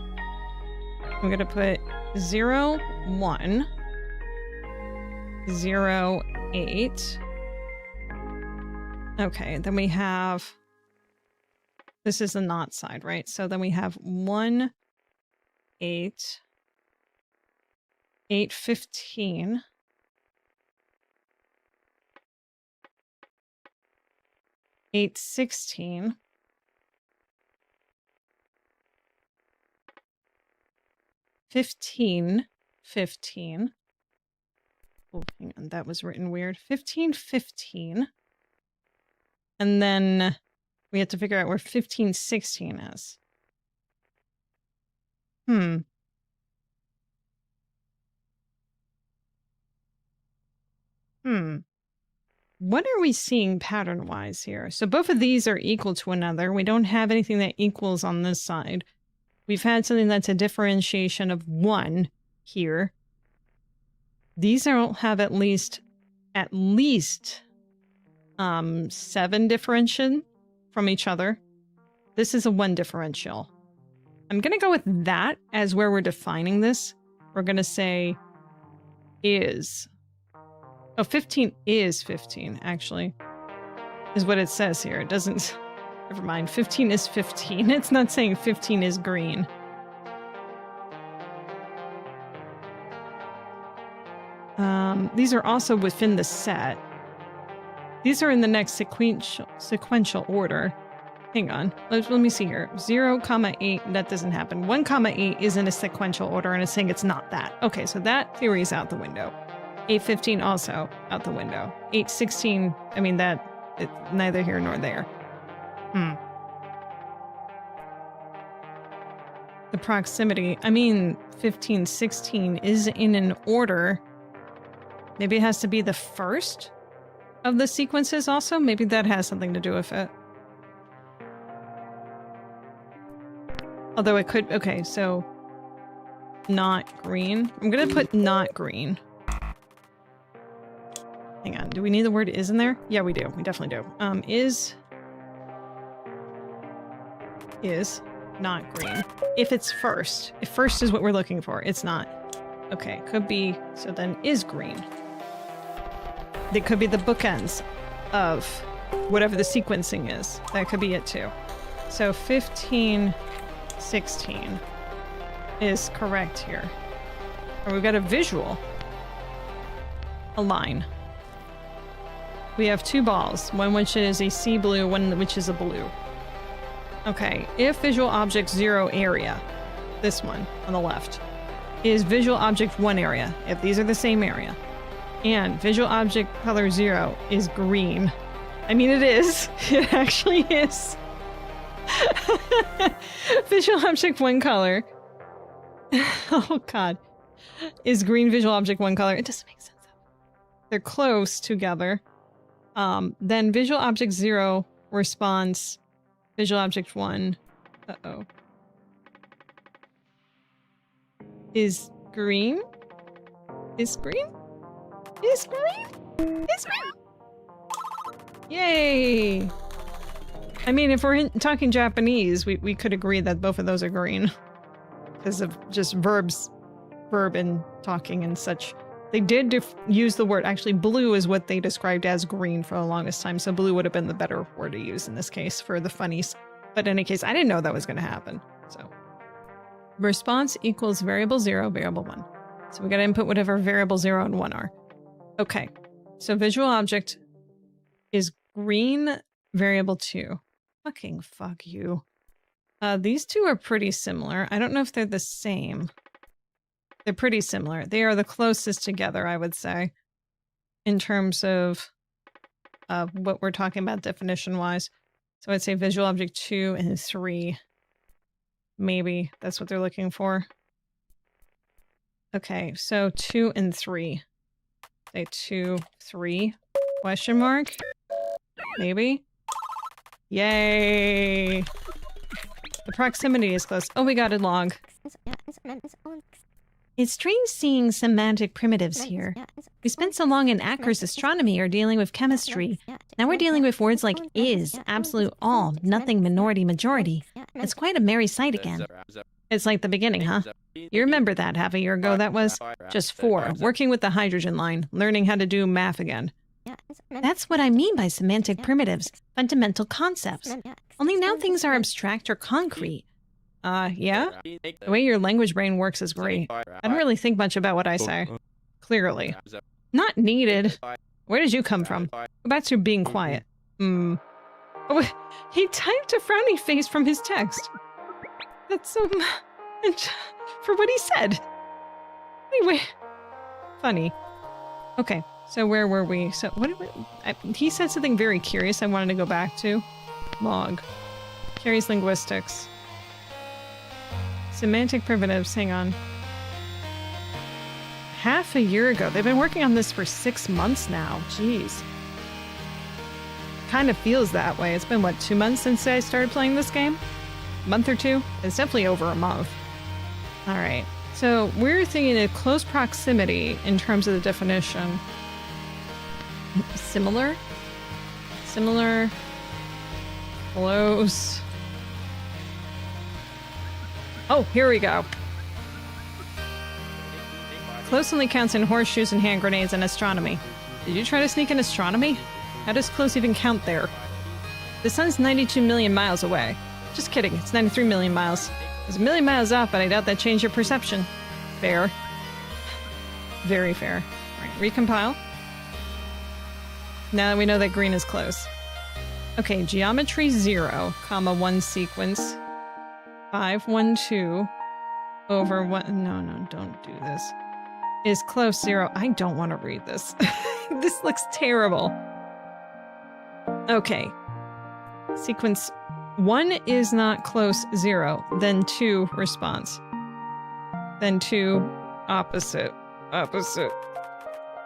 I'm going to put 0, 1, 0, 8. Okay, then we have... This is the not side, right? So then we have 1, 8, 8, 15, 8, 16, 15, 15. Oh, hang on, that was written weird. 15, 15. And then we have to figure out where 15, 16 is. What are we seeing pattern-wise here? So both of these are equal to another. We don't have anything that equals on this side. We've had something that's a differentiation of 1 here. These all have at least 7 differentiation from each other. This is a 1 differential. I'm going to go with that as where we're defining this. We're going to say is. Oh, 15 is 15, actually, is what it says here. It doesn't... Never mind. 15 is 15. It's not saying 15 is green. These are also within the set. These are in the next sequential order. Hang on. Let me see here. 0, 8, that doesn't happen. 1, 8 is in a sequential order, and it's saying it's not that. Okay, so that theory is out the window. 815 also out the window. 816, I mean, it's neither here nor there. The proximity, I mean, 1516 is in an order. Maybe it has to be the first of the sequences also? Maybe that has something to do with it. Although it could, okay, so not green. I'm gonna put not green. Do we need the word is in there? Yeah, we do. We definitely do. Is not green. If it's first. If first is what we're looking for. It's not. Okay, could be. So then is green. They could be the bookends of whatever the sequencing is. That could be it too. So 1516 is correct here. Or we've got a visual. A line. We have two balls. One which is a sea blue, one which is a blue. Okay, if visual object 0 area, this one on the left, is visual object 1 area, if these are the same area, and visual object color 0 is green. I mean, it is. It actually is. Visual object 1 color. Oh, God. Is green visual object 1 color. It doesn't make sense. They're close together. Then visual object 0 response visual object 1. Uh-oh. Is green? Is green? Is green? Is green? Yay! I mean, if we're talking Japanese, we could agree that both of those are green. Because of just verb and talking and such. They did use the word, actually blue is what they described as green for the longest time, so blue would have been the better word to use in this case for the funnies. But in any case, I didn't know that was going to happen, so. Response equals variable 0, variable 1. So we got to input whatever variable 0 and 1 are. Okay, so visual object is green, variable 2. Fucking fuck you. These two are pretty similar. I don't know if they're the same. They're pretty similar. They are the closest together, I would say, in terms of what we're talking about definition-wise. So I'd say visual object 2 and 3. Maybe that's what they're looking for. Okay, so 2 and 3. Say 2, 3, question mark? Maybe? Yay! The proximity is close. Oh, we got a log. It's strange seeing semantic primitives here. We spent so long in Acker's astronomy or dealing with chemistry. Now we're dealing with words like is, absolute, all, nothing, minority, majority. It's quite a merry sight again. It's like the beginning, huh? You remember that half a year ago, that was? Just 4, working with the hydrogen line, learning how to do math again. That's what I mean by semantic primitives, fundamental concepts. Only now things are abstract or concrete. Yeah? The way your language brain works is great. I don't really think much about what I say. Clearly. Not needed. Where did you come from? Go back to being quiet. Oh, he typed a frowny face from his text. That's so... for what he said. Anyway. Funny. Okay, so where were we? So, what did we... he said something very curious I wanted to go back to. Log. Carries linguistics. Semantic primitives, hang on. Half a year ago. They've been working on this for 6 months now. Jeez. Kind of feels that way. It's been, what, 2 months since I started playing this game? A month or 2? It's definitely over a month. Alright. So, we're thinking of close proximity in terms of the definition. Similar? Similar. Close. Oh, here we go. Close only counts in horseshoes and hand grenades and astronomy. Did you try to sneak in astronomy? How does close even count there? The sun's 92 million miles away. Just kidding, it's 93 million miles. It's a million miles off, but I doubt that changed your perception. Fair. Very fair. Alright, recompile. Now that we know that green is close. Okay, geometry 0, comma 1 sequence. 5, 1, 2 over 1. No, don't do this. Is close 0. I don't want to read this. This looks terrible. Okay. Sequence 1 is not close 0. Then 2 response. Then 2 opposite. Opposite.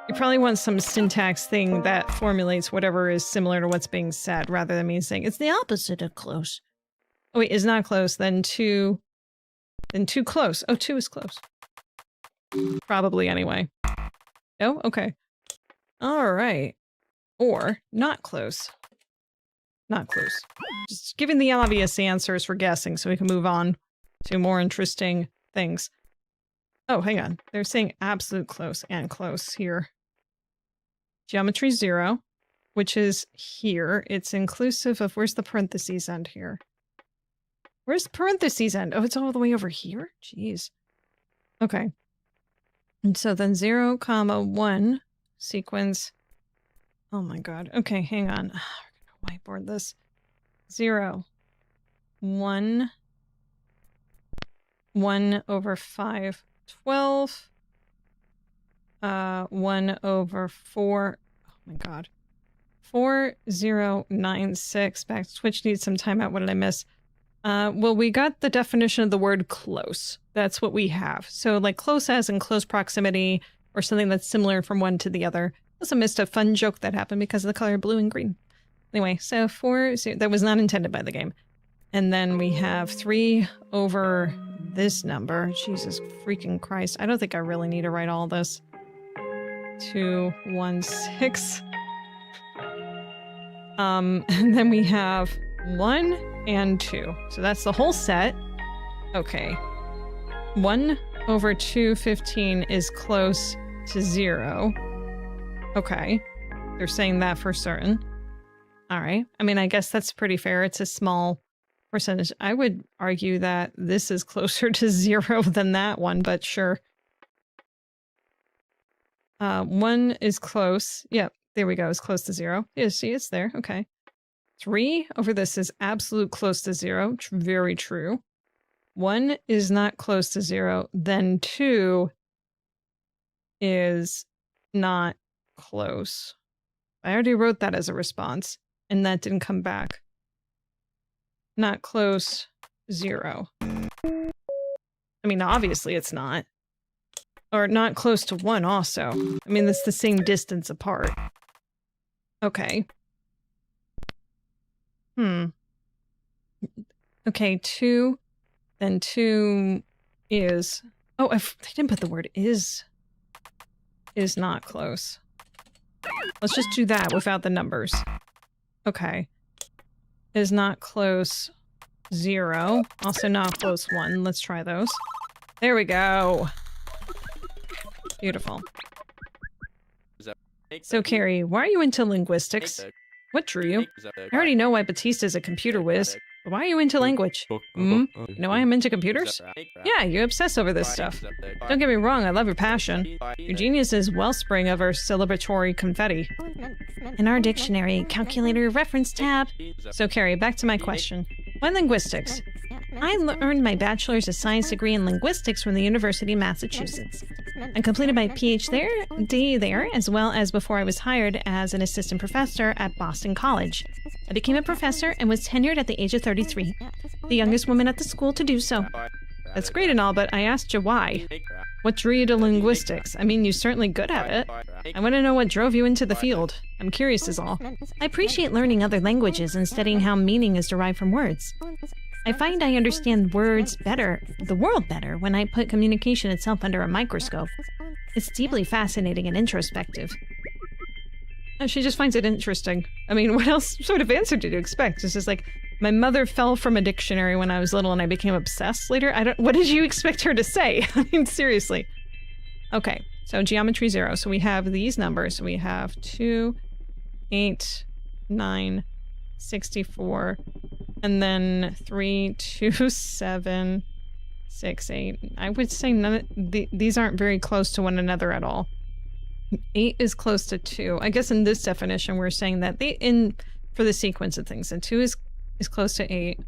You probably want some syntax thing that formulates whatever is similar to what's being said rather than me saying it's the opposite of close. Oh wait, is not close, then 2 close. Oh, 2 is close. Probably anyway. Oh, okay. Alright. or not close. Not close. Just giving the obvious answers for guessing so we can move on to more interesting things. Oh, hang on. They're saying absolute close and close here. Geometry 0, which is here. It's inclusive of, where's the parentheses end here? Where's the parentheses end? Oh, it's all the way over here? Jeez. Okay. And so then 0, comma 1 sequence. Oh my god. Okay, hang on. We're gonna whiteboard this. 0, 1, 1 over 5, 12. 1 over 4. Oh my god. 4096. Back to Twitch needs some timeout. What did I miss? Well, we got the definition of the word close. That's what we have. So like close as in close proximity or something that's similar from one to the other. Also missed a fun joke that happened because of the color blue and green. Anyway, so 4, that was not intended by the game. And then we have 3 over this number. Jesus freaking Christ. I don't think I really need to write all this. 2, 1, 6. And then we have 1 and 2. So that's the whole set. Okay. 1 over 215 is close to 0. Okay. They're saying that for certain. All right. I mean, I guess that's pretty fair. It's a small percentage. I would argue that this is closer to 0 than that one, but sure. 1 is close. Yep, there we go. It's close to 0. Yeah, see, it's there. Okay. 3 over this is absolute close to 0. Very true. 1 is not close to 0. Then 2 is not close. I already wrote that as a response, and that didn't come back. Not close, 0. I mean, obviously it's not. Or not close to 1 also. I mean, that's the same distance apart. Okay. Okay, 2. Then 2 is... Oh, they didn't put the word is not close. Let's just do that without the numbers. Okay. Is not close, 0. Also not close, 1. Let's try those. There we go. Beautiful. So, Carrie, why are you into linguistics? What drew you? I already know why Batista's a computer whiz, but why are you into language? You know why I'm into computers? Yeah, you obsess over this stuff. Don't get me wrong, I love your passion. Your genius is wellspring of our celebratory confetti. In our dictionary, calculator reference tab. So, Carrie, back to my question. Why linguistics? I earned my bachelor's of science degree in linguistics from the University of Massachusetts. I completed my PhD there, as well as before I was hired as an assistant professor at Boston College. I became a professor and was tenured at the age of 33, the youngest woman at the school to do so. That's great and all, but I asked you why. What drew you to linguistics? I mean, you're certainly good at it. I want to know what drove you into the field. I'm curious is all. I appreciate learning other languages and studying how meaning is derived from words. I find I understand words better, the world better, when I put communication itself under a microscope. It's deeply fascinating and introspective. She just finds it interesting. I mean, what else sort of answer did you expect? It's just like, my mother fell from a dictionary when I was little and I became obsessed later. What did you expect her to say? I mean, seriously. Okay, so geometry 0. So we have these numbers. We have 2, 8, 9, 64, and then 3, 2, 7, 6, 8. I would say none of these aren't very close to one another at all. 8 is close to 2. I guess in this definition we're saying that for the sequence of things, and 2 is close to 8.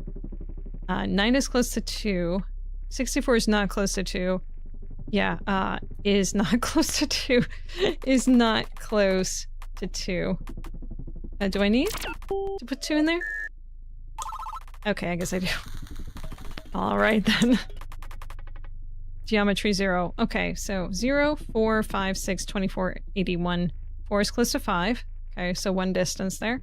9 is close to 2. 64 is not close to 2. Yeah, is not close to 2. Is not close to 2. Do I need to put 2 in there? Okay, I guess I do. Alright then. Geometry 0. Okay, so 0, 4, 5, 6, 24, 81. 4 is close to 5. Okay, so 1 distance there.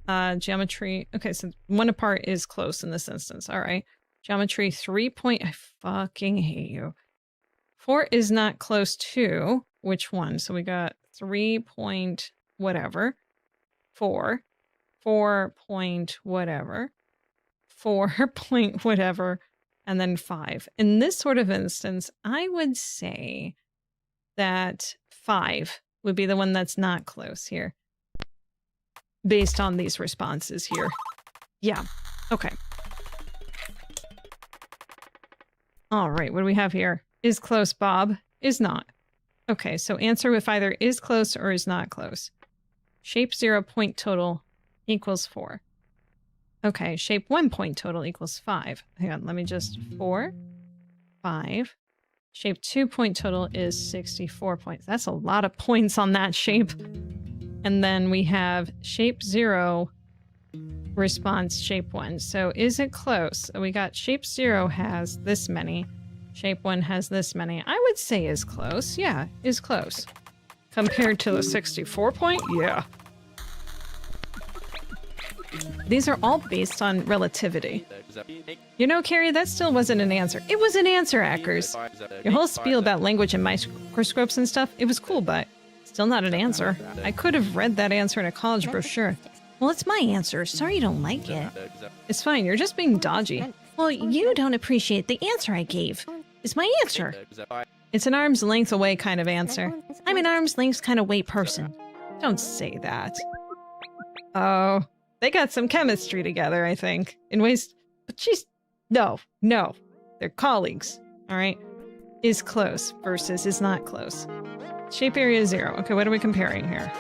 Geometry... Okay, so 1 apart is close in this instance. Alright. Geometry 3 point... I fucking hate you. 4 is not close to... Which one? So we got 3 point... whatever. 4, 4 point whatever, 4 point whatever, and then 5. In this sort of instance, I would say that 5 would be the one that's not close here. Based on these responses here. Yeah. Okay. All right, what do we have here? Is close, Bob. Is not. Okay, so answer with either is close or is not close. Shape 0 point total equals 4. Okay, shape 1 point total equals 5. Hang on, let me just... 4, 5. Shape 2 point total is 64 points. That's a lot of points on that shape. And then we have shape 0 response shape 1. So is it close? We got shape 0 has this many. Shape 1 has this many. I would say is close. Yeah, is close. Compared to the 64 point? Yeah. These are all based on relativity. You know, Carrie, that still wasn't an answer. It was an answer, Ackers. Your whole spiel about language and microscopes and stuff, it was cool, but still not an answer. I could have read that answer in a college brochure. Well, it's my answer. Sorry you don't like it. It's fine, you're just being dodgy. Well, you don't appreciate the answer I gave. It's my answer. It's an arm's length away kind of answer. I'm an arm's length kind of way person. Don't say that. Oh, they got some chemistry together, I think. In ways... But she's... No. They're colleagues, alright? Is close versus is not close. Shape area 0. Okay, what are we comparing here?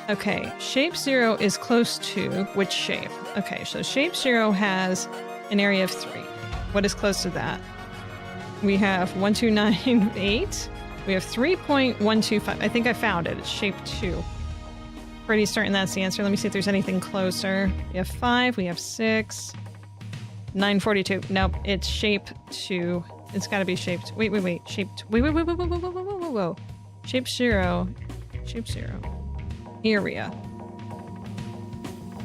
Okay, shape 0 is close to which shape? Okay, so shape 0 has an area of 3. What is close to that? We have 1298. We have 3.125. I think I found it. It's shape 2. Pretty certain that's the answer. Let me see if there's anything closer. We have 5. We have 6. 942. Nope, it's shape 2. It's got to be shaped. Wait. Shape 2. Whoa. Shape 0. Shape 0. Area.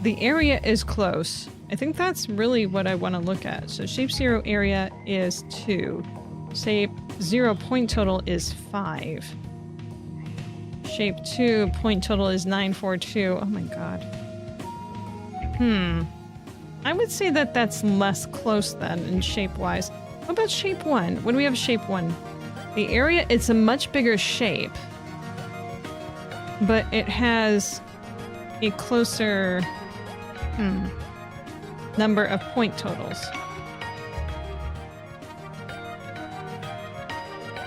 The area is close. I think that's really what I want to look at. So shape 0 area is 2. Shape 0 point total is 5. Shape 2 point total is 942. Oh my god. I would say that that's less close then in shape-wise. What about shape 1? When we have shape 1? The area, it's a much bigger shape. But it has a closer number of point totals.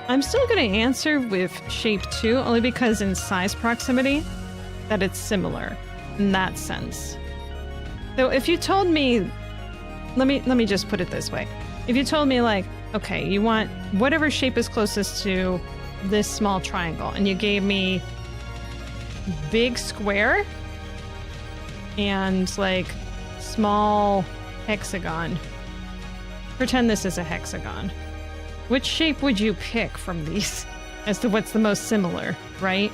I'm still going to answer with shape 2, only because in size proximity, that it's similar in that sense. So if you told me, let me just put it this way. If you told me like, okay, you want whatever shape is closest to this small triangle, and you gave me big square and like small hexagon. Pretend this is a hexagon. Which shape would you pick from these as to what's the most similar, right?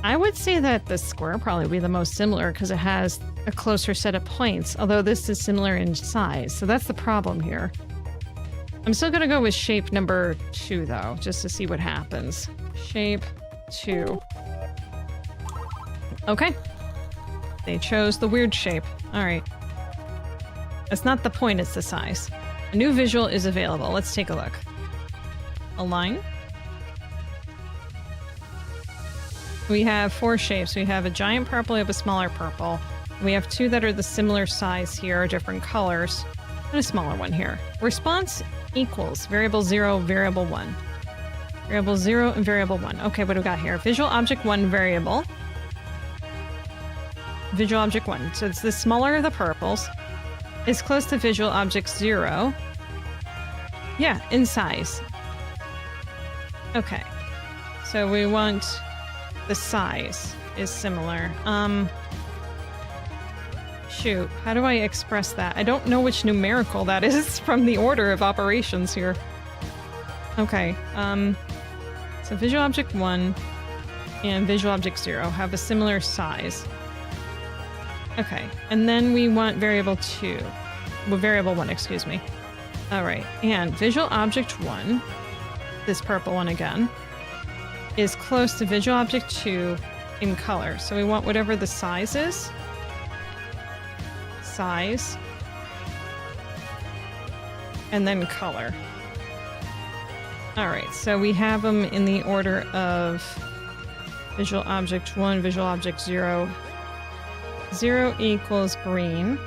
I would say that the square probably would be the most similar because it has a closer set of points, although this is similar in size, so that's the problem here. I'm still gonna go with shape number 2 though, just to see what happens. Shape 2. Okay. They chose the weird shape. Alright. That's not the point, it's the size. A new visual is available. Let's take a look. Align. We have 4 shapes. We have a giant purple, we have a smaller purple. We have 2 that are the similar size here, different colors, and a smaller one here. Response equals variable 0, variable 1. Variable 0 and variable 1. Okay, what do we got here? Visual object 1 variable. Visual object 1. So it's the smaller of the purples. It's close to visual object 0. Yeah, in size. Okay. So we want the size is similar. Shoot, how do I express that? I don't know which numerical that is from the order of operations here. Okay, so visual object 1 and visual object 0 have a similar size. Okay, and then we want variable 2. Well, variable 1, excuse me. Alright, and visual object 1, this purple one again, is close to visual object 2 in color. So we want whatever the size is. Size. And then color. Alright, so we have them in the order of visual object 1, visual object 0. 0 equals green.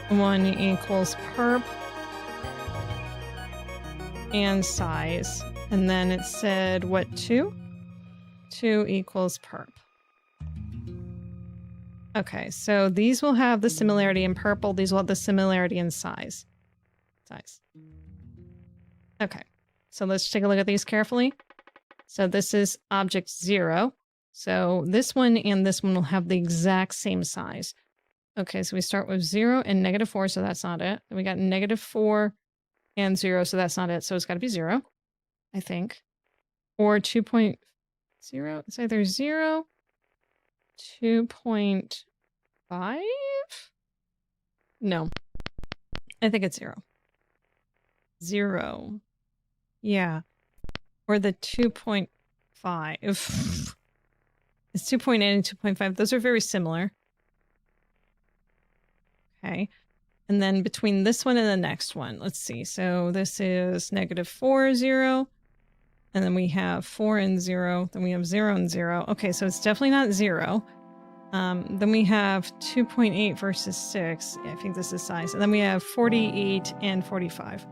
1 equals perp. And size. And then it said, what, 2? 2 equals perp. Okay, so these will have the similarity in purple. These will have the similarity in size. Okay, so let's take a look at these carefully. So this is object 0. So this one and this one will have the exact same size. Okay, so we start with 0 and -4, so that's not it. Then we got -4 and 0, so that's not it. So it's got to be 0, I think. Or 2.0. It's either 0, 2.5? No. I think it's 0. 0. Yeah. Or the 2.5. It's 2.8 and 2.5. Those are very similar. Okay. And then between this one and the next one, let's see. So this is -4, 0. And then we have 4 and 0. Then we have 0 and 0. Okay, so it's definitely not 0. Then we have 2.8 versus 6. Yeah, I think this is size. And then we have 48 and 45.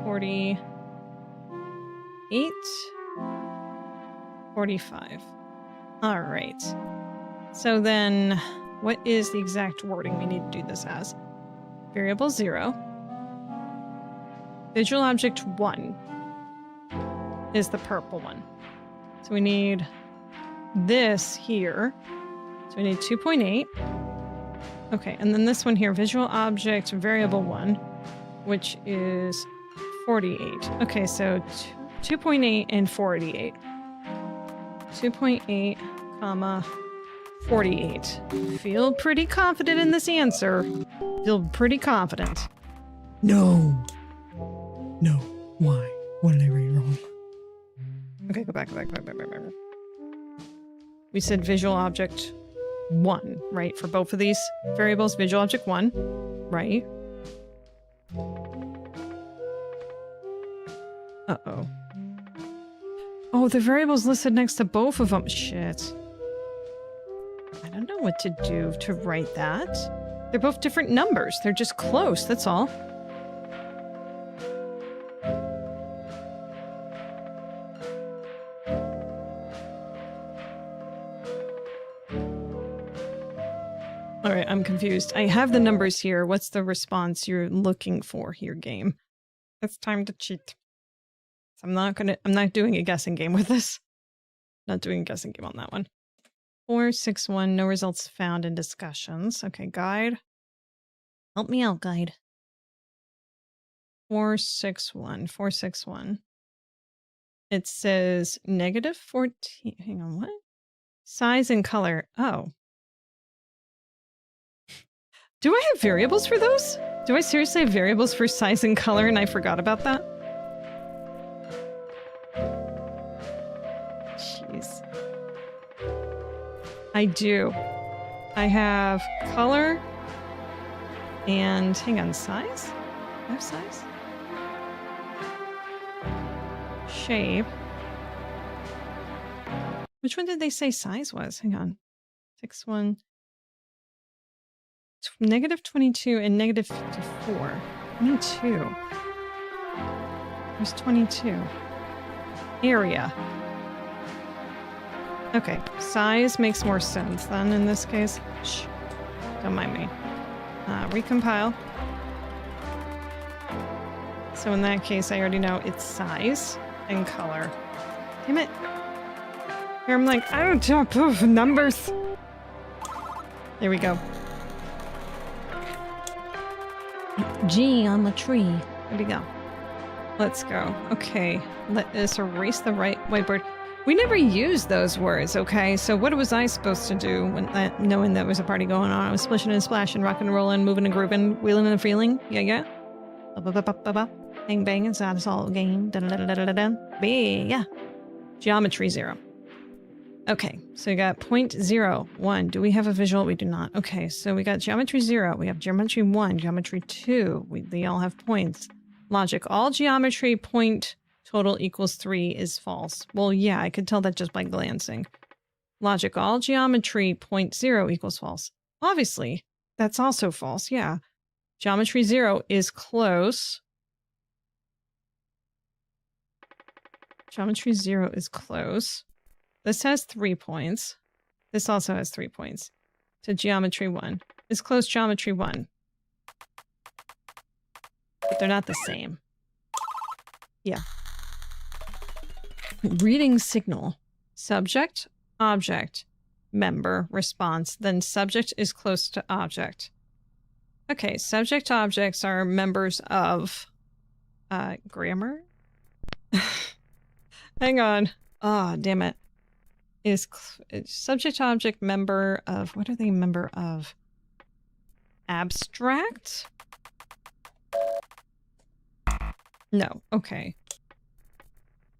48, 45. All right. So then what is the exact wording we need to do this as? Variable 0. Visual object 1 is the purple one. So we need this here. So we need 2.8. Okay, and then this one here, visual object variable 1, which is 48. Okay, so 2.8 and 48. 2.8, comma, 48. Feel pretty confident in this answer. Feel pretty confident. No. No. Why? What did I read wrong? Okay, go back. We said visual object 1, right? For both of these variables, visual object 1, right? Uh-oh. Oh, the variable's listed next to both of them. Shit. I don't know what to do to write that. They're both different numbers. They're just close, that's all. Alright, I'm confused. I have the numbers here. What's the response you're looking for here, game? It's time to cheat. I'm not doing a guessing game with this. Not doing a guessing game on that one. 461, no results found in discussions. Okay, guide. Help me out, guide. 461. It says -14. Hang on, what? Size and color. Oh. Do I have variables for those? Do I seriously have variables for size and color and I forgot about that? Jeez. I do. I have color and, hang on, size? I have size? Shape. Which one did they say size was? Hang on. 61. -22 and -54. 22. There's 22. Area. Okay, size makes more sense then in this case. Shh. Don't mind me. Recompile. So in that case, I already know it's size and color. Damn it. Here I'm like, I don't talk of numbers. There we go. Gee, I'm a tree. There we go. Let's go. Okay, let us erase the whiteboard. We never used those words, okay? So what was I supposed to do when knowing that was a party going on? I was splishing and splashing, rocking and rolling, moving and grooving, wheeling and feeling. Yeah. Bang bang, it's not a solid game. Da, da, da, da, da, da, da. Yeah. Geometry 0. Okay, so we got 0.01. Do we have a visual? We do not. Okay, so we got geometry 0. We have geometry 1, geometry 2. They all have points. Logic. All geometry point total equals 3 is false. Well, yeah, I could tell that just by glancing. Logic. All geometry point 0 equals false. Obviously, that's also false. Yeah. Geometry 0 is close. Geometry 0 is close. This has 3 points. This also has 3 points. So geometry 1 is close geometry 1. But they're not the same. Yeah. Reading signal. Subject, object, member, response. Then subject is close to object. Okay, subject objects are members of grammar? Hang on. Oh, damn it. Is subject object member of, what are they member of? Abstract? No, okay.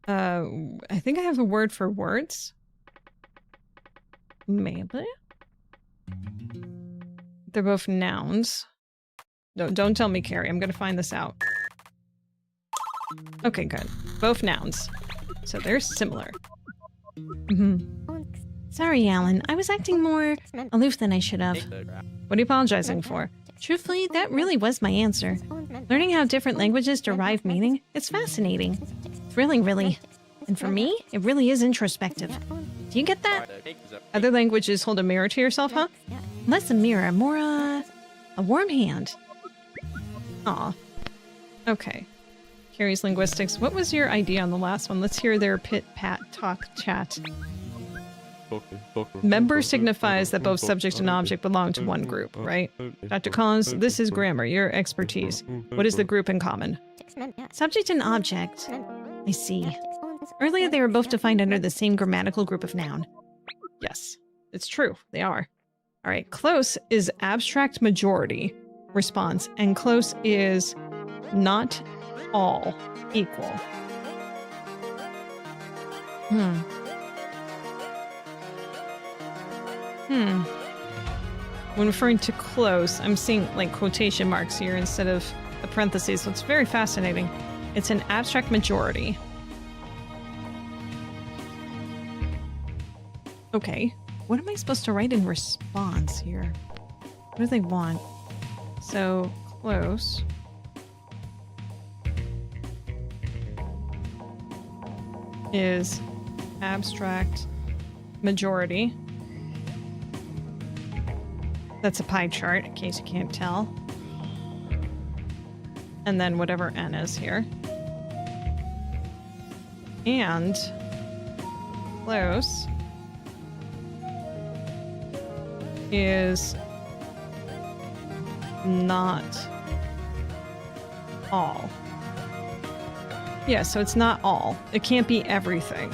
I think I have a word for words. Maybe? They're both nouns. No, don't tell me, Carrie. I'm gonna find this out. Okay, good. Both nouns. So they're similar. Sorry, Alan. I was acting more aloof than I should have. What are you apologizing for? Truthfully, that really was my answer. Learning how different languages derive meaning, it's fascinating. Thrilling, really. And for me, it really is introspective. Do you get that? Other languages hold a mirror to yourself, huh? Less a mirror, more a warm hand. Aw. Okay. Carrie's linguistics. What was your idea on the last one? Let's hear their pit-pat talk chat. Member signifies that both subject and object belong to one group, right? Dr. Collins, this is grammar, your expertise. What is the group in common? Subject and object. I see. Earlier they were both defined under the same grammatical group of noun. Yes, it's true. They are. All right, close is abstract majority response, and close is not all equal. When referring to close, I'm seeing like quotation marks here instead of the parentheses, so it's very fascinating. It's an abstract majority. Okay, what am I supposed to write in response here? What do they want? So, close. Is abstract majority. That's a pie chart, in case you can't tell. And then whatever n is here. And close is not all. Yeah, so it's not all. It can't be everything.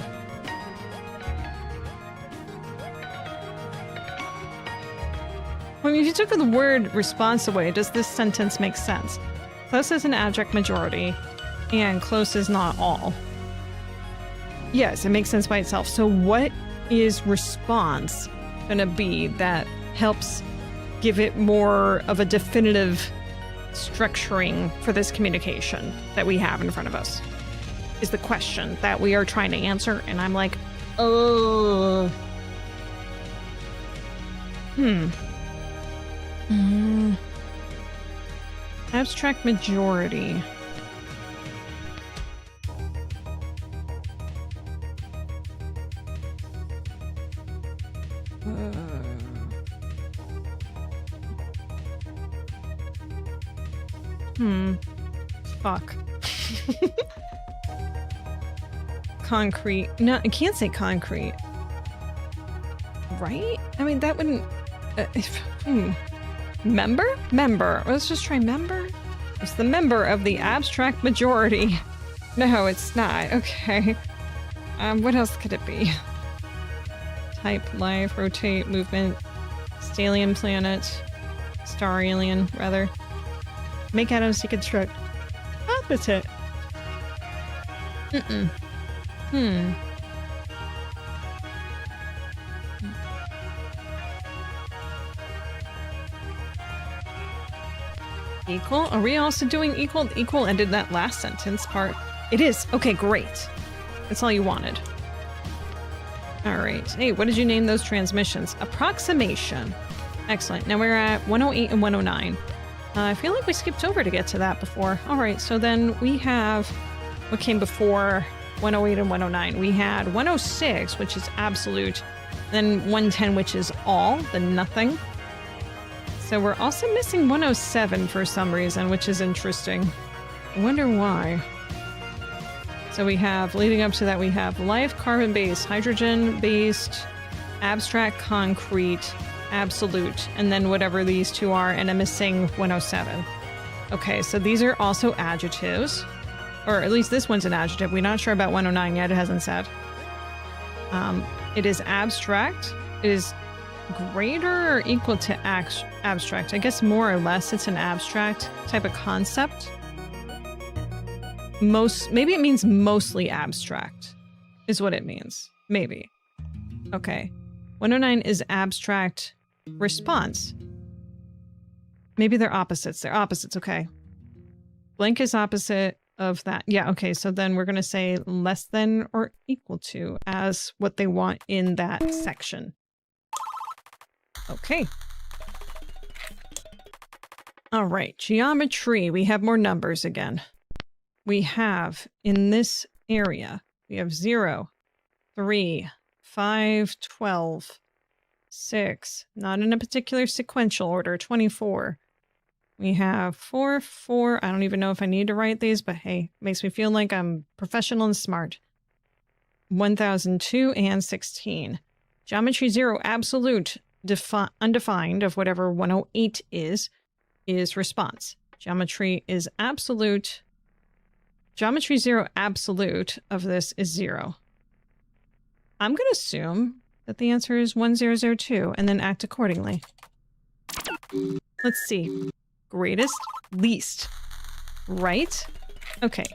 Well, if you took the word response away, does this sentence make sense? Close is an abstract majority, and close is not all. Yes, it makes sense by itself. So what is response gonna be that helps give it more of a definitive structuring for this communication that we have in front of us? Is the question that we are trying to answer, and I'm like, oh. Abstract majority. Fuck. Concrete. No, I can't say concrete. Right? I mean, that wouldn't... Member? Member. Let's just try member. It's the member of the abstract majority. No, it's not. Okay. What else could it be? Type, life, rotate, movement, Stalion planet, star alien, rather. Make atoms deconstruct. Opposite. Equal? Are we also doing equal? Equal ended that last sentence part. It is. Okay, great. That's all you wanted. All right. Hey, what did you name those transmissions? Approximation. Excellent. Now we're at 108 and 109. I feel like we skipped over to get to that before. All right, so then we have what came before 108 and 109. We had 106, which is absolute, then 110, which is all, the nothing. So we're also missing 107 for some reason, which is interesting. I wonder why. So we have, leading up to that, we have life, carbon-based, hydrogen-based, abstract, concrete, absolute, and then whatever these two are, and I'm missing 107. Okay, so these are also adjectives. Or at least this one's an adjective. We're not sure about 109 yet, it hasn't said. It is abstract. It is greater or equal to abstract. I guess more or less it's an abstract type of concept. Maybe it means mostly abstract, is what it means. Maybe. Okay. 109 is abstract response. Maybe they're opposites. They're opposites, okay. Blank is opposite of that. Yeah, okay, so then we're going to say less than or equal to as what they want in that section. Okay. All right, geometry. We have more numbers again. We have, in this area, we have 0, 3, 5, 12, 6, not in a particular sequential order, 24. We have 4, 4. I don't even know if I need to write these, but hey, makes me feel like I'm professional and smart. 1002 and 16. Geometry 0, absolute, undefined of whatever 108 is response. Geometry is absolute. Geometry 0, absolute of this is 0. I'm going to assume that the answer is 1002 and then act accordingly. Let's see. Greatest, least. Right? Okay.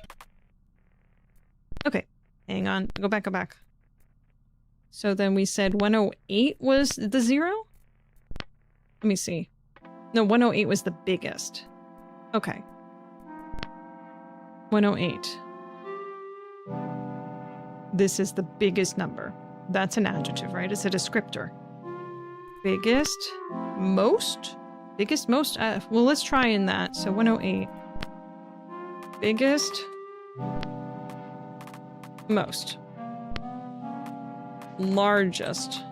Okay. Hang on. Go back, go back. So then we said 108 was the 0? Let me see. No, 108 was the biggest. Okay. 108. This is the biggest number. That's an adjective, right? It's a descriptor. Biggest, most? Biggest, most? Well, let's try in that. So 108. Biggest, most. Largest.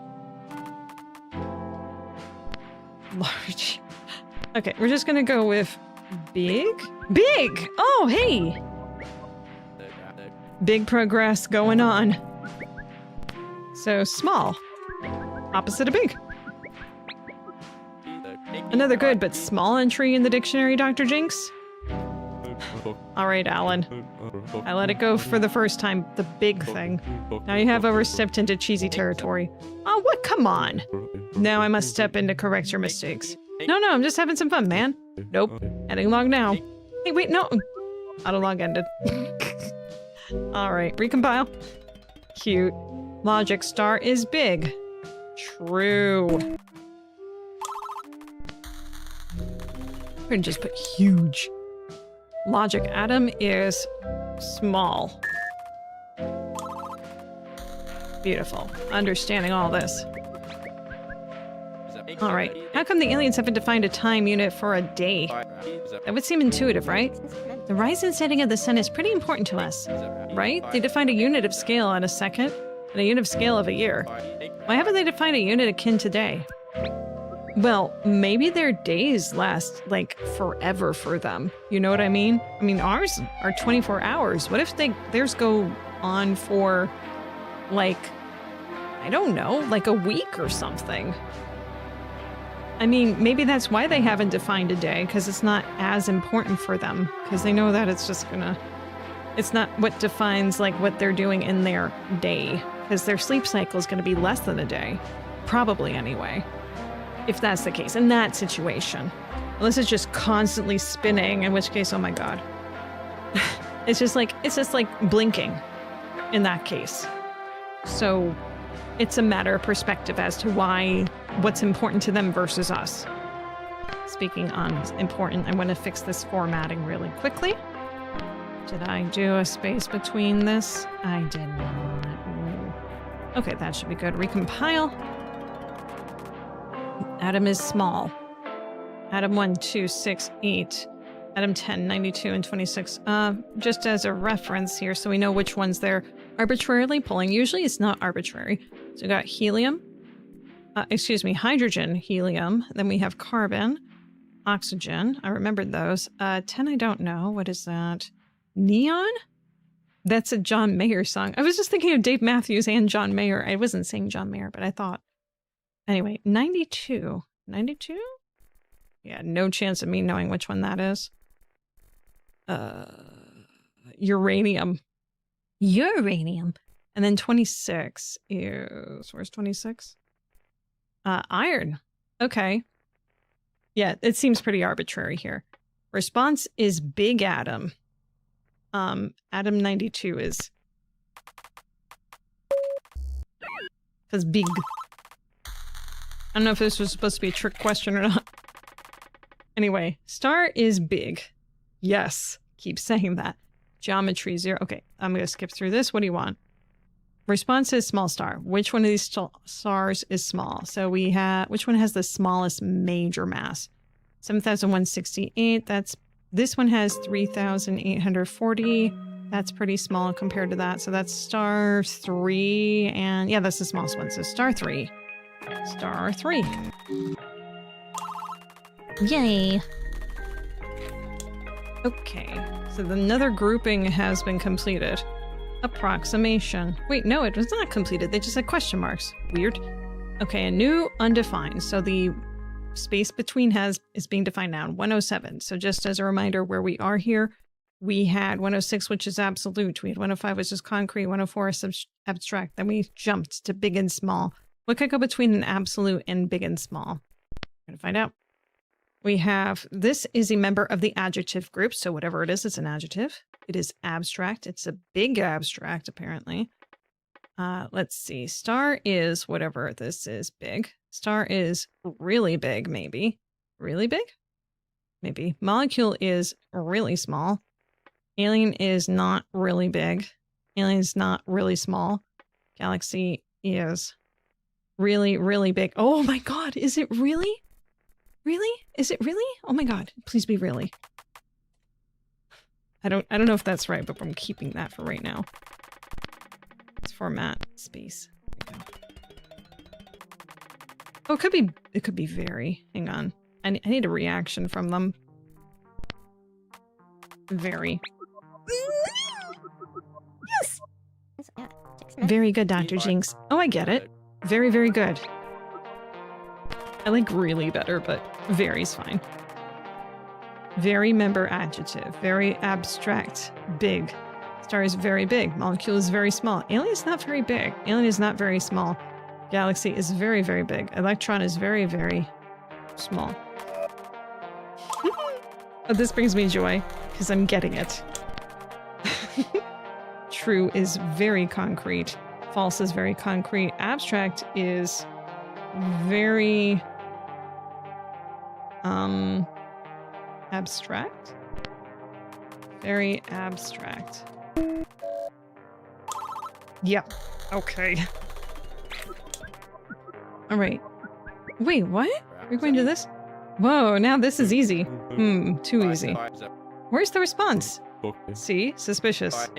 Large. Okay, we're just gonna go with big? Big! Oh, hey! Big progress going on. So, small. Opposite of big. Another good but small entry in the dictionary, Dr. Jinx. Alright, Alan. I let it go for the first time, the big thing. Now you have overstepped into cheesy territory. Oh, what? Come on! Now I must step in to correct your mistakes. No, I'm just having some fun, man. Nope. Ending log now. Hey, wait, no! Auto log ended. Alright, recompile. Cute. Logic star is big. True. We're gonna just put huge. Logic atom is small. Beautiful. Understanding all this. Alright, how come the aliens haven't defined a time unit for a day? That would seem intuitive, right? The rise and setting of the sun is pretty important to us, right? They defined a unit of scale at a second, and a unit of scale of a year. Why haven't they defined a unit akin to day? Well, maybe their days last, like, forever for them. You know what I mean? I mean, ours are 24 hours. What if theirs go on for, like, I don't know, like a week or something? I mean, maybe that's why they haven't defined a day, because it's not as important for them, because they know that it's just gonna... It's not what defines, like, what they're doing in their day, because their sleep cycle is gonna be less than a day. Probably, anyway. If that's the case, in that situation. Unless it's just constantly spinning, in which case, oh my god. It's just like blinking. in that case. So it's a matter of perspective as to what's important to them versus us. Speaking on important, I want to fix this formatting really quickly. Did I do a space between this? I did not. Okay, that should be good. Recompile. Atom is small. Atom 1, 2, 6, 8. Atom 10, 92, and 26. Just as a reference here, so we know which ones they're arbitrarily pulling. Usually it's not arbitrary. So we got helium. Hydrogen, helium. Then we have carbon, oxygen. I remembered those. 10, I don't know. What is that? Neon? That's a John Mayer song. I was just thinking of Dave Matthews and John Mayer. I wasn't saying John Mayer, but I thought. Anyway, 92. 92? Yeah, no chance of me knowing which one that is. Uranium. Uranium. And then 26 is... Where's 26? Iron. Okay. Yeah, it seems pretty arbitrary here. Response is big atom. Atom 92 is... Because big. I don't know if this was supposed to be a trick question or not. Anyway, star is big. Yes. Keep saying that. Geometry 0. Okay, I'm going to skip through this. What do you want? Response is small star. Which one of these stars is small? So we have... Which one has the smallest major mass? 7,168. This one has 3,840. That's pretty small compared to that. So that's star 3. And yeah, that's the smallest one. So star 3. Star 3. Yay. Okay. So another grouping has been completed. Approximation. Wait, no, it was not completed. They just had question marks. Weird. Okay, a new undefined. So the space between is being defined now. 107. So just as a reminder where we are here, we had 106, which is absolute. We had 105, which is concrete. 104 is abstract. Then we jumped to big and small. What could go between an absolute and big and small? We're going to find out. We have, this is a member of the adjective group. So whatever it is, it's an adjective. It is abstract. It's a big abstract, apparently. Let's see. Star is whatever this is, big. Star is really big, maybe. Really big? Maybe. Molecule is really small. Alien is not really big. Alien is not really small. Galaxy is really, really big. Oh my god, is it really? Really? Is it really? Oh my god, please be really. I don't know if that's right, but I'm keeping that for right now. Let's format space. Oh, it could be very. Hang on. I need a reaction from them. Very. Yes! Very good, Dr. Jinx. Oh, I get it. Very, very good. I like really better, but very's fine. Very member adjective. Very abstract. Big. Star is very big. Molecule is very small. Alien is not very big. Alien is not very small. Galaxy is very, very big. Electron is very, very small. Oh, this brings me joy, because I'm getting it. True is very concrete. False is very concrete. Abstract is very... abstract? Very abstract. Yep. Okay. Alright. Wait, what? We're going to this? Whoa, now this is easy. Too easy. Where's the response? See? Suspicious.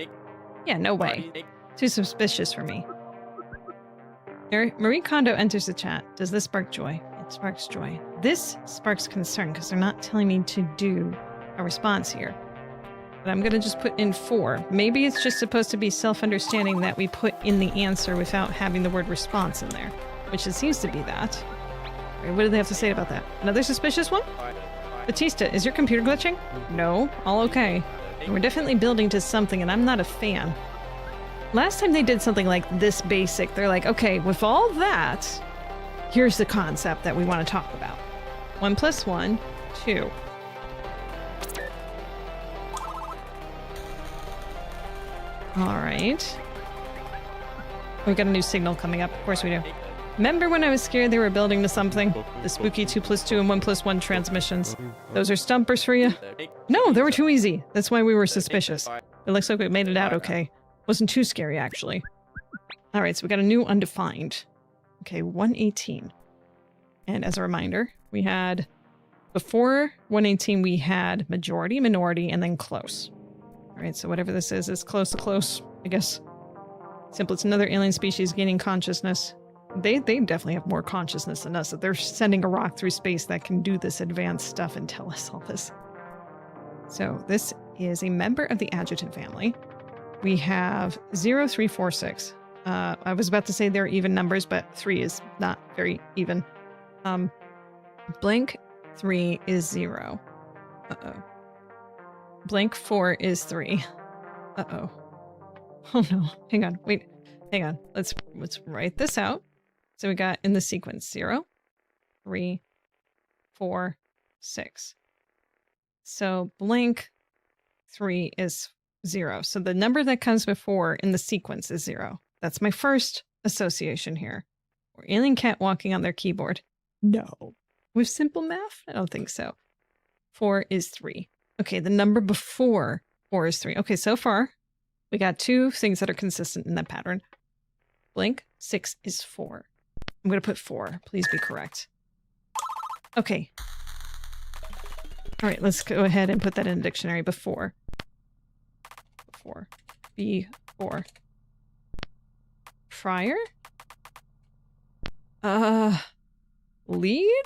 Yeah, no way. Too suspicious for me. Marie Kondo enters the chat. Does this spark joy? It sparks joy. This sparks concern because they're not telling me to do a response here. But I'm going to just put in 4. Maybe it's just supposed to be self-understanding that we put in the answer without having the word response in there. Which it seems to be that. Right, what do they have to say about that? Another suspicious one? Batista, is your computer glitching? No, all okay. And we're definitely building to something and I'm not a fan. Last time they did something like this basic, they're like, okay, with all that, here's the concept that we want to talk about. 1 + 1, 2. All right. We got a new signal coming up. Of course we do. Remember when I was scared they were building to something? The spooky 2+2 and 1+1 transmissions. Those are stumpers for you? No, they were too easy. That's why we were suspicious. It looks like we made it out okay. Wasn't too scary, actually. Alright, so we got a new undefined. Okay, 118. And as a reminder, we had... Before 118, we had majority, minority, and then close. Alright, so whatever this is close to close, I guess. Simple, it's another alien species gaining consciousness. They definitely have more consciousness than us. If they're sending a rock through space that can do this advanced stuff and tell us all this. So this is a member of the adjutant family. We have 0, 3, 4, 6. I was about to say they're even numbers, but 3 is not very even. Blank 3 is 0. Uh-oh. Blank 4 is 3. Uh-oh. Oh no. Hang on. Wait. Hang on. Let's write this out. So we got in the sequence 0, 3, 4, 6. So blank 3 is 0. So the number that comes before in the sequence is 0. That's my first association here. Or alien cat walking on their keyboard. No. With simple math? I don't think so. 4 is 3. Okay, the number before 4 is 3. Okay, so far, we got 2 things that are consistent in that pattern. Blank 6 is 4. I'm going to put 4. Please be correct. Okay. All right, let's go ahead and put that in the dictionary. Before. Before. Prior? Lead?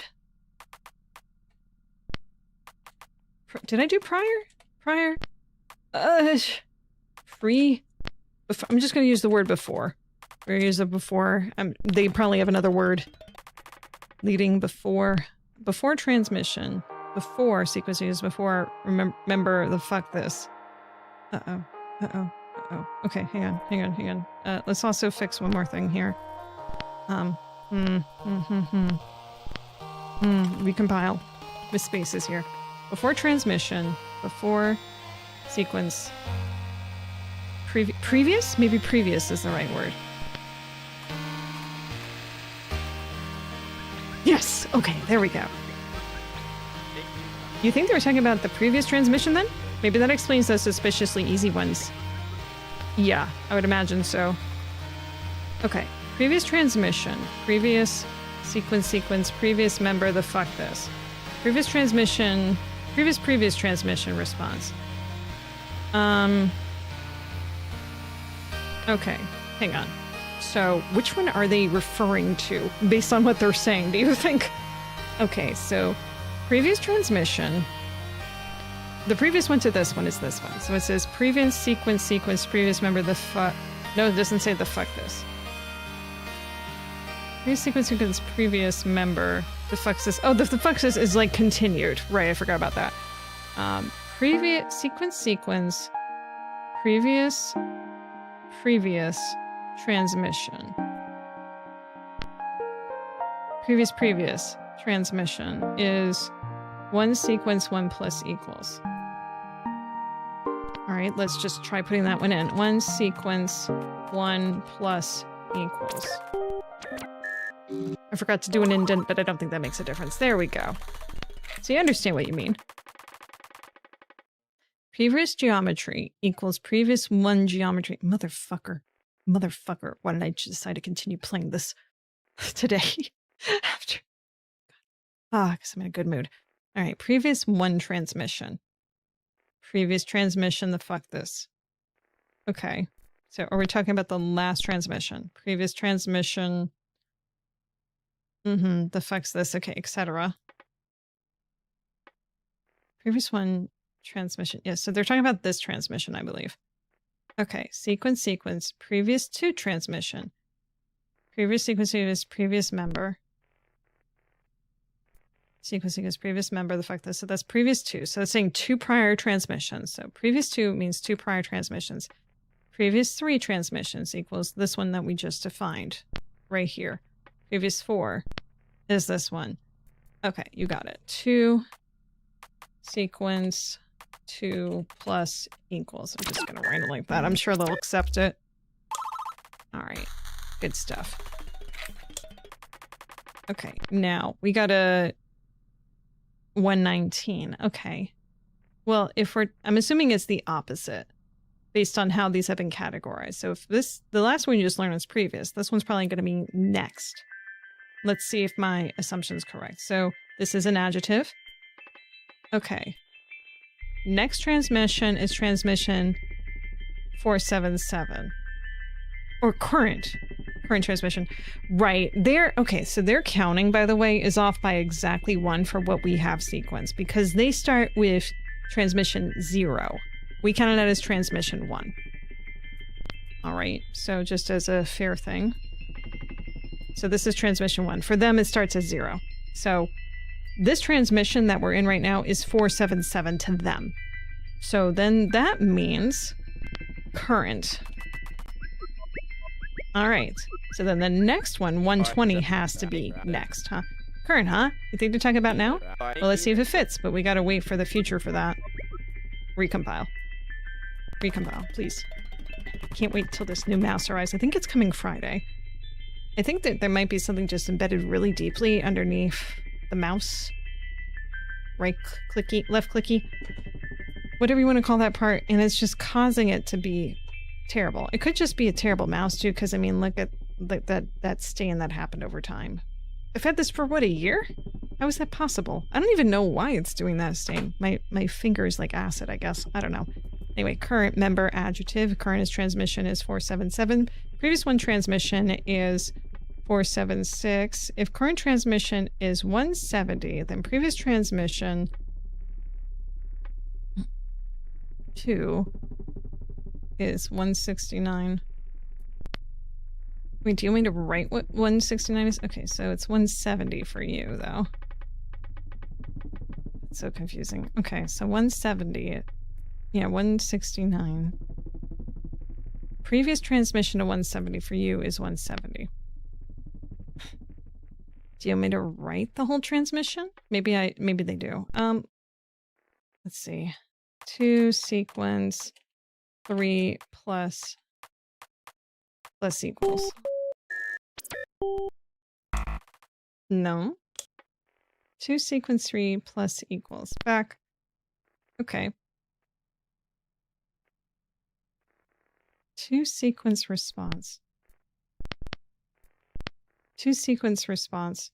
Did I do prior? Prior? Free? I'm just going to use the word before. We're going to use the before. They probably have another word. Leading before. Before transmission. Before sequences. Before remember the fuck this. Uh-oh. Uh-oh. Uh-oh. Okay, hang on. Let's also fix one more thing here. Recompile. With spaces here. Before transmission. Before sequence. Previous? Maybe previous is the right word. Yes! Okay, there we go. You think they were talking about the previous transmission then? Maybe that explains those suspiciously easy ones. Yeah, I would imagine so. Okay, previous transmission, previous sequence, previous member, the fuck this. Previous transmission, previous transmission response. Okay, hang on. So, which one are they referring to based on what they're saying, do you think? Okay, so previous transmission. The previous one to this one is this one. So it says previous sequence, previous member, the fuck. No, it doesn't say the fuck this. Previous sequence, previous member. The fuck this. Oh, the fuck this is like continued. Right, I forgot about that. Previous sequence, previous transmission. Previous transmission is 1 sequence 1 plus equals. All right, let's just try putting that one in. 1 sequence 1 plus equals. I forgot to do an indent, but I don't think that makes a difference. There we go. So you understand what you mean. Previous geometry equals previous 1 geometry. Motherfucker. Why did I decide to continue playing this today? After. Because I'm in a good mood. All right, previous 1 transmission. Previous transmission, the fuck this. Okay. So are we talking about the last transmission? Previous transmission. The fuck's this. Okay, etc. Previous 1 transmission. Yes, so they're talking about this transmission, I believe. Okay, sequence, previous 2 transmission. Previous sequence, previous member. Sequence, previous member, the fuck this. So that's previous 2. So it's saying 2 prior transmissions. So previous 2 means 2 prior transmissions. Previous 3 transmissions equals this one that we just defined. Right here. Previous 4 is this one. Okay, you got it. 2 sequence 2 plus equals. I'm just going to write it like that. I'm sure they'll accept it. All right. Good stuff. Okay, now we got a 119. Okay. Well, if I'm assuming it's the opposite based on how these have been categorized. So if the last one you just learned was previous, this one's probably going to be next. Let's see if my assumption's correct. So this is an adjective. Okay. Next transmission is transmission 477. Or current transmission. Right. Okay, so their counting, by the way, is off by exactly 1 for what we have sequenced, because they start with transmission 0. We counted that as transmission 1. All right, so just as a fair thing. So this is transmission 1. For them, it starts as 0. So this transmission that we're in right now is 477 to them. So then that means current. All right. So then the next one, 120, has to be next, huh? Current, huh? You think they're talking about now? Well, let's see if it fits, but we gotta wait for the future for that. Recompile. Recompile, please. Can't wait till this new mouse arrives. I think it's coming Friday. I think that there might be something just embedded really deeply underneath the mouse. Right clicky, left clicky. Whatever you want to call that part, and it's just causing it to be terrible. It could just be a terrible mouse too, because I mean, look at that stain that happened over time. I've had this for what, a year? How is that possible? I don't even know why it's doing that stain. My finger is like acid, I guess. I don't know. Anyway, current member adjective. Current is transmission is 477. Previous one transmission is 476. If current transmission is 170, then previous transmission 2 is 169. Wait, do you want me to write what 169 is? Okay, so it's 170 for you, though. That's so confusing. Okay, so 170. Yeah, 169. Previous transmission to 170 for you is 170. Do you want me to write the whole transmission? Maybe they do. Let's see. 2 sequence 3 plus equals. No. 2 sequence 3 plus equals. Back. Okay. 2 sequence response. 2 sequence response.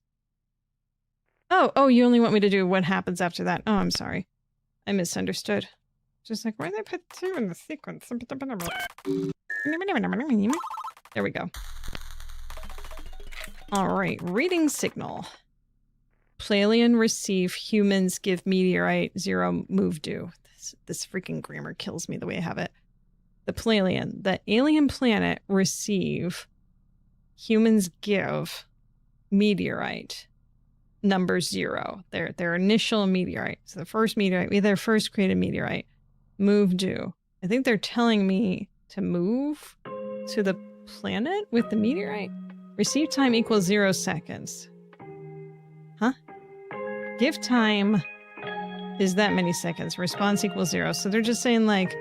Oh, you only want me to do what happens after that. Oh, I'm sorry. I misunderstood. Just like, why did I put 2 in the sequence? There we go. Alright, reading signal. Playalien receive, humans give meteorite, 0 move due. This freaking grammar kills me the way I have it. The Playalien, the alien planet receive, humans give meteorite, number 0. Their initial meteorite. So the first meteorite, their first created meteorite. Move due. I think they're telling me to move to the planet with the meteorite. Receive time equals 0 seconds. Huh? Give time is that many seconds. Response equals 0. So they're just saying like,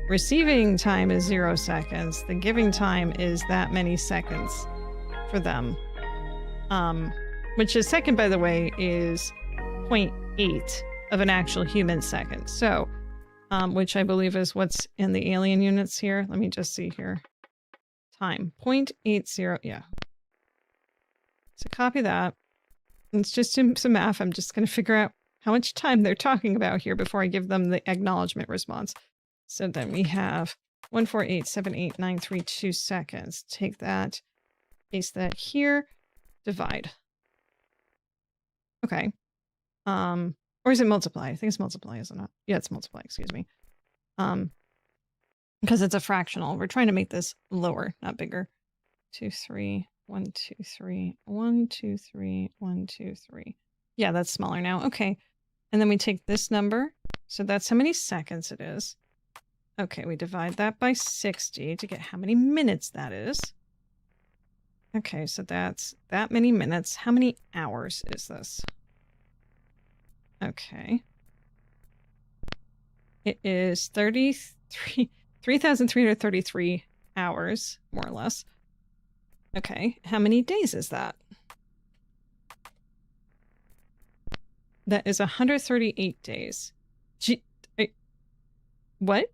receiving time is 0 seconds. The giving time is that many seconds for them. Which a second, by the way, is 0.8 of an actual human second. So, which I believe is what's in the alien units here. Let me just see here. Time, 0.80, yeah. So copy that. Let's just do some math. I'm just going to figure out how much time they're talking about here before I give them the acknowledgement response. So then we have 14878.932 seconds. Take that, paste that here, divide. Okay. Or is it multiply? I think it's multiply, isn't it? Yeah, it's multiply, excuse me. Because it's a fractional. We're trying to make this lower, not bigger. 2, 3, 1, 2, 3, 1, 2, 3, 1, 2, 3. Yeah, that's smaller now. Okay. And then we take this number. So that's how many seconds it is. Okay, we divide that by 60 to get how many minutes that is. Okay, so that's that many minutes. How many hours is this? Okay. It is 3,333 hours, more or less. Okay, how many days is that? That is 138 days. What?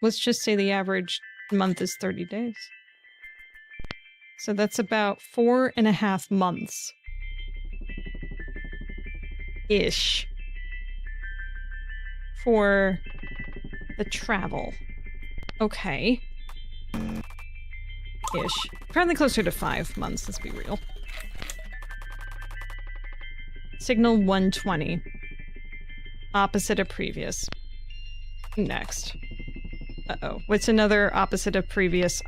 Let's just say the average month is 30 days. So that's about 4.5 months. Ish. For the travel. Okay. Ish. Probably closer to 5 months, let's be real. Signal 120. Opposite of previous. Next. Uh-oh. What's another opposite of previous?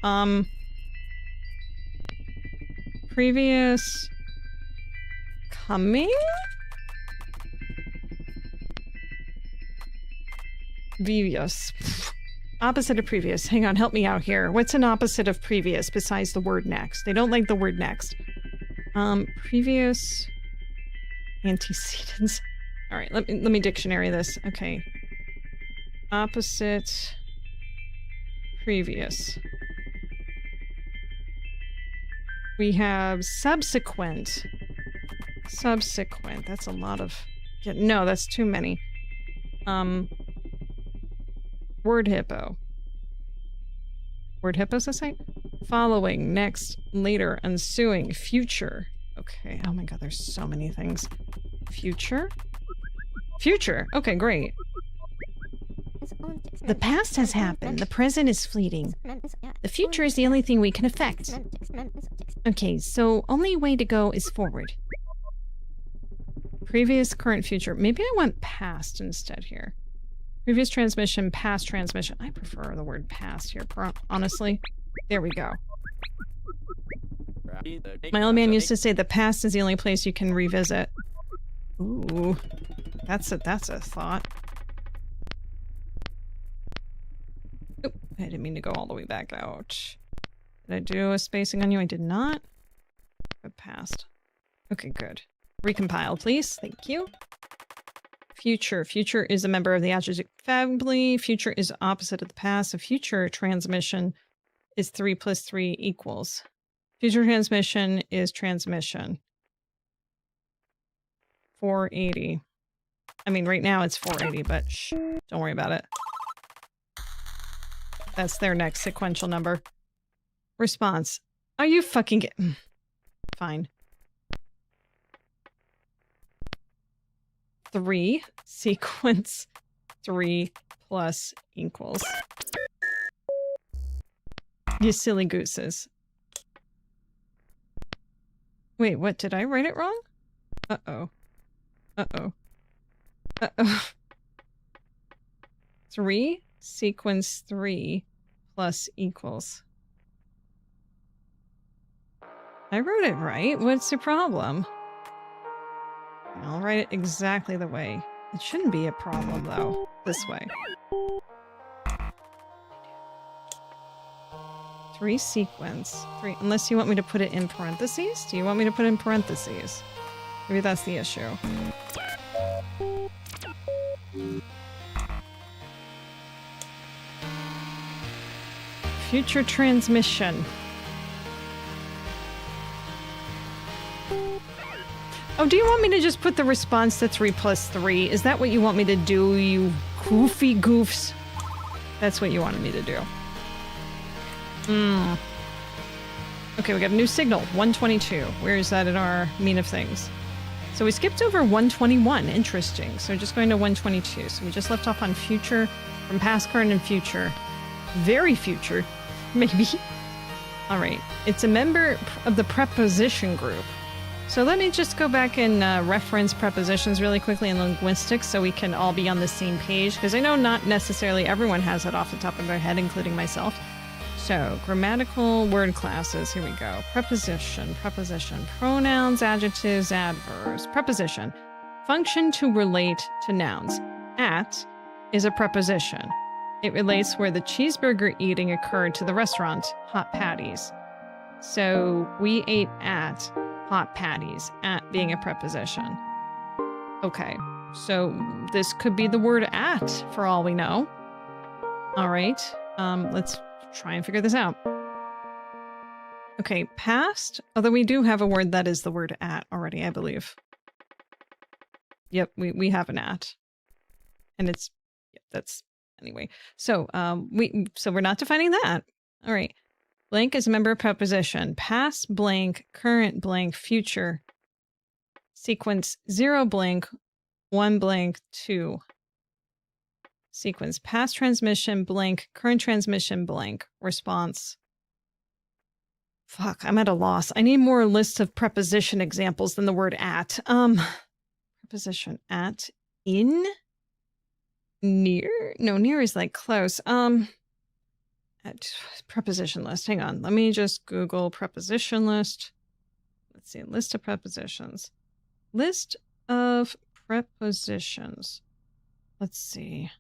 Previous... Coming? Previous. Opposite of previous. Hang on, help me out here. What's an opposite of previous besides the word next? They don't like the word next. Previous... Antecedents. Alright, let me dictionary this. Okay. Opposite... Previous. We have subsequent. Subsequent. That's a lot of... No, that's too many. Word hippo. Word hippo's a site? Following, next, later, ensuing, future. Okay, oh my god, there's so many things. Future? Future! Okay, great. The past has happened. The present is fleeting. The future is the only thing we can affect. Okay, so only way to go is forward. Previous, current, future. Maybe I went past instead here. Previous transmission, past transmission. I prefer the word past here, honestly. There we go. My old man used to say the past is the only place you can revisit. Ooh. That's a thought. Oop, I didn't mean to go all the way back out. Did I do a spacing on you? I did not. But past. Okay, good. Recompile, please. Thank you. Future. Future is a member of the adjective family. Future is opposite of the past. A future transmission is 3 plus 3 equals. Future transmission is transmission. 480. I mean, right now it's 480, but shh, don't worry about it. That's their next sequential number. Response. Are you fucking Fine. 3 sequence 3 plus equals. You silly gooses. Wait, what? Did I write it wrong? Uh-oh. Uh-oh. Uh-oh. 3 sequence 3 plus equals. I wrote it right. What's the problem? I'll write it exactly the way. It shouldn't be a problem, though. This way. 3 sequence. 3. Unless you want me to put it in parentheses? Do you want me to put it in parentheses? Maybe that's the issue. Future transmission. Oh, do you want me to just put the response to 3 plus 3? Is that what you want me to do, you goofy goofs? That's what you wanted me to do. Okay, we got a new signal. 122. Where is that in our mean of things? So we skipped over 121. Interesting. So just going to 122. So we just left off on future, from past, current, and future. Very future, maybe. All right. It's a member of the preposition group. So let me just go back and reference prepositions really quickly in linguistics so we can all be on the same page, because I know not necessarily everyone has it off the top of their head, including myself. So, grammatical word classes, here we go. Preposition, preposition, pronouns, adjectives, adverbs. Preposition, function to relate to nouns. At is a preposition. It relates where the cheeseburger eating occurred to the restaurant, Hot Patties. So, we ate at Hot Patties, at being a preposition. Okay, so this could be the word at, for all we know. All right. Let's try and figure this out. Okay, past. Although we do have a word that is the word at already, I believe. Yep, we have an at. And it's, yep, that's, anyway. So, we're not defining that. All right. Blank is a member of preposition. Past blank, current blank, future. Sequence 0 blank, 1 blank, 2. Sequence past transmission blank, current transmission blank, response. Fuck, I'm at a loss. I need more lists of preposition examples than the word at. Preposition at, in, near? No, near is like close. At preposition list. Hang on. Let me just Google preposition list. Let's see, list of prepositions. List of prepositions. Let's see.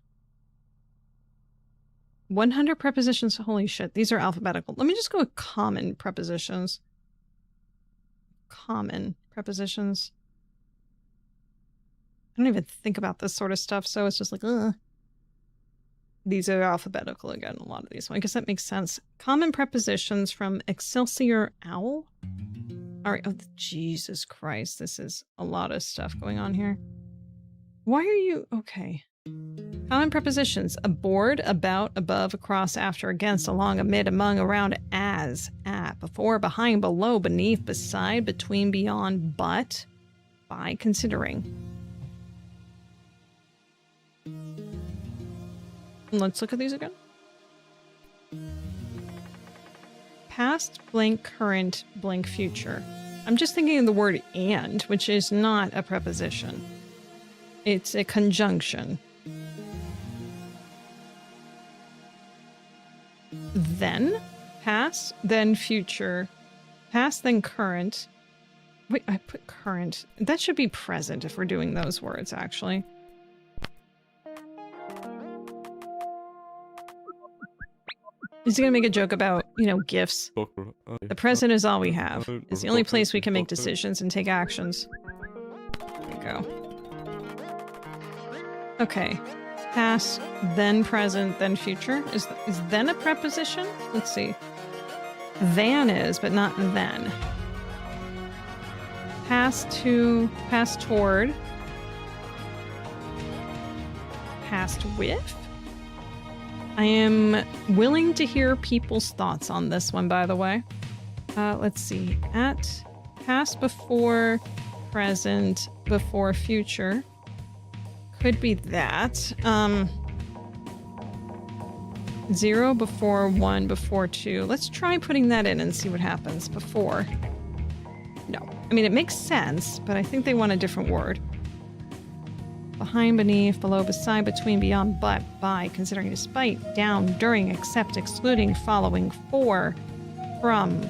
100 prepositions. Holy shit. These are alphabetical. Let me just go with common prepositions. Common prepositions. I don't even think about this sort of stuff, so it's just like, ugh. These are alphabetical again, a lot of these. I guess that makes sense. Common prepositions from Excelsior Owl. All right. Oh, Jesus Christ. This is a lot of stuff going on here. Why are you... Okay. Common prepositions. Aboard, about, above, across, after, against, along, amid, among, around, as, at, before, behind, below, beneath, beside, between, beyond, but, by, considering. Let's look at these again. Past, blank, current, blank, future. I'm just thinking of the word and, which is not a preposition. It's a conjunction. Then, past, then future. Past, then current. Wait, I put current. That should be present if we're doing those words, actually. Is he gonna make a joke about, you know, gifts? The present is all we have. It's the only place we can make decisions and take actions. There we go. Okay. Past, then present, then future. Is then a preposition? Let's see. Than is, but not then. Past to, past toward. Past with. I am willing to hear people's thoughts on this one, by the way. Let's see. At, past, before, present, before, future. Could be that. 0 before 1 before 2. Let's try putting that in and see what happens. Before. No. I mean, it makes sense, but I think they want a different word. Behind, beneath, below, beside, between, beyond, but, by, considering, despite, down, during, except, excluding, following, for, from,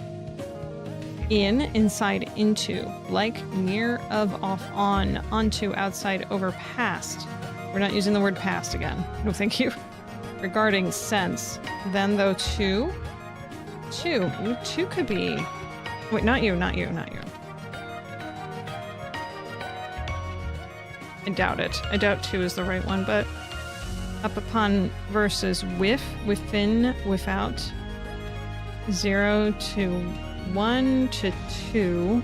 in, inside, into, like, near, of, off, on, onto, outside, over, past. We're not using the word past again. No, thank you. Regarding, sense. Then, though, to. To. Ooh, to could be... Wait, not you, not you, not you. I doubt it. I doubt 2 is the right one, but up upon versus with, within, without, 0 to 1 to 2.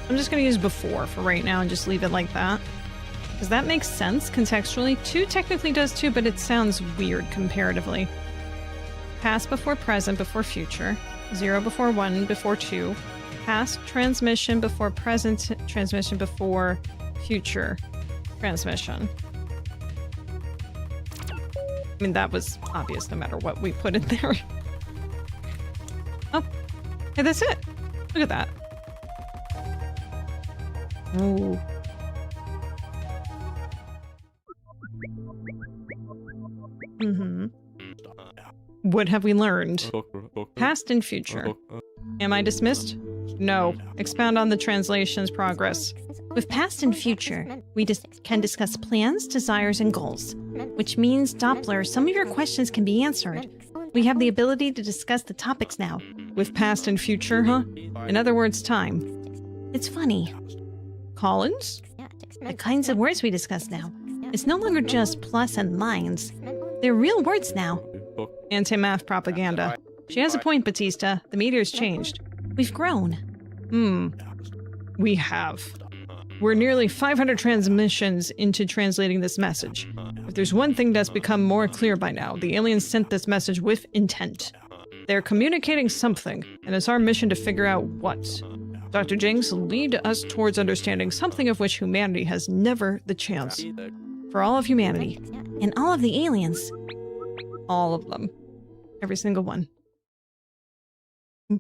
I'm just going to use before for right now and just leave it like that. Because that makes sense contextually. 2 technically does too, but it sounds weird comparatively. Past before present before future. 0 before 1 before 2. Past transmission before present transmission before future transmission. I mean, that was obvious no matter what we put in there. Oh, hey, that's it. Look at that. Ooh. What have we learned? Past and future. Am I dismissed? No. Expound on the translation's progress. With past and future, we can discuss plans, desires, and goals. Which means, Doppler, some of your questions can be answered. We have the ability to discuss the topics now. With past and future, huh? In other words, time. It's funny. Collins? The kinds of words we discuss now. It's no longer just plus and lines. They're real words now. Anti-math propaganda. She has a point, Batista. The meter's changed. We've grown. We have. We're nearly 500 transmissions into translating this message. If there's one thing that's become more clear by now, the aliens sent this message with intent. They're communicating something, and it's our mission to figure out what. Dr. Jinx, lead us towards understanding something of which humanity has never the chance. For all of humanity. And all of the aliens. All of them. Every single one. So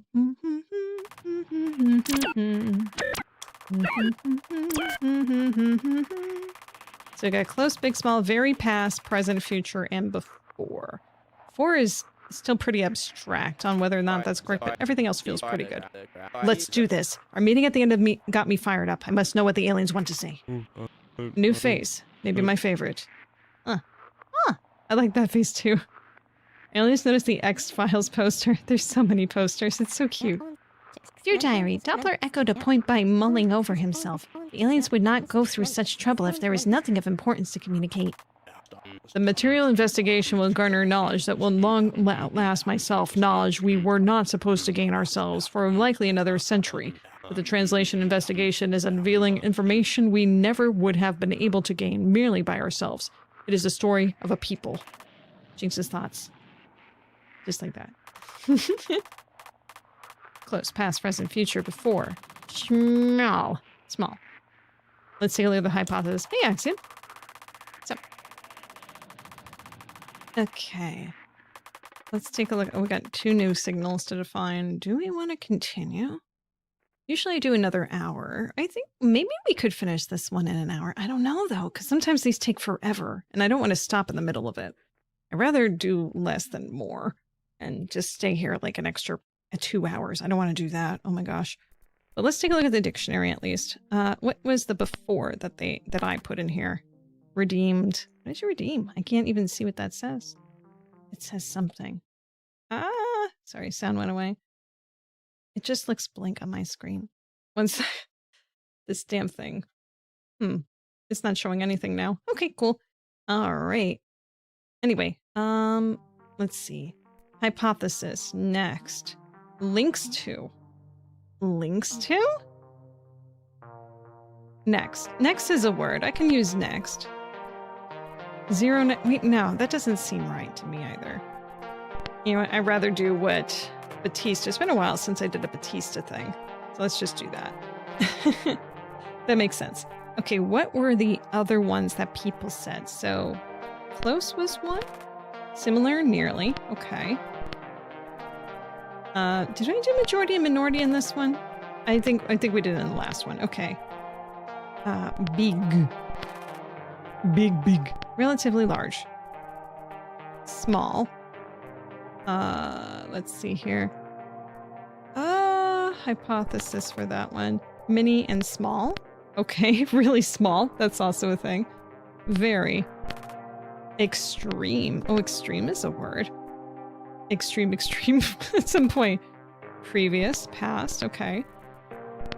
we got close, big, small, very past, present, future, and before. Before is still pretty abstract on whether or not that's correct, but everything else feels pretty good. Let's do this. Our meeting at the end of got me fired up. I must know what the aliens want to say. New face. Maybe my favorite. I like that face too. Aliens notice the X-Files poster. There's so many posters. It's so cute. Dear Diary, Doppler echoed a point by mulling over himself. The aliens would not go through such trouble if there was nothing of importance to communicate. The material investigation will garner knowledge that will long outlast myself, knowledge we were not supposed to gain ourselves for likely another century. But the translation investigation is unveiling information we never would have been able to gain merely by ourselves. It is the story of a people. Jinx's thoughts. Just like that. Close, past, present, future, before. Small. Small. Let's take a look at the hypothesis. Hey, Axiom. What's up? Okay. Let's take a look. Oh, we got 2 new signals to define. Do we want to continue? Usually I do another hour. I think maybe we could finish this one in an hour. I don't know, though, because sometimes these take forever, and I don't want to stop in the middle of it. I'd rather do less than more and just stay here like an extra 2 hours. I don't want to do that. Oh my gosh. But let's take a look at the dictionary at least. What was the before that I put in here? Redeemed. What did you redeem? I can't even see what that says. It says something. Sorry, sound went away. It just looks blank on my screen. Once this damn thing. It's not showing anything now. Okay, cool. All right. Anyway, let's see. Hypothesis. Next. Links to. Links to? Next. Next is a word. I can use next. Wait, no, that doesn't seem right to me either. You know what? I'd rather do what Batista. It's been a while since I did a Batista thing. So let's just do that. That makes sense. Okay, what were the other ones that people said? So, close was one? Similar, nearly. Okay. Did I do majority and minority in this one? I think we did it in the last one. Okay. Big. Big. Relatively large. Small. Let's see here. Hypothesis for that one. Mini and small. Okay, really small. That's also a thing. Very. Extreme. Oh, extreme is a word. Extreme at some point. Previous, past, okay.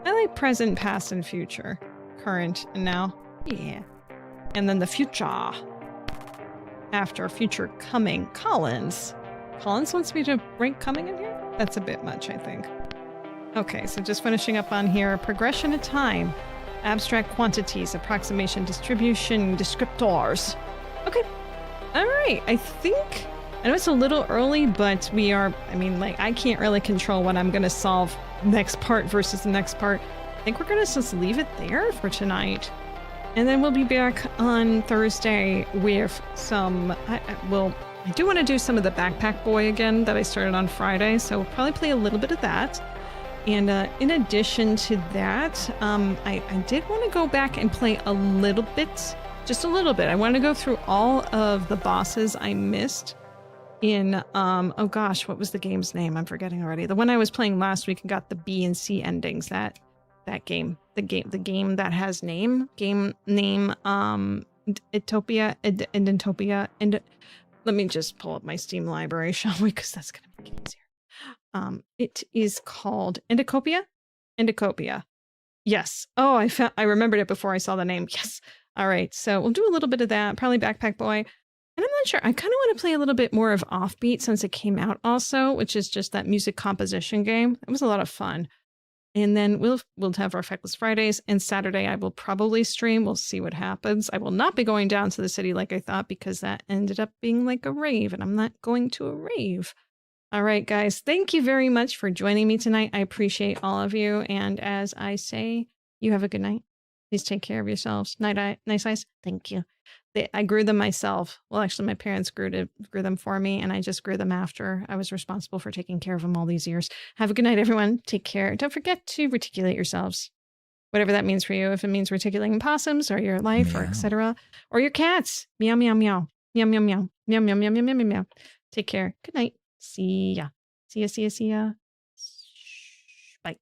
I like present, past, and future. Current, and now. Yeah. And then the future. After, future, coming. Collins. Collins wants me to rank coming in here? That's a bit much, I think. Okay, so just finishing up on here. Progression of time. Abstract quantities. Approximation, distribution, descriptors. Okay. All right. I know it's a little early, but we are, I can't really control what I'm going to solve next part versus the next part. I think we're going to just leave it there for tonight. And then we'll be back on Thursday with some, I do want to do some of the Backpack Boy again that I started on Friday, so we'll probably play a little bit of that. And in addition to that, I did want to go back and play a little bit, just a little bit. I want to go through all of the bosses I missed in, oh gosh, what was the game's name? I'm forgetting already. The one I was playing last week and got the B and C endings, that game. The game that has name. Game name, Itopia, Endentopia, and let me just pull up my Steam library, shall we? Because that's going to make it easier. It is called Endocopia. Yes. Oh, I remembered it before I saw the name. Yes. All right. So we'll do a little bit of that. Probably Backpack Boy. And I'm not sure. I kind of want to play a little bit more of Offbeat since it came out also, which is just that music composition game. It was a lot of fun. And then we'll have our Feckless Fridays. And Saturday I will probably stream. We'll see what happens. I will not be going down to the city like I thought because that ended up being like a rave, and I'm not going to a rave. All right, guys. Thank you very much for joining me tonight. I appreciate all of you. And as I say, you have a good night. Please take care of yourselves. Nice eyes. Thank you. I grew them myself. Well, actually, my parents grew them for me, and I just grew them after. I was responsible for taking care of them all these years. Have a good night, everyone. Take care. Don't forget to reticulate yourselves. Whatever that means for you. If it means reticulating possums or your life or etc. Or your cats. Meow, meow, meow. Meow, meow, meow. Meow, meow, meow, meow, meow, meow, meow. Take care. Good night. See ya. See ya, see ya, see ya. Bye.